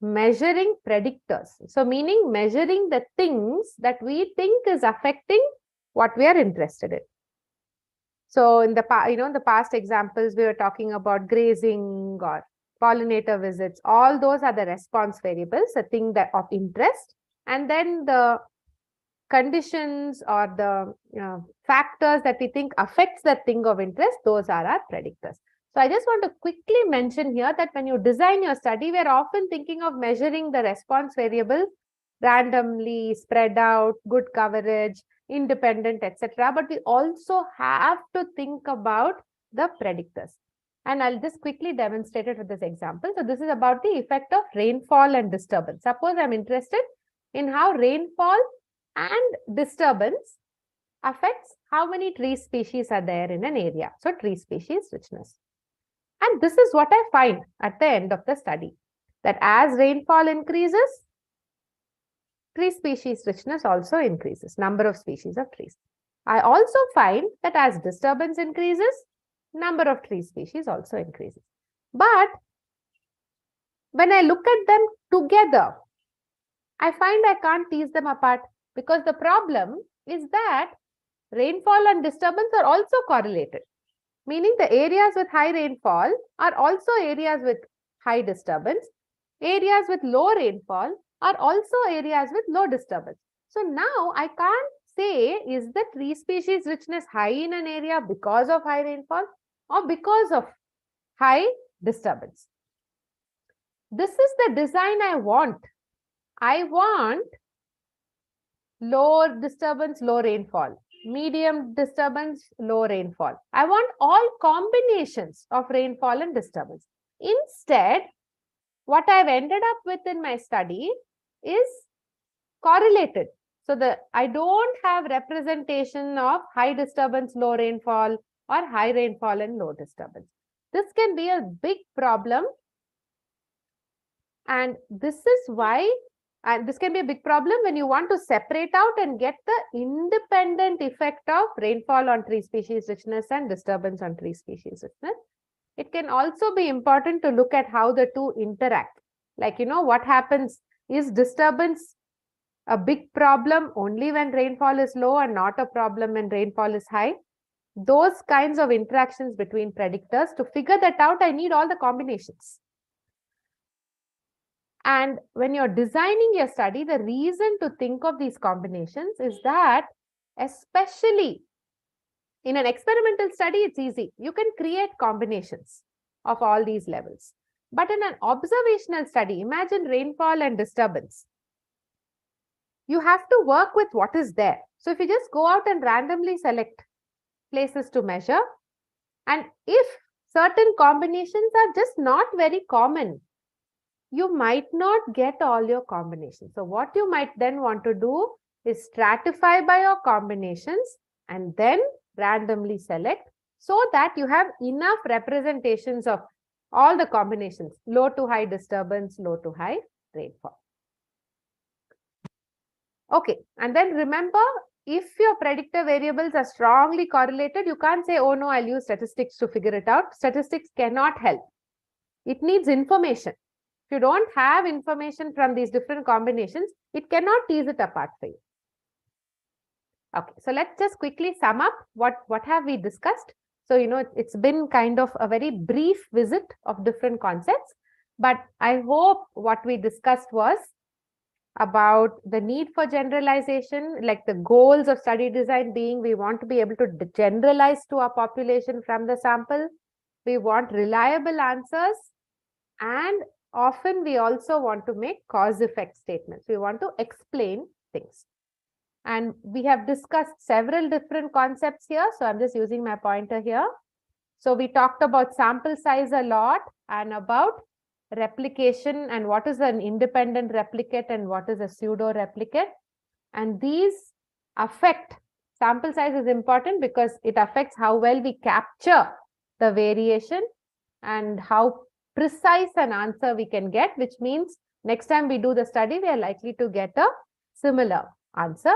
Speaker 1: measuring predictors. So meaning measuring the things that we think is affecting what we are interested in. So in the past examples, we were talking about grazing or pollinator visits. All those are the response variables, a thing that of interest. And then the conditions or the factors that we think affects that thing of interest, those are our predictors. So I just want to quickly mention here that when you design your study, we are often thinking of measuring the response variables randomly, spread out, good coverage, independent, etc. But we also have to think about the predictors. And I'll just quickly demonstrate it with this example. So this is about the effect of rainfall and disturbance. Suppose I'm interested in how rainfall and disturbance affects how many tree species are there in an area. So tree species richness. And this is what I find at the end of the study, that as rainfall increases, tree species richness also increases, number of species of trees. I also find that as disturbance increases, number of tree species also increases. But when I look at them together, I find I can't tease them apart, because the problem is that rainfall and disturbance are also correlated. Meaning the areas with high rainfall are also areas with high disturbance. Areas with low rainfall are also areas with low disturbance. So now I can't say, is the tree species richness high in an area because of high rainfall or because of high disturbance. This is the design I want. I want low disturbance, low rainfall. Medium disturbance, low rainfall. I want all combinations of rainfall and disturbance. Instead, what I've ended up with in my study is correlated. So I don't have representation of high disturbance, low rainfall, or high rainfall and low disturbance. This can be a big problem. And this is why, and this can be a big problem when you want to separate out and get the independent effect of rainfall on tree species richness and disturbance on tree species richness. It can also be important to look at how the two interact. Like, what happens, is disturbance a big problem only when rainfall is low and not a problem when rainfall is high? Those kinds of interactions between predictors, to figure that out, I need all the combinations. And when you're designing your study, the reason to think of these combinations is that, especially in an experimental study, it's easy. You can create combinations of all these levels. But in an observational study, imagine rainfall and disturbance. You have to work with what is there. So if you just go out and randomly select places to measure. And if certain combinations are just not very common, you might not get all your combinations. So what you might then want to do is stratify by your combinations and then randomly select, so that you have enough representations of all the combinations, low to high disturbance, low to high rainfall. Okay, and then remember, if your predictor variables are strongly correlated, you can't say, oh no, I'll use statistics to figure it out. Statistics cannot help. It needs information. If you don't have information from these different combinations, it cannot tease it apart for you. Okay, so let's just quickly sum up what have we discussed. So, it's been kind of a very brief visit of different concepts, but I hope what we discussed was about the need for generalization, like the goals of study design being, we want to be able to generalize to our population from the sample. We want reliable answers, and often we also want to make cause-effect statements. We want to explain things. And we have discussed several different concepts here. So I'm just using my pointer here. So we talked about sample size a lot, and about replication, and what is an independent replicate and what is a pseudo replicate. And these affect, sample size is important because it affects how well we capture the variation and how precise an answer we can get, which means next time we do the study, we are likely to get a similar answer.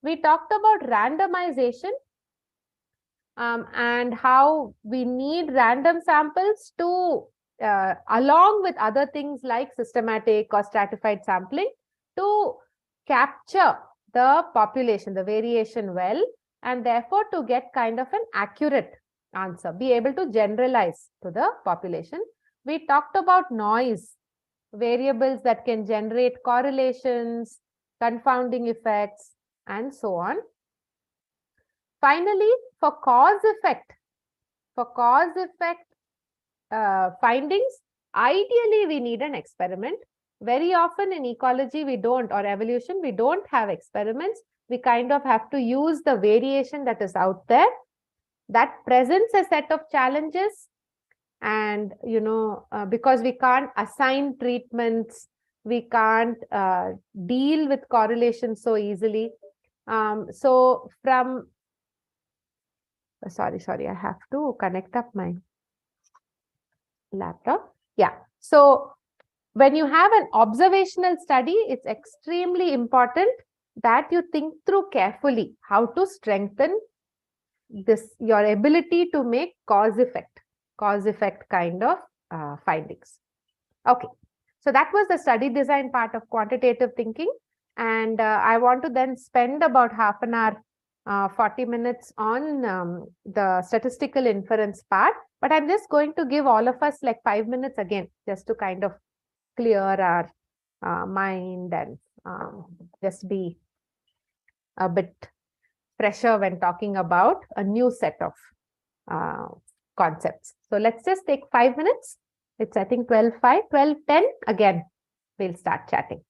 Speaker 1: We talked about randomization and how we need random samples to, along with other things like systematic or stratified sampling, to capture the population, the variation well, and therefore to get kind of an accurate answer, be able to generalize to the population. We talked about noise, variables that can generate correlations, confounding effects, and so on. Finally, for cause-effect findings, ideally we need an experiment. Very often in ecology we don't, or evolution, we don't have experiments. We kind of have to use the variation that is out there. That presents a set of challenges, and because we can't assign treatments, we can't deal with correlation so easily. So from sorry, I have to connect up my laptop. Yeah, so when you have an observational study, it's extremely important that you think through carefully how to strengthen your ability to make cause-effect kind of findings. Okay, so that was the study design part of quantitative thinking, and I want to then spend about half an hour, 40 minutes on the statistical inference part, but I'm just going to give all of us like 5 minutes again, just to kind of clear our mind and just be a bit fresher when talking about a new set of concepts. So let's just take 5 minutes. It's, I think, 12:05, 12:10. Again, we'll start chatting.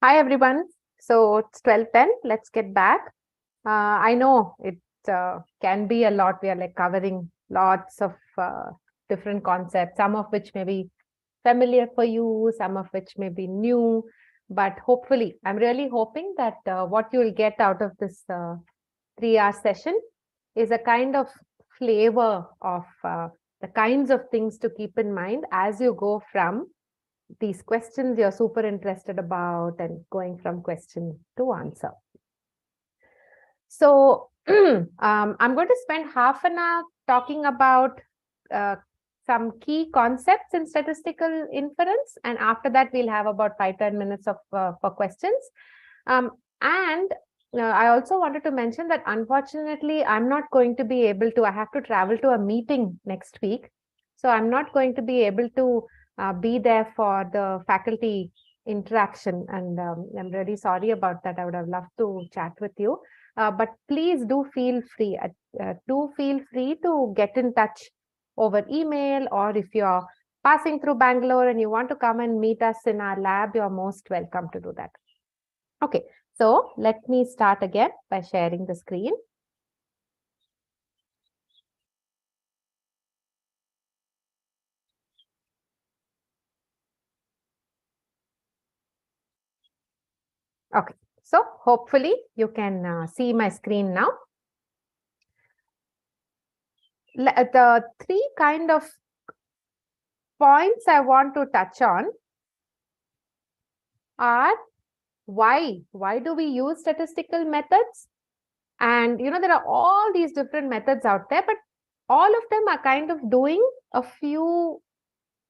Speaker 1: Hi, everyone. So it's 12:10. Let's get back. I know it can be a lot. We are like covering lots of different concepts, some of which may be familiar for you, some of which may be new. But hopefully, I'm really hoping that what you will get out of this 3-hour session is a kind of flavor of the kinds of things to keep in mind as you go from these questions you're super interested about and going from question to answer. So I'm going to spend half an hour talking about some key concepts in statistical inference, and after that we'll have about 5-10 minutes of for questions. And I also wanted to mention that unfortunately I'm not going to be able to, I have to travel to a meeting next week. So I'm not going to be able to be there for the faculty interaction, and I'm really sorry about that. I would have loved to chat with you, but please do feel free to get in touch over email, or if you're passing through Bangalore and you want to come and meet us in our lab, you're most welcome to do that. Okay, so let me start again by sharing the screen. Okay, so hopefully you can see my screen now. The three kind of points I want to touch on are why do we use statistical methods? And there are all these different methods out there, but all of them are kind of doing a few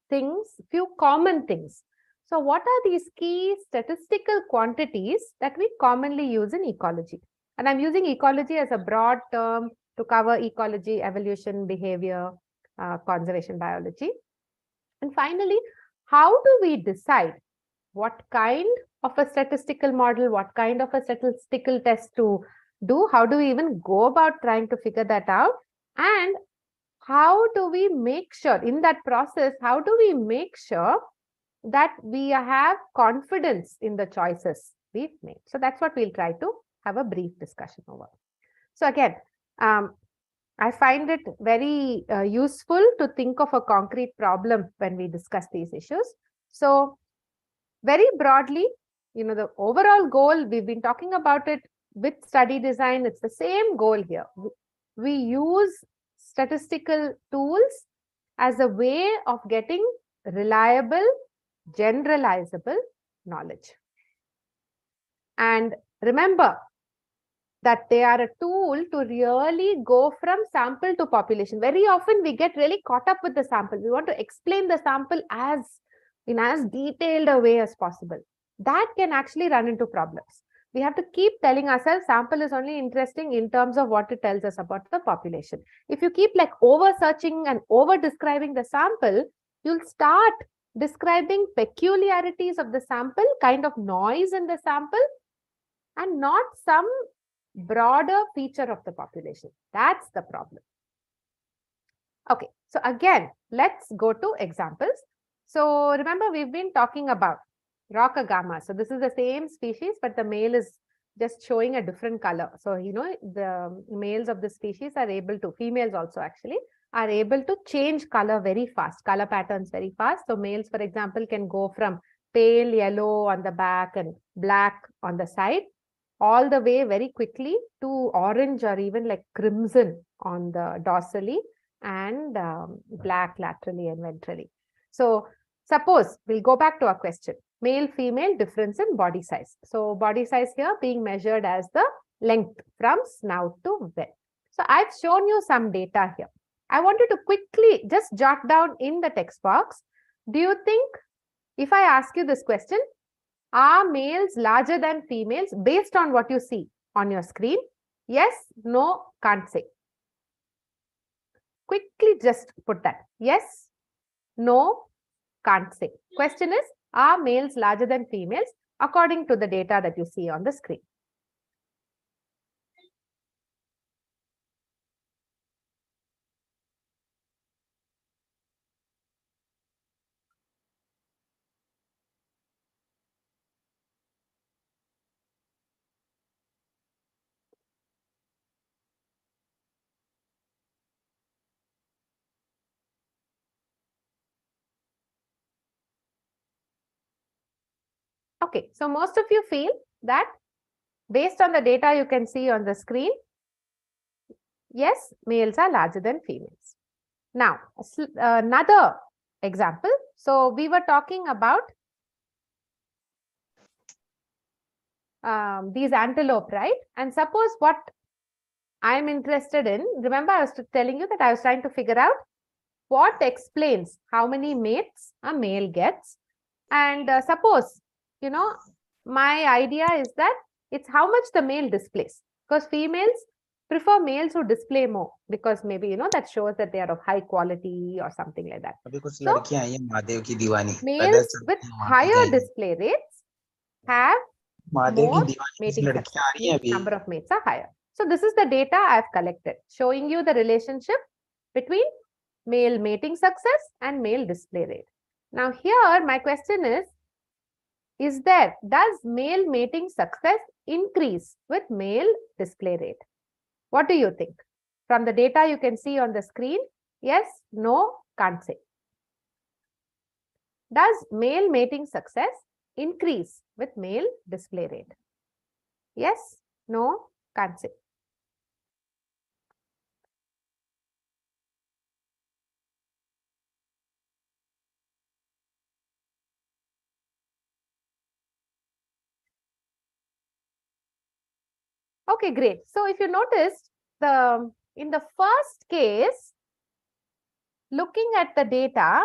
Speaker 1: things, few common things. So what are these key statistical quantities that we commonly use in ecology? And I'm using ecology as a broad term to cover ecology, evolution, behavior, conservation biology. And finally, how do we decide what kind of a statistical model, what kind of a statistical test to do? How do we even go about trying to figure that out? And how do we make sure in that process, how do we make sure that we have confidence in the choices we've made? So that's what we'll try to have a brief discussion over. So again, I find it very useful to think of a concrete problem when we discuss these issues. So very broadly, the overall goal, we've been talking about it with study design. It's the same goal here. We use statistical tools as a way of getting reliable, generalizable knowledge. And remember that they are a tool to really go from sample to population. Very often we get really caught up with the sample. We want to explain the sample in as detailed a way as possible. That can actually run into problems. We have to keep telling ourselves sample is only interesting in terms of what it tells us about the population. If you keep like over searching and over describing the sample, you'll start describing peculiarities of the sample, kind of noise in the sample, and not some broader feature of the population. That's the problem. Okay, so again, let's go to examples. So remember, we've been talking about Rocca gamma. So this is the same species, but the male is just showing a different color. So, the males of the species are able to, females also actually, are able to change color very fast, color patterns very fast. So males, for example, can go from pale yellow on the back and black on the side, all the way very quickly to orange or even like crimson on the dorsally and black laterally and ventrally. So suppose we'll go back to our question, male, female, difference in body size. So body size here being measured as the length from snout to well. So I've shown you some data here. I want you to quickly just jot down in the text box. Do you think, if I ask you this question, are males larger than females based on what you see on your screen? Yes, no, can't say. Quickly just put that. Yes, no, can't say. Question is, are males larger than females according to the data that you see on the screen? Okay, so most of you feel that based on the data you can see on the screen, yes, males are larger than females. Now, another example. So we were talking about these antelope, right? And suppose what I'm interested in, remember I was telling you that I was trying to figure out what explains how many mates a male gets. And suppose, you know, my idea is that it's how much the male displays, because females prefer males who display more, because maybe, you know, that shows that they are of high quality or something like that. So, males with higher display rates have more mating success. Number of mates are higher. So this is the data I've collected, showing you the relationship between male mating success and male display rate. Now here my question is does male mating success increase with male display rate? What do you think? From the data you can see on the screen, yes, no, can't say. Does male mating success increase with male display rate? Yes, no, can't say. Okay, great. So if you noticed, in the first case, looking at the data,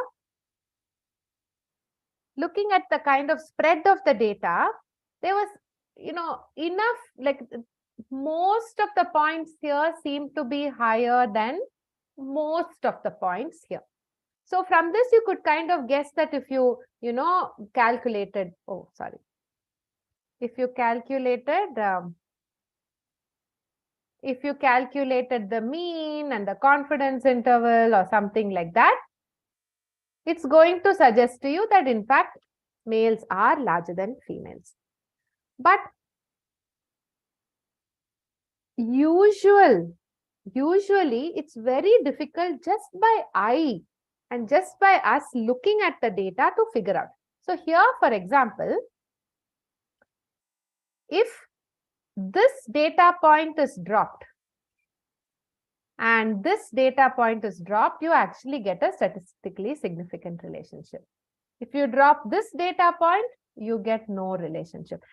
Speaker 1: looking at the kind of spread of the data, there was, you know, enough, like most of the points here seem to be higher than most of the points here. So from this, you could kind of guess that if you know, calculated, if you calculated the mean and the confidence interval or something like that, it's going to suggest to you that in fact, males are larger than females. But usually it's very difficult just by eye and just by us looking at the data to figure out. So here, for example, if this data point is dropped and this data point is dropped, you actually get a statistically significant relationship. If you drop this data point, you get no relationship.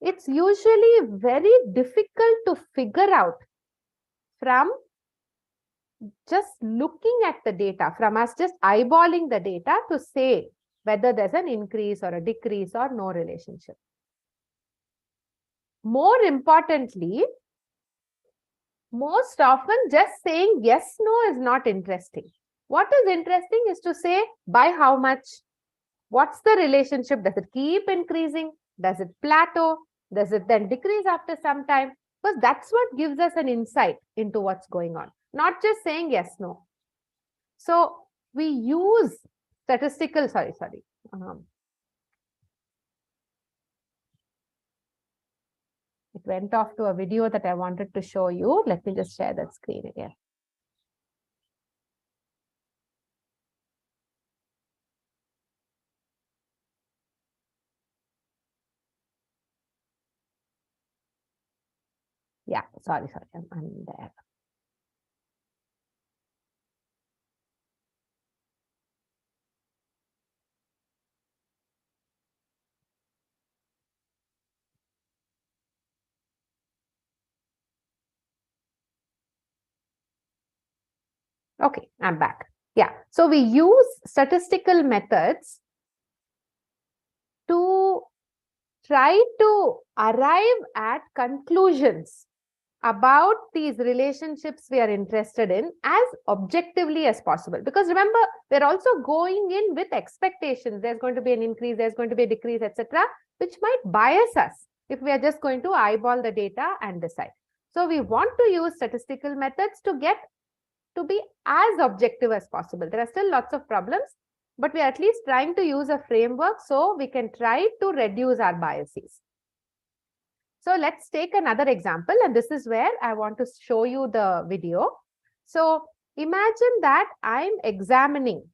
Speaker 1: It's usually very difficult to figure out from just looking at the data, from us just eyeballing the data to say whether there's an increase or a decrease or no relationship. More importantly, most often just saying yes, no is not interesting. What is interesting is to say by how much, what's the relationship, does it keep increasing, does it plateau, does it then decrease after some time? Because that's what gives us an insight into what's going on, not just saying yes, no. So we use statistical, it went off to a video that I wanted to show you. Let me just share that screen again. Yeah, sorry, I'm there. Okay, I'm back. Yeah, so we use statistical methods to try to arrive at conclusions about these relationships we are interested in as objectively as possible. Because remember, we're also going in with expectations. There's going to be an increase, there's going to be a decrease, etc., which might bias us if we are just going to eyeball the data and decide. So we want to use statistical methods to get to be as objective as possible. There are still lots of problems, but we are at least trying to use a framework so we can try to reduce our biases. So let's take another example, and this is where I want to show you the video. So imagine that I'm examining,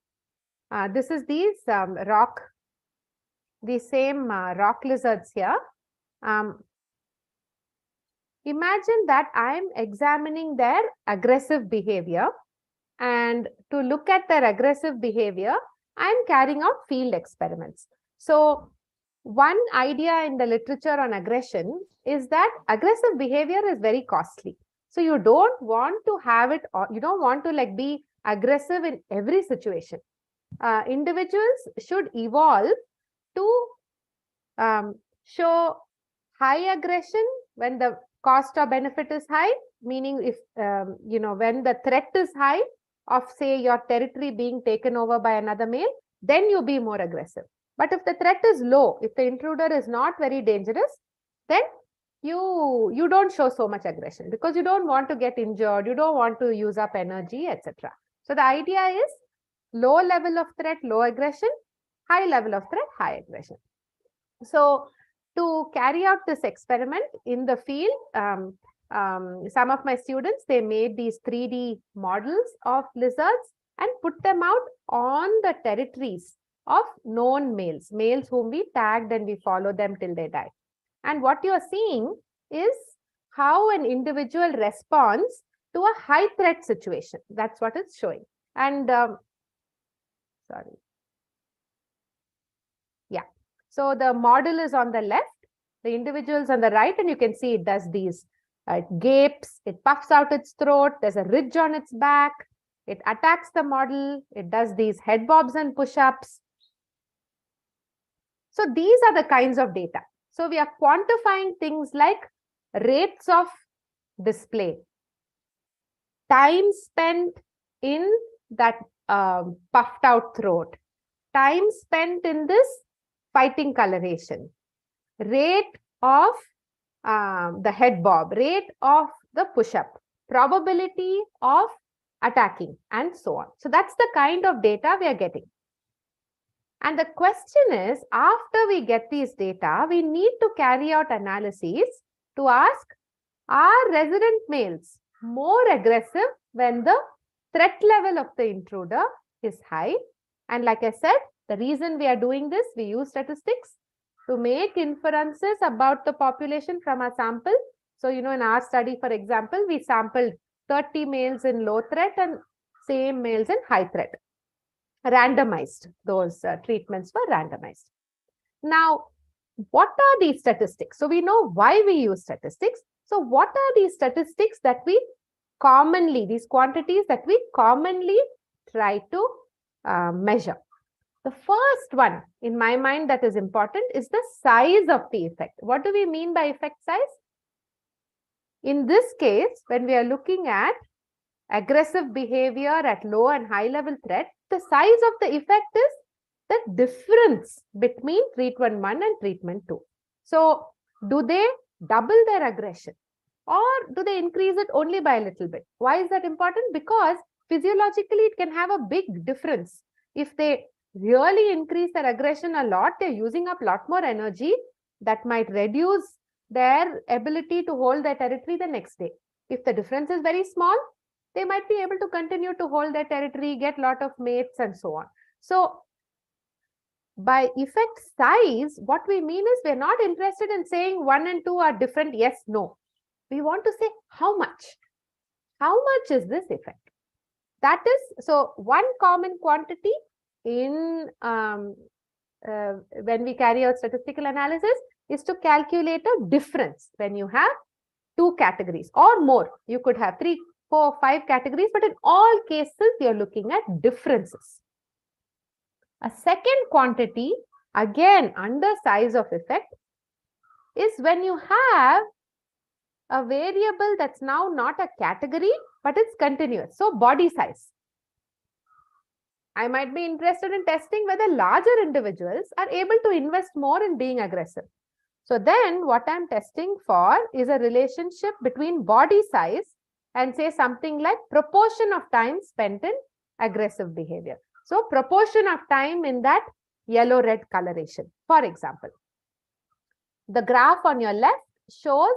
Speaker 1: this is these rock the same rock lizards here. Imagine that I'm examining their aggressive behavior, and to look at their aggressive behavior, I'm carrying out field experiments. So one idea in the literature on aggression is that aggressive behavior is very costly. So you don't want to have it, or you don't want to like be aggressive in every situation. Individuals should evolve to show high aggression when the cost or benefit is high, meaning if, when the threat is high of, say, your territory being taken over by another male, then you be more aggressive. But if the threat is low, if the intruder is not very dangerous, then you don't show so much aggression because you don't want to get injured, you don't want to use up energy, etc. So the idea is low level of threat, low aggression, high level of threat, high aggression. So to carry out this experiment in the field, some of my students, they made these 3D models of lizards and put them out on the territories of known males, males whom we tagged and we follow them till they die. And what you are seeing is how an individual responds to a high threat situation. That's what it's showing. And so the model is on the left, the individual is on the right, and you can see it does these. It gapes, it puffs out its throat, there's a ridge on its back, it attacks the model, it does these head bobs and push-ups. So these are the kinds of data. So we are quantifying things like rates of display, time spent in that puffed out throat, time spent in this fighting coloration, rate of the head bob, rate of the push-up, probability of attacking, and so on. So that's the kind of data we are getting. And the question is, after we get these data, we need to carry out analyses to ask, are resident males more aggressive when the threat level of the intruder is high? And like I said, the reason we are doing this, we use statistics to make inferences about the population from a sample. So, in our study, for example, we sampled 30 males in low threat and same males in high threat. Randomized, those treatments were randomized. Now, what are these statistics? So we know why we use statistics. So what are these statistics that we commonly, these quantities that we commonly try to measure? The first one in my mind that is important is the size of the effect. What do we mean by effect size? In this case, when we are looking at aggressive behavior at low and high level threat, the size of the effect is the difference between treatment 1 and treatment 2. So do they double their aggression or do they increase it only by a little bit? Why is that important? Because physiologically it can have a big difference. If they really increase their aggression a lot, they're using up a lot more energy that might reduce their ability to hold their territory the next day. If the difference is very small, they might be able to continue to hold their territory, get a lot of mates and so on. So by effect size, what we mean is we're not interested in saying 1 and 2 are different, yes, no. We want to say how much. How much is this effect? That is, so one common quantity in when we carry out statistical analysis is to calculate a difference when you have 2 categories or more. You could have 3, 4, 5 categories, but in all cases, you're looking at differences. A second quantity, again, under size of effect, is when you have a variable that's now not a category, but it's continuous. So body size. I might be interested in testing whether larger individuals are able to invest more in being aggressive. So then what I'm testing for is a relationship between body size and say something like proportion of time spent in aggressive behavior. So proportion of time in that yellow-red coloration, for example. The graph on your left shows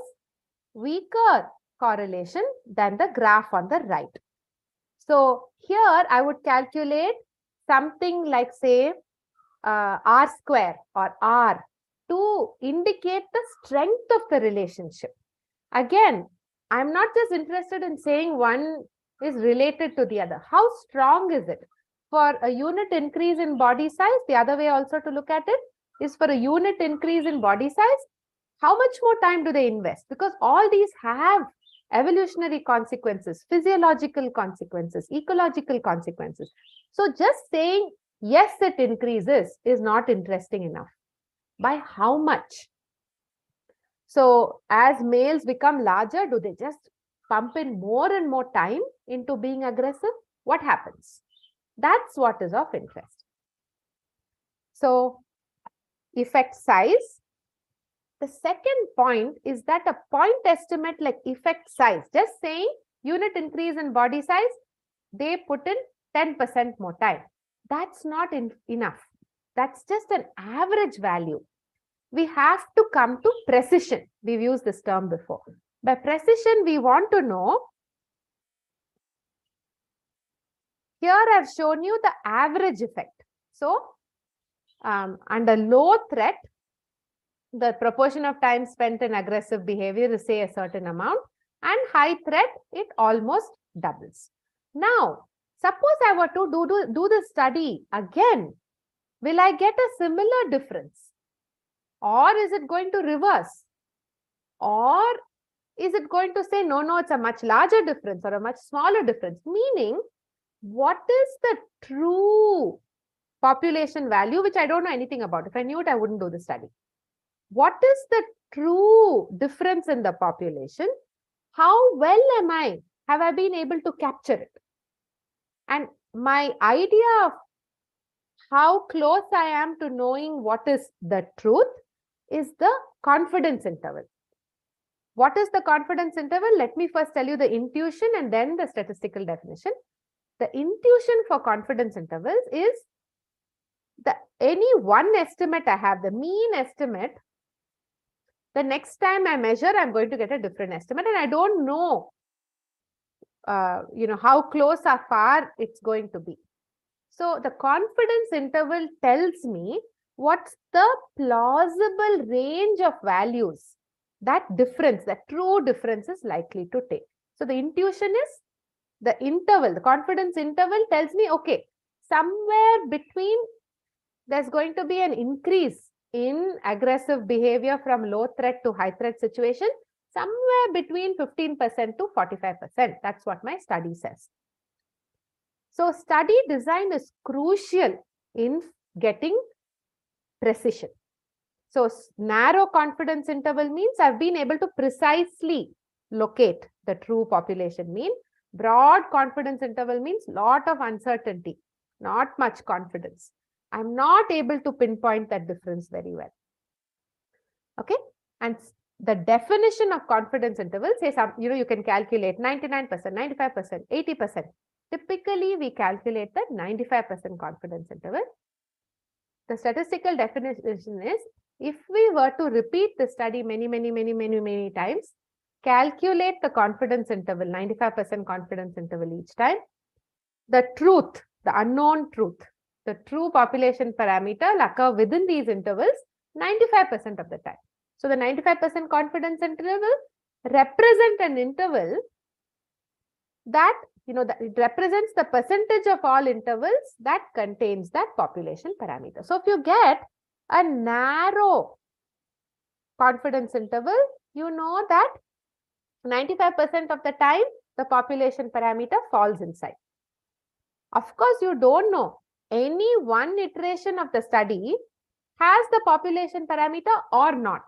Speaker 1: weaker correlation than the graph on the right. So here I would calculate something like, say, R square or R to indicate the strength of the relationship. Again, I'm not just interested in saying one is related to the other. How strong is it? For a unit increase in body size, the other way also to look at it is for a unit increase in body size, how much more time do they invest? Because all these have evolutionary consequences, physiological consequences, ecological consequences. So just saying, yes, it increases is not interesting enough. By how much? So as males become larger, do they just pump in more and more time into being aggressive? What happens? That's what is of interest. So effect size. The second point is that a point estimate like effect size, just saying unit increase in body size, they put in 10% more time. That's not enough. That's just an average value. We have to come to precision. We've used this term before. By precision, we want to know. Here I've shown you the average effect. So under low threat, the proportion of time spent in aggressive behavior is, say, a certain amount, and high threat, it almost doubles. Now, suppose I were to do the study again, will I get a similar difference? Or is it going to reverse? Or is it going to say, no, it's a much larger difference or a much smaller difference? Meaning, what is the true population value, which I don't know anything about. If I knew it, I wouldn't do the study. What is the true difference in the population? How well have I been able to capture it? And my idea of how close I am to knowing what is the truth is the confidence interval. What is the confidence interval? Let me first tell you the intuition and then the statistical definition. The intuition for confidence intervals is any one estimate I have, the mean estimate. The next time I measure, I'm going to get a different estimate, and I don't know, how close or far it's going to be. So the confidence interval tells me what's the plausible range of values that true difference is likely to take. So the intuition is the interval, the confidence interval tells me, okay, somewhere between there's going to be an increase in aggressive behavior from low threat to high threat situation, somewhere between 15% to 45%. That's what my study says. So study design is crucial in getting precision. So narrow confidence interval means I've been able to precisely locate the true population mean. Broad confidence interval means lot of uncertainty, not much confidence. I'm not able to pinpoint that difference very well. Okay. And the definition of confidence interval, say you can calculate 99%, 95%, 80%. Typically, we calculate the 95% confidence interval. The statistical definition is, if we were to repeat the study many times, calculate the confidence interval, 95% confidence interval each time, the truth, the unknown truth, the true population parameter will occur within these intervals 95% of the time. So the 95% confidence interval represent an interval that, that it represents the percentage of all intervals that contains that population parameter. So if you get a narrow confidence interval, you know that 95% of the time the population parameter falls inside. Of course, you don't know. Any one iteration of the study has the population parameter or not.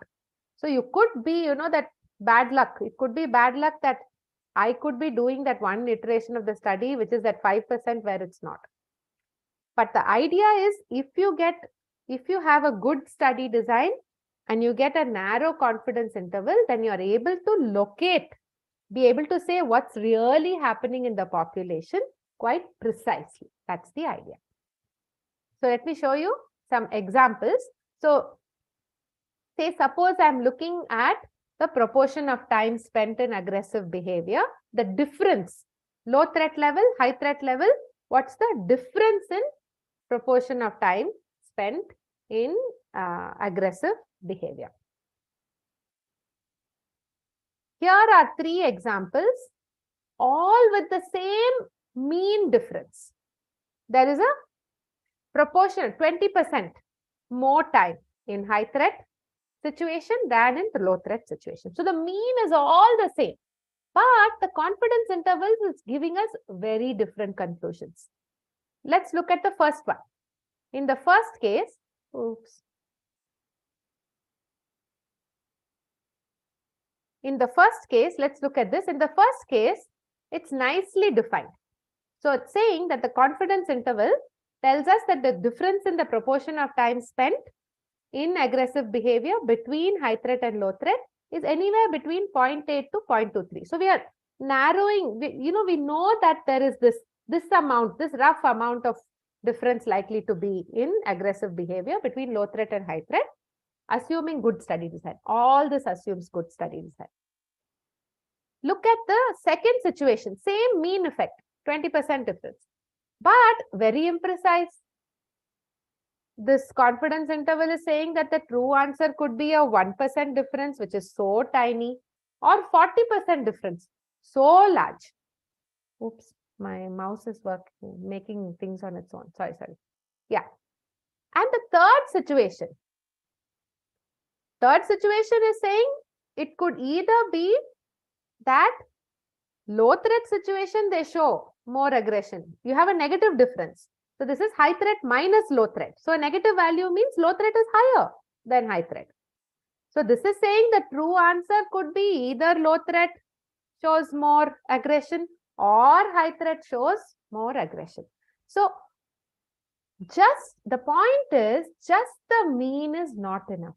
Speaker 1: So you could be, that bad luck. It could be bad luck that I could be doing that one iteration of the study, which is at 5% where it's not. But the idea is, if you have a good study design and you get a narrow confidence interval, then you're able to be able to say what's really happening in the population quite precisely. That's the idea. So let me show you some examples. So say, suppose I'm looking at the proportion of time spent in aggressive behavior, the difference, low threat level, high threat level, what's the difference in proportion of time spent in aggressive behavior. Here are 3 examples, all with the same mean difference. There is a proportion, 20% more time in high threat situation than in the low threat situation. So the mean is all the same, but the confidence intervals is giving us very different conclusions. Let's look at the first one. In the first case, in the first case, let's look at this. In the first case, it's nicely defined. So it's saying that the confidence interval tells us that the difference in the proportion of time spent in aggressive behavior between high threat and low threat is anywhere between 0.8 to 0.23. So we are narrowing, we know that there is this rough amount of difference likely to be in aggressive behavior between low threat and high threat, assuming good study design. All this assumes good study design. Look at the second situation, same mean effect, 20% difference, but very imprecise. This confidence interval is saying that the true answer could be a 1% difference, which is so tiny, or 40% difference, so large. Oops, my mouse is making things on its own. Sorry. Yeah. And the third situation is saying it could either be that low threat situation, they show more aggression. You have a negative difference. So this is high threat minus low threat. So a negative value means low threat is higher than high threat. So this is saying the true answer could be either low threat shows more aggression or high threat shows more aggression. So just the point is, just the mean is not enough.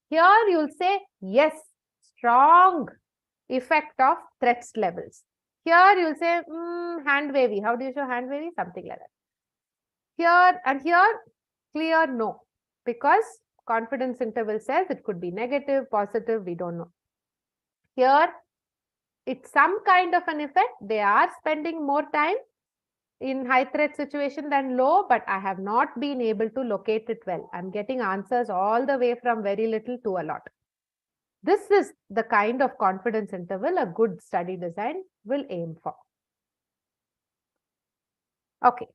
Speaker 1: Here you'll say, yes, strong effect of threats levels. Here you'll say, hand wavy. How do you show hand wavy? Something like that. Here and here, clear no, because confidence interval says it could be negative, positive, we don't know. Here, it's some kind of an effect. They are spending more time in high threat situation than low, but I have not been able to locate it well. I'm getting answers all the way from very little to a lot. This is the kind of confidence interval a good study design will aim for. Okay.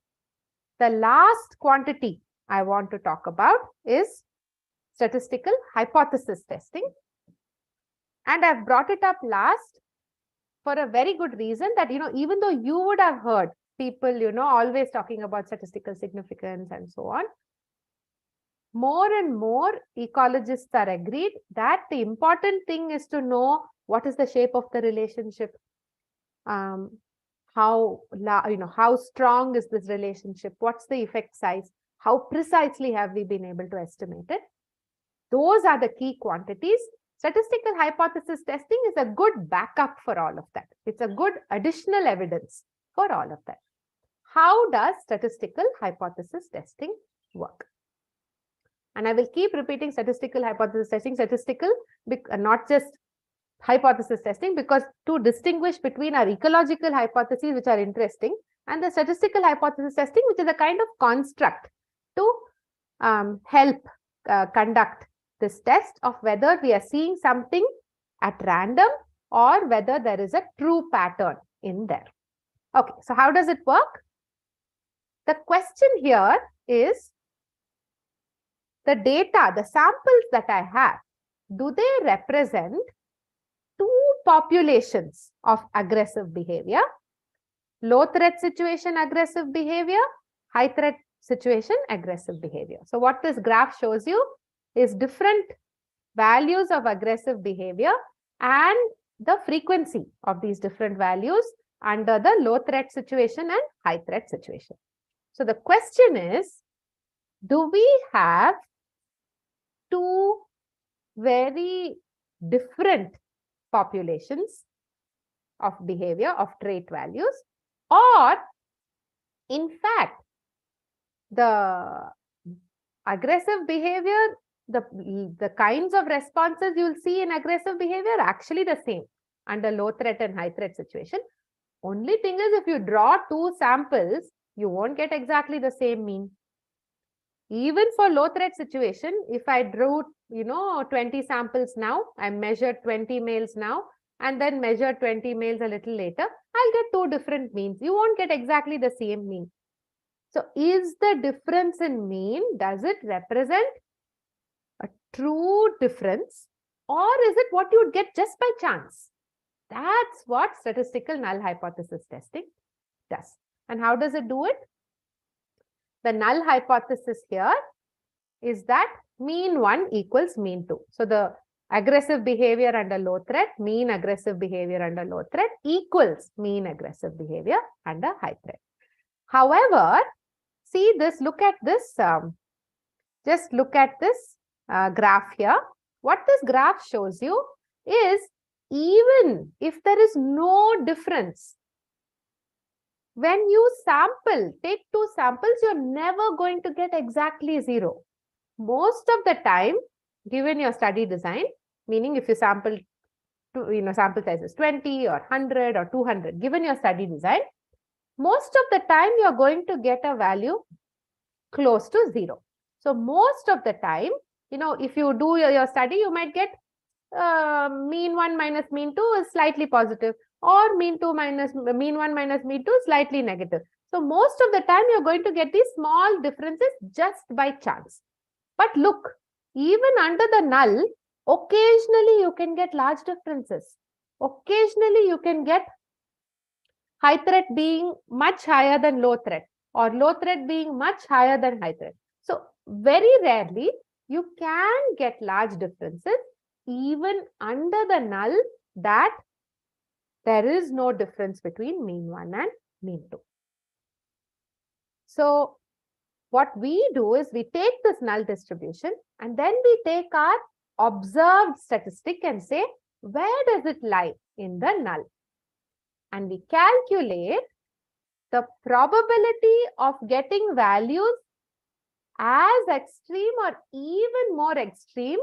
Speaker 1: The last quantity I want to talk about is statistical hypothesis testing. And I've brought it up last for a very good reason that, even though you would have heard people, always talking about statistical significance and so on, more and more ecologists are agreed that the important thing is to know what is the shape of the relationship, how strong is this relationship, what's the effect size, how precisely have we been able to estimate it. Those are the key quantities. Statistical hypothesis testing is a good backup for all of that. It's a good additional evidence for all of that. How does statistical hypothesis testing work? And I will keep repeating statistical hypothesis testing, not just hypothesis testing, because to distinguish between our ecological hypotheses, which are interesting, and the statistical hypothesis testing, which is a kind of construct to help conduct this test of whether we are seeing something at random or whether there is a true pattern in there. Okay, so how does it work? The question here is, the data, the samples that I have, do they represent two populations of aggressive behavior? Low threat situation aggressive behavior, high threat situation aggressive behavior. So what this graph shows you is different values of aggressive behavior and the frequency of these different values under the low threat situation and high threat situation. So the question is, do we have two very different populations of behavior, of trait values, or in fact, the aggressive behavior, the kinds of responses you'll see in aggressive behavior are actually the same under low threat and high threat situation. Only thing is, if you draw two samples, you won't get exactly the same mean. Even for low threat situation, if I drew, 20 samples now, I measured 20 males now, and then measured 20 males a little later, I'll get two different means. You won't get exactly the same mean. So is the difference in mean, does it represent a true difference, or is it what you would get just by chance? That's what statistical null hypothesis testing does. And how does it do it? The null hypothesis here is that mean 1 equals mean 2. So the aggressive behavior under low threat, mean aggressive behavior under low threat equals mean aggressive behavior under high threat. However, see this, look at this, just look at this graph here. What this graph shows you is even if there is no difference, when you sample, take two samples, you're never going to get exactly 0. Most of the time, given your study design, meaning if you sample, sample size is 20 or 100 or 200, given your study design, most of the time you're going to get a value close to 0. So most of the time, if you do your study, you might get mean 1 minus mean 2 is slightly positive, or mean 2 minus mean 1 minus mean 2 is slightly negative. So most of the time you're going to get these small differences just by chance. But look, even under the null, occasionally you can get large differences. Occasionally you can get high threat being much higher than low threat, or low threat being much higher than high threat. So very rarely you can get large differences even under the null that there is no difference between mean 1 and mean 2. So what we do is we take this null distribution and then we take our observed statistic and say, where does it lie in the null? And we calculate the probability of getting values as extreme or even more extreme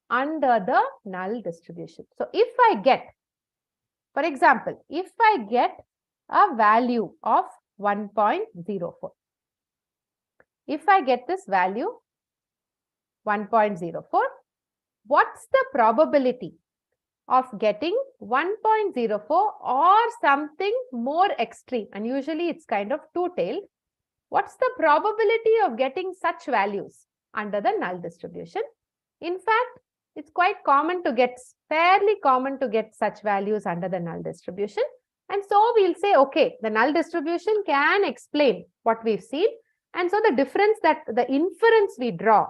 Speaker 1: under the null distribution. So if I get, for example, if I get a value of 1.04, if I get this value 1.04, what's the probability of getting 1.04 or something more extreme? And usually it's kind of two-tailed. What's the probability of getting such values under the null distribution? In fact, it's quite common to get, fairly common to get such values under the null distribution. And so we'll say, okay, the null distribution can explain what we've seen. And so the difference, that the inference we draw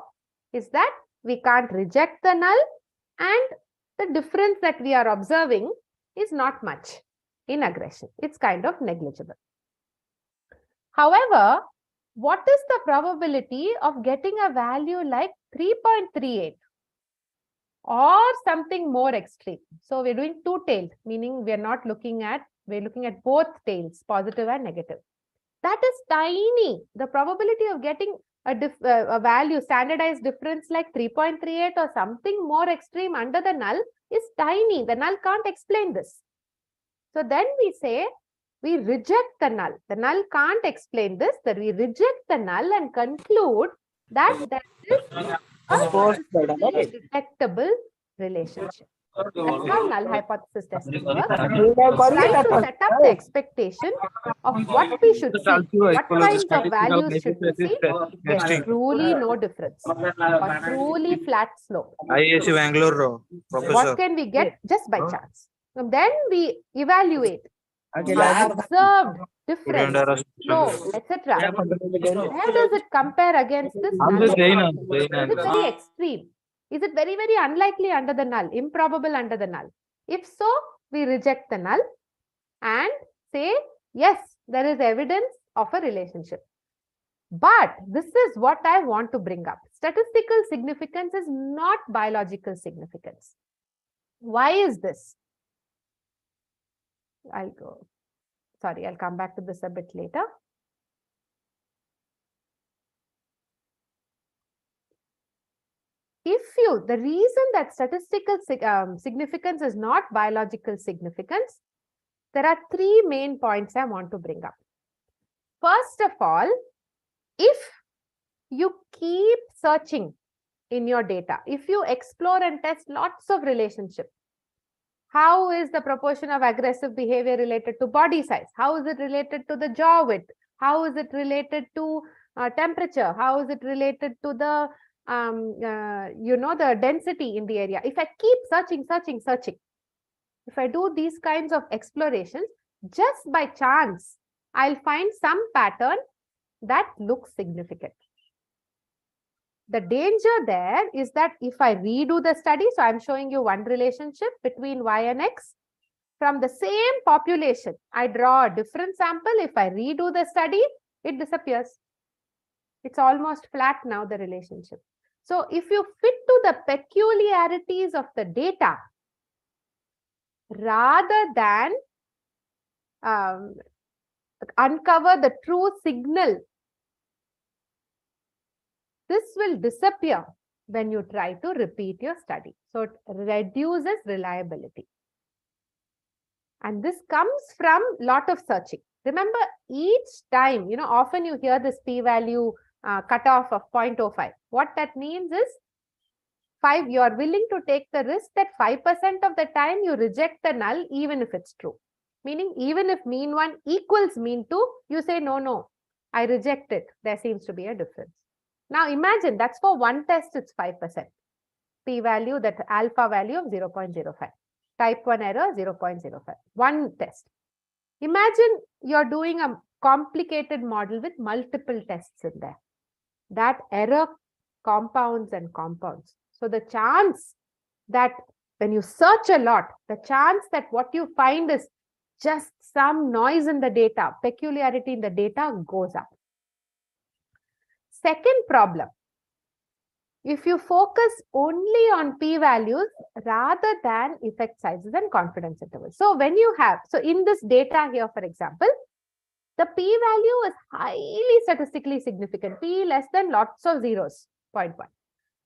Speaker 1: is that we can't reject the null, and the difference that we are observing is not much in aggression. It's kind of negligible. However, what is the probability of getting a value like 3.38 or something more extreme? So we're doing two-tailed, meaning we're not looking at, we're looking at both tails, positive and negative. That is tiny. The probability of getting a value, standardized difference like 3.38 or something more extreme under the null is tiny. The null can't explain this. So then we say, we reject the null. The null can't explain this, that we reject the null and conclude that there is a detectable relationship. That's how null hypothesis testing works. Trying to set up the expectation of what we should see, what kinds of values should we see. There's truly no difference, or truly flat slope. What can we get just by chance? And then we evaluate observed difference, slope, etc. Where does it compare against this null? Is it very extreme? Is it very, very unlikely under the null, improbable under the null? If so, we reject the null and say, yes, there is evidence of a relationship. But this is what I want to bring up. Statistical significance is not biological significance. Why is this? I'll come back to this a bit later. The reason that statistical significance is not biological significance, there are three main points I want to bring up. First of all, if you keep searching in your data. If you explore and test lots of relationships, how is the proportion of aggressive behavior related to body size? How is it related to the jaw width? How is it related to temperature? How is it related to the, the density in the area? If I keep searching, if I do these kinds of explorations, just by chance, I'll find some pattern that looks significant. The danger there is that if I redo the study, so I'm showing you one relationship between Y and X from the same population. I draw a different sample. If I redo the study, it disappears. It's almost flat now, the relationship. So if you fit to the peculiarities of the data, rather than uncover the true signal, this will disappear when you try to repeat your study. So it reduces reliability. And this comes from a lot of searching. Remember, each time, often you hear this p-value cutoff of 0.05. What that means is you are willing to take the risk that 5% of the time you reject the null, even if it's true. Meaning, even if mean 1 equals mean 2, you say, no, I reject it. There seems to be a difference. Now imagine that's for one test, it's 5%. P-value, that alpha value of 0.05. Type 1 error, 0.05. One test. Imagine you're doing a complicated model with multiple tests in there. That error compounds and compounds. So the chance that when you search a lot, the chance that what you find is just some noise in the data, peculiarity in the data goes up. Second problem, if you focus only on p-values rather than effect sizes and confidence intervals. So when you have, so in this data here, for example, the p-value is highly statistically significant, p less than lots of zeros, 0.1.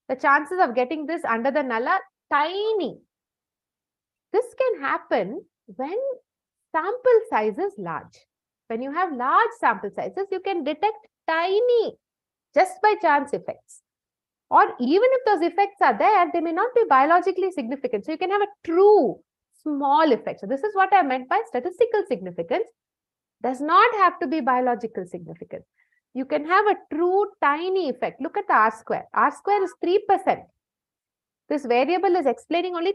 Speaker 1: The chances of getting this under the null are tiny. This can happen when sample size is large. When you have large sample sizes, you can detect tiny, just by chance effects. Or even if those effects are there, they may not be biologically significant. So you can have a true small effect. So this is what I meant by statistical significance. Does not have to be biological significance. You can have a true tiny effect. Look at the R square. R square is 3%. This variable is explaining only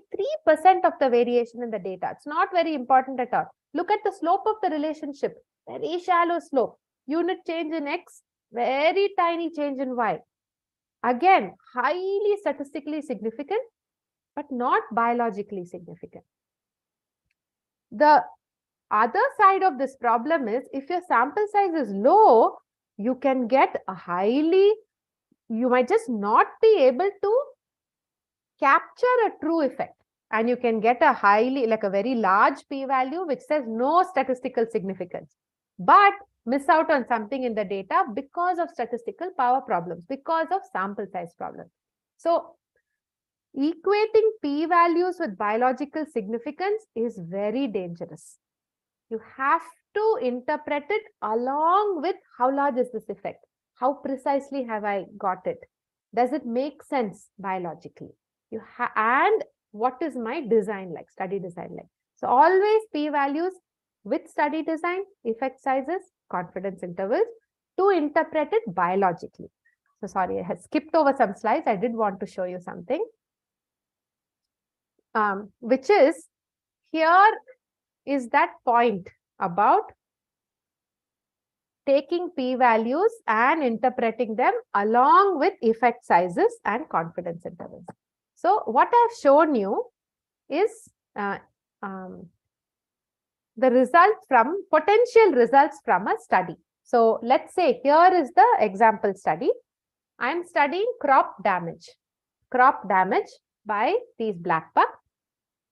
Speaker 1: 3% of the variation in the data. It's not very important at all. Look at the slope of the relationship. Very shallow slope. Unit change in X, very tiny change in Y. Again, highly statistically significant, but not biologically significant. The other side of this problem is if your sample size is low, you can get a you might just not be able to capture a true effect. And you can get a a very large p-value which says no statistical significance, but miss out on something in the data because of statistical power problems, because of sample size problems. So equating p-values with biological significance is very dangerous. You have to interpret it along with how large is this effect? How precisely have I got it? Does it make sense biologically? And what is my design like, study design like? So always p-values with study design, effect sizes, confidence intervals to interpret it biologically. So sorry, I had skipped over some slides. I did want to show you something, which is here is that point about taking p-values and interpreting them along with effect sizes and confidence intervals. So what I've shown you is the potential results from a study. So let's say here is the example study. I'm studying crop damage by these black buck,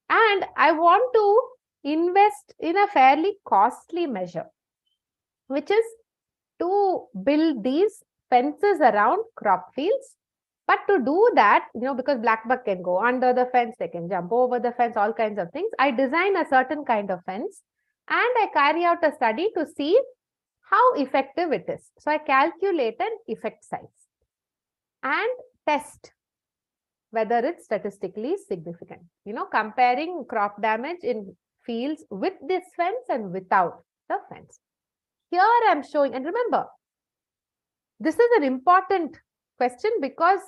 Speaker 1: and I want to invest in a fairly costly measure, which is to build these fences around crop fields. But to do that, because black buck can go under the fence, they can jump over the fence, all kinds of things. I design a certain kind of fence and I carry out a study to see how effective it is. So I calculate an effect size. and test whether it's statistically significant. Comparing crop damage in fields with this fence and without the fence. Here I'm showing, and remember, this is an important question because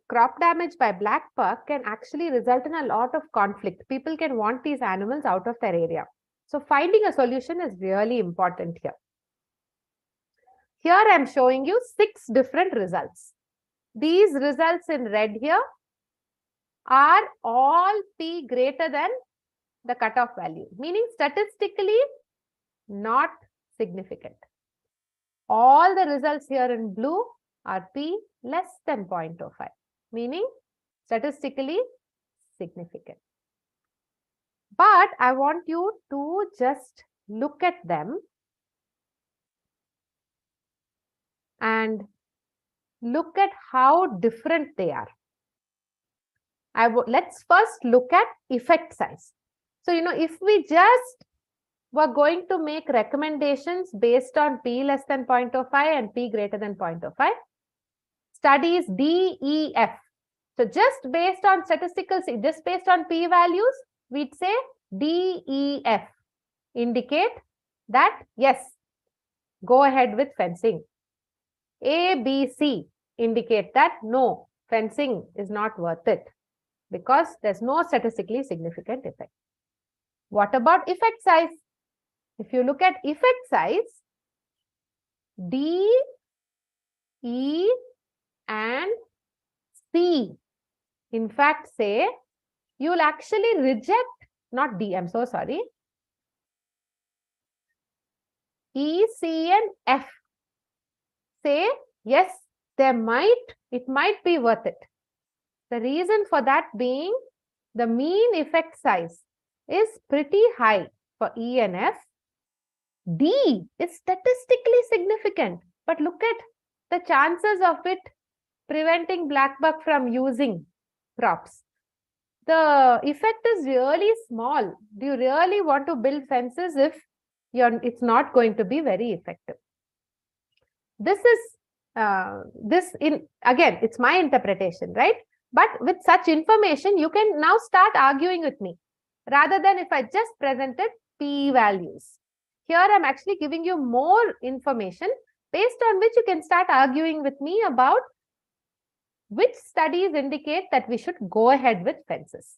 Speaker 1: crop damage by black buck can actually result in a lot of conflict. People can want these animals out of their area. So finding a solution is really important here. Here I'm showing you 6 different results. These results in red here are all P greater than the cutoff value, meaning statistically not significant. All the results here in blue are P less than 0.05, meaning statistically significant. But I want you to just look at them and look at how different they are. Let's first look at effect size. So, if we just were going to make recommendations based on P less than 0.05 and P greater than 0.05, studies D, E, F. So, just based on statistical, just based on P values, we'd say D, E, F indicate that yes, go ahead with fencing. A, B, C indicate that no, fencing is not worth it because there's no statistically significant effect. What about effect size? If you look at effect size, D, E, and C, in fact, say you'll actually reject, not D, I'm so sorry, E, C, and F. Say, yes, it might be worth it. The reason for that being the mean effect size is pretty high for E and F. D is statistically significant, but look at the chances of it preventing black buck from using crops. The effect is really small. Do you really want to build fences if it's not going to be very effective? This is again, it's my interpretation, right? But with such information, you can now start arguing with me rather than if I just presented P values. Here, I'm actually giving you more information based on which you can start arguing with me about which studies indicate that we should go ahead with fences.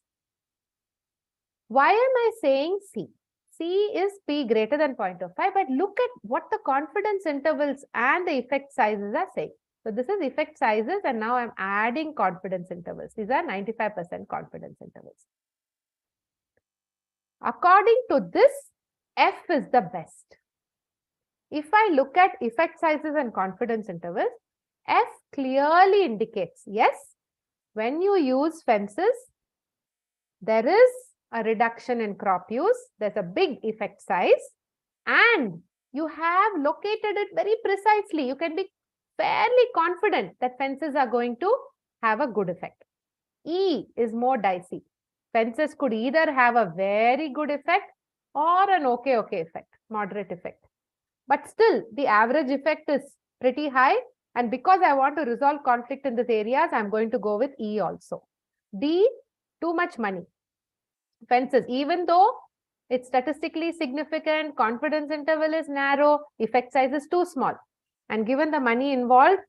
Speaker 1: Why am I saying C? C is P greater than 0.05, but look at what the confidence intervals and the effect sizes are saying. So this is effect sizes, and now I'm adding confidence intervals. These are 95% confidence intervals. According to this, F is the best. If I look at effect sizes and confidence intervals, F clearly indicates, yes, when you use fences, there is a reduction in crop use, there's a big effect size, and you have located it very precisely. You can be fairly confident that fences are going to have a good effect. E is more dicey. Fences could either have a very good effect or an okay effect, moderate effect. But still, the average effect is pretty high. And because I want to resolve conflict in these areas, I'm going to go with E also. D, too much money. Fences, even though it's statistically significant, confidence interval is narrow, effect size is too small. And given the money involved,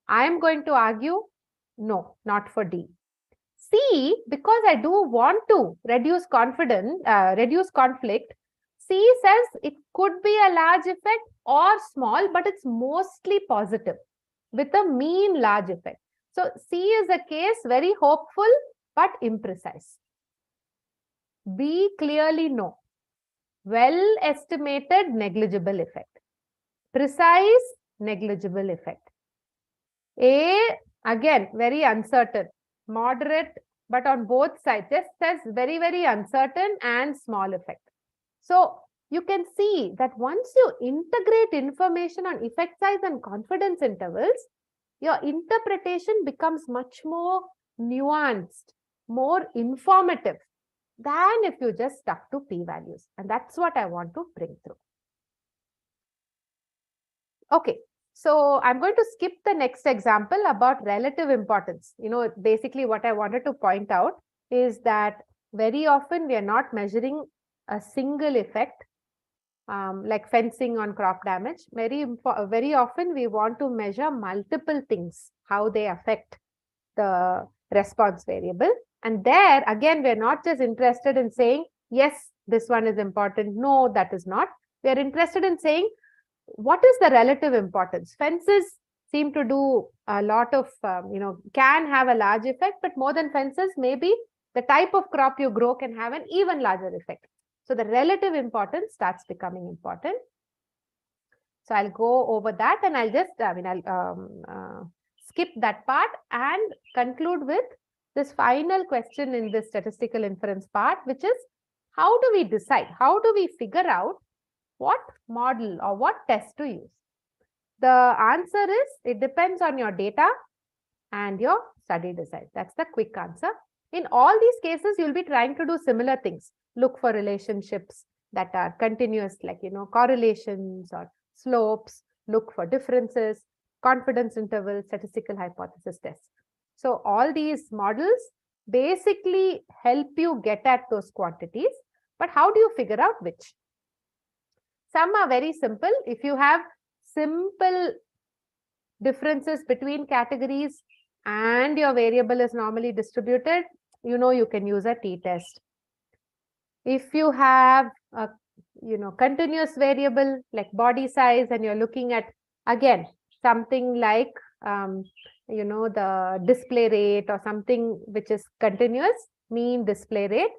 Speaker 1: I'm going to argue, no, not for D. C, because I do want to reduce conflict, C says it could be a large effect or small, but it's mostly positive with a mean large effect. So C is a case very hopeful, but imprecise. B, clearly no. Well estimated, negligible effect. Precise, negligible effect. A, again, very uncertain. Moderate, but on both sides, just says very, very uncertain and small effect. So you can see that once you integrate information on effect size and confidence intervals, your interpretation becomes much more nuanced, more informative than if you just stuck to P values. And that's what I want to bring through. Okay, So I'm going to skip the next example about relative importance. Basically what I wanted to point out is that very often we are not measuring a single effect, like fencing on crop damage. Very often we want to measure multiple things, how they affect the response variable. And there again, we're not just interested in saying, yes, this one is important. No, that is not. We are interested in saying, what is the relative importance? Fences seem to do a lot of, can have a large effect, but more than fences, maybe the type of crop you grow can have an even larger effect. So the relative importance starts becoming important. So I'll go over that and I'll just, skip that part and conclude with this final question in this statistical inference part, which is, how do we decide? How do we figure out what model or what test to use? The answer is, it depends on your data and your study design. That's the quick answer. In all these cases, you'll be trying to do similar things. Look for relationships that are continuous, like, correlations or slopes, look for differences, confidence interval, statistical hypothesis tests. So all these models basically help you get at those quantities, but how do you figure out which? Some are very simple. If you have simple differences between categories and your variable is normally distributed, you can use a t-test. If you have a continuous variable like body size and you're looking at, again, something like the display rate or something which is continuous, mean display rate,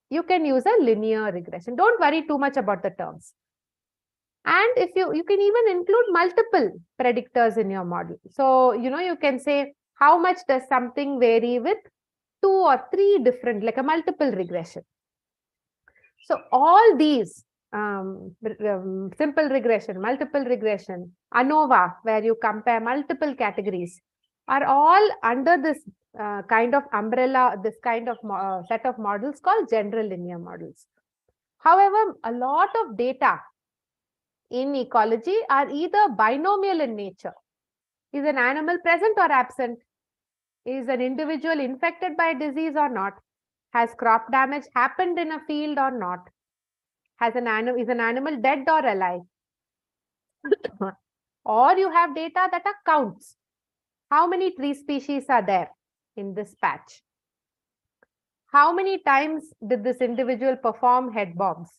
Speaker 1: you can use a linear regression. Don't worry too much about the terms. And if you can even include multiple predictors in your model. So, you can say, how much does something vary with 2 or 3 different, like a multiple regression. So all these simple regression, multiple regression, ANOVA, where you compare multiple categories, are all under this kind of umbrella, this kind of set of models called general linear models. However, a lot of data in ecology are either binomial in nature. Is an animal present or absent? Is an individual infected by a disease or not? Has crop damage happened in a field or not? Is an animal dead or alive? Or you have data that are counts. How many tree species are there in this patch? How many times did this individual perform head bombs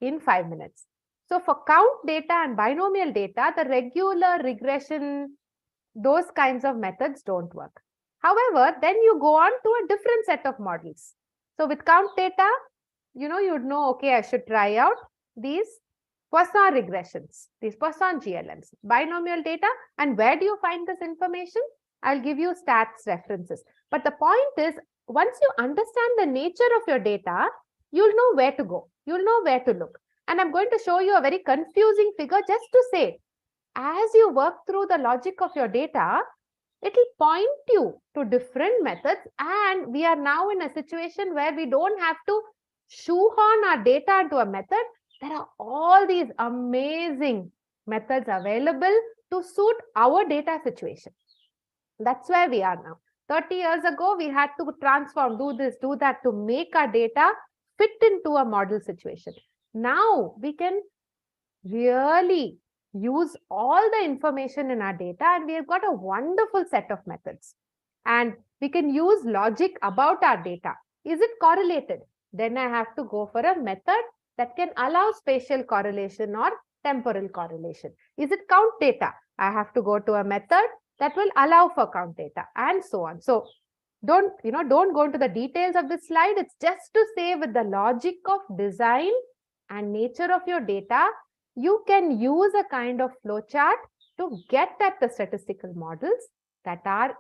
Speaker 1: in 5 minutes? So for count data and binomial data, the regular regression, those kinds of methods don't work. However, then you go on to a different set of models. So with count data, you'd know, okay, I should try out these Poisson regressions, these Poisson GLMs, binomial data. And where do you find this information? I'll give you stats references. But the point is, once you understand the nature of your data, you'll know where to go. You'll know where to look. And I'm going to show you a very confusing figure just to say, as you work through the logic of your data, it will point you to different methods. And we are now in a situation where we don't have to shoehorn our data into a method. There are all these amazing methods available to suit our data situation. That's where we are now. 30 years ago, we had to transform, do this, do that to make our data fit into a model situation. Now we can really use all the information in our data, and we have got a wonderful set of methods. And we can use logic about our data. Is it correlated? Then I have to go for a method that can allow spatial correlation or temporal correlation. Is it count data? I have to go to a method that will allow for count data, and so on. So don't go into the details of this slide. It's just to say, with the logic of design and nature of your data, you can use a kind of flowchart to get at the statistical models that are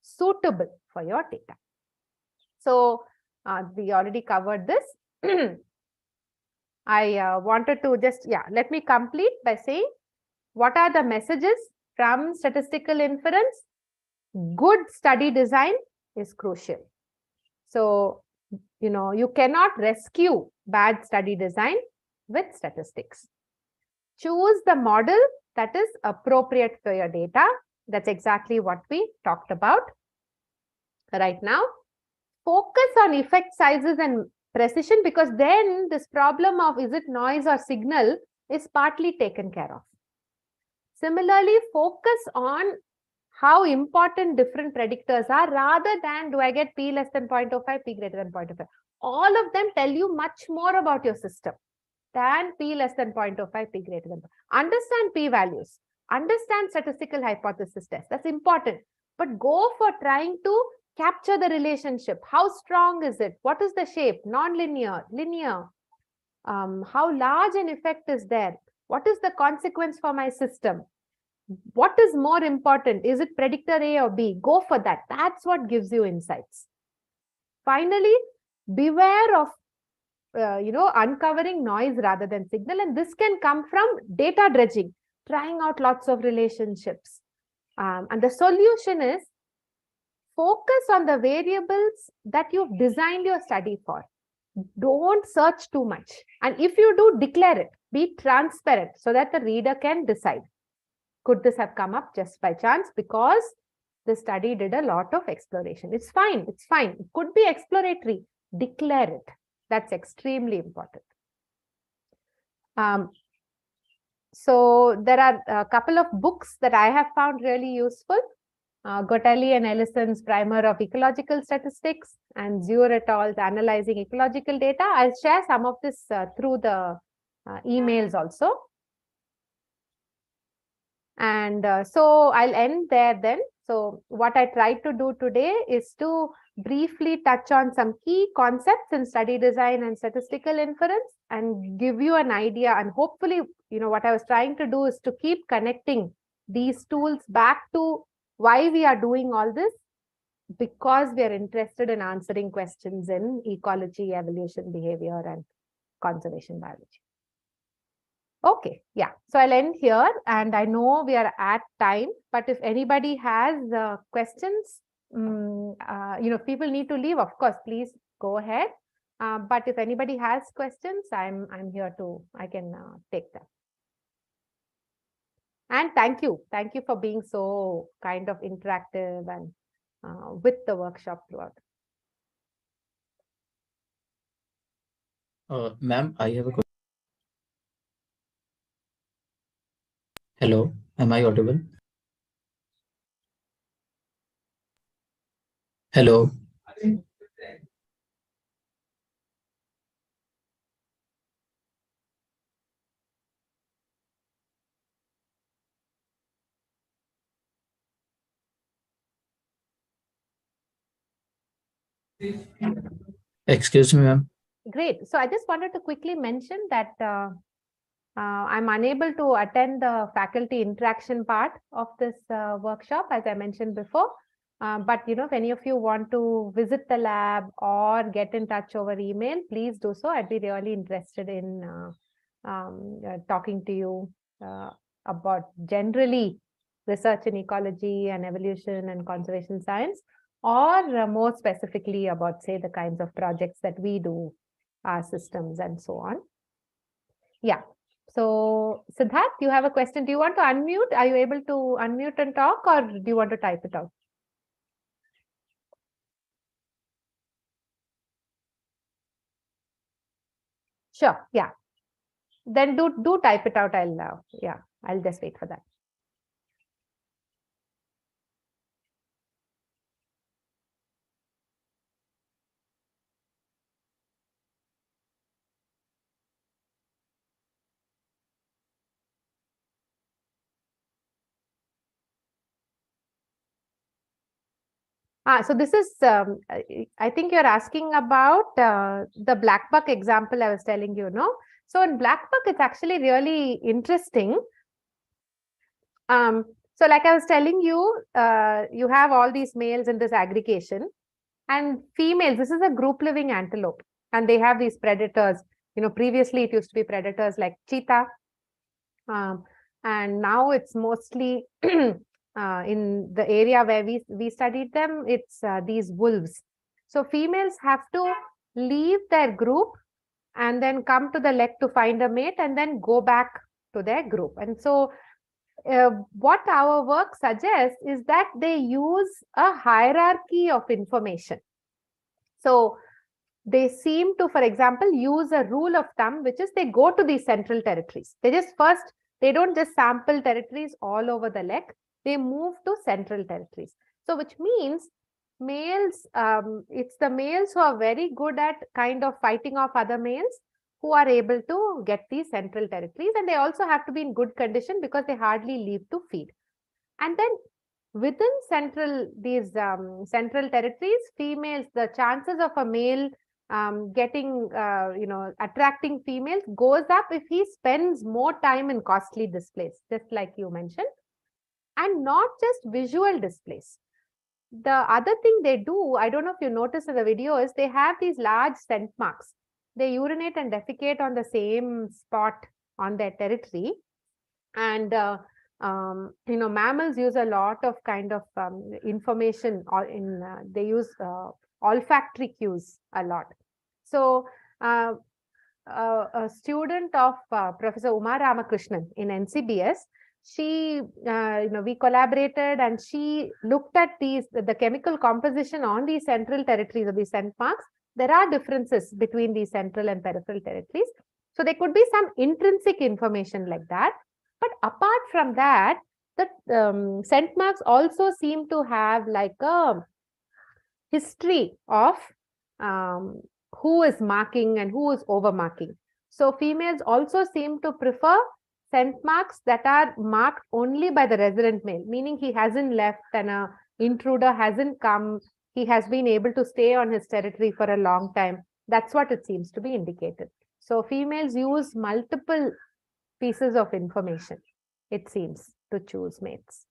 Speaker 1: suitable for your data. So we already covered this. I wanted to just, let me complete by saying, what are the messages from statistical inference? Good study design is crucial. So, you cannot rescue bad study design with statistics. Choose the model that is appropriate for your data. That's exactly what we talked about right now. Focus on effect sizes and precision, because then this problem of is it noise or signal is partly taken care of. Similarly, focus on how important different predictors are rather than do I get P less than 0.05, P greater than 0.05. All of them tell you much more about your system than P less than 0.05, P greater than. Understand P values, understand statistical hypothesis test. That's important. But go for trying to capture the relationship. How strong is it? What is the shape? Non-linear, linear. How large an effect is there? What is the consequence for my system? What is more important? Is it predictor A or B? Go for that. That's what gives you insights. Finally, beware of uncovering noise rather than signal. And this can come from data dredging, trying out lots of relationships. And the solution is focus on the variables that you've designed your study for. Don't search too much. And if you do, declare it. Be transparent so that the reader can decide. Could this have come up just by chance? Because the study did a lot of exploration. It's fine. It's fine. It could be exploratory. Declare it. That's extremely important. So there are a couple of books that I have found really useful. Gotelli and Ellison's Primer of Ecological Statistics and Zure et al.'s Analyzing Ecological Data. I'll share some of this through the emails also. And so I'll end there then. So what I tried to do today is to briefly touch on some key concepts in study design and statistical inference and give you an idea. And hopefully, what I was trying to do is to keep connecting these tools back to why we are doing all this, because we are interested in answering questions in ecology, evolution, behavior, and conservation biology. Okay, yeah. So I'll end here, and I know we are at time, but if anybody has questions, people need to leave, of course, please go ahead. But if anybody has questions, I'm here I can take them. And thank you for being so kind of interactive and with the workshop throughout.
Speaker 6: Ma'am, I have a question. Hello, am I audible? Hello. Excuse me, ma'am.
Speaker 1: Great. So I just wanted to quickly mention that I'm unable to attend the faculty interaction part of this workshop, as I mentioned before. But if any of you want to visit the lab or get in touch over email, please do so. I'd be really interested in talking to you about generally research in ecology and evolution and conservation science, or more specifically about, say, the kinds of projects that we do, our systems and so on. Yeah. So Siddharth, you have a question. Do you want to unmute? Are you able to unmute and talk, or do you want to type it out? Sure. Yeah. Then do type it out. I'll just wait for that. So this is, I think you're asking about the black buck example I was telling you, no? So in black buck, it's actually really interesting. So like I was telling you, you have all these males in this aggregation, and females. This is a group living antelope, and they have these predators. Previously it used to be predators like cheetah, and now it's mostly in the area where we studied them, it's these wolves. So females have to leave their group and then come to the lek to find a mate and then go back to their group. And so what our work suggests is that they use a hierarchy of information. So they seem to, for example, use a rule of thumb, which is they go to these central territories. They don't just sample territories all over the lek. They move to central territories. So which means males, it's the males who are very good at kind of fighting off other males who are able to get these central territories. And they also have to be in good condition because they hardly leave to feed. And then within these central territories, females, the chances of a male attracting females goes up if he spends more time in costly displays, just like you mentioned, and not just visual displays. The other thing they do, I don't know if you noticed in the video, is they have these large scent marks. They urinate and defecate on the same spot on their territory. And mammals use a lot of kind of information, or they use olfactory cues a lot. So a student of Professor Uma Ramakrishnan in NCBS, we collaborated, and she looked at the chemical composition on these central territories of these scent marks. There are differences between these central and peripheral territories. So there could be some intrinsic information like that. But apart from that, the scent marks also seem to have like a history of who is marking and who is over marking. So females also seem to prefer scent marks that are marked only by the resident male, meaning he hasn't left and an intruder hasn't come. He has been able to stay on his territory for a long time. That's what it seems to be indicated. So females use multiple pieces of information, it seems, to choose mates.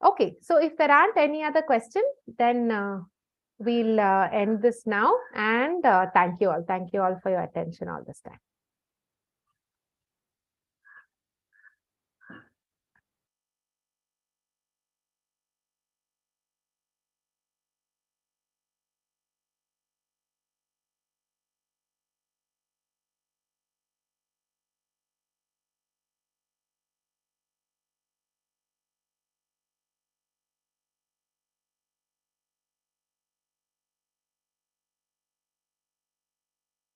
Speaker 1: Okay, so if there aren't any other questions, then we'll end this now, and thank you all. Thank you all for your attention all this time.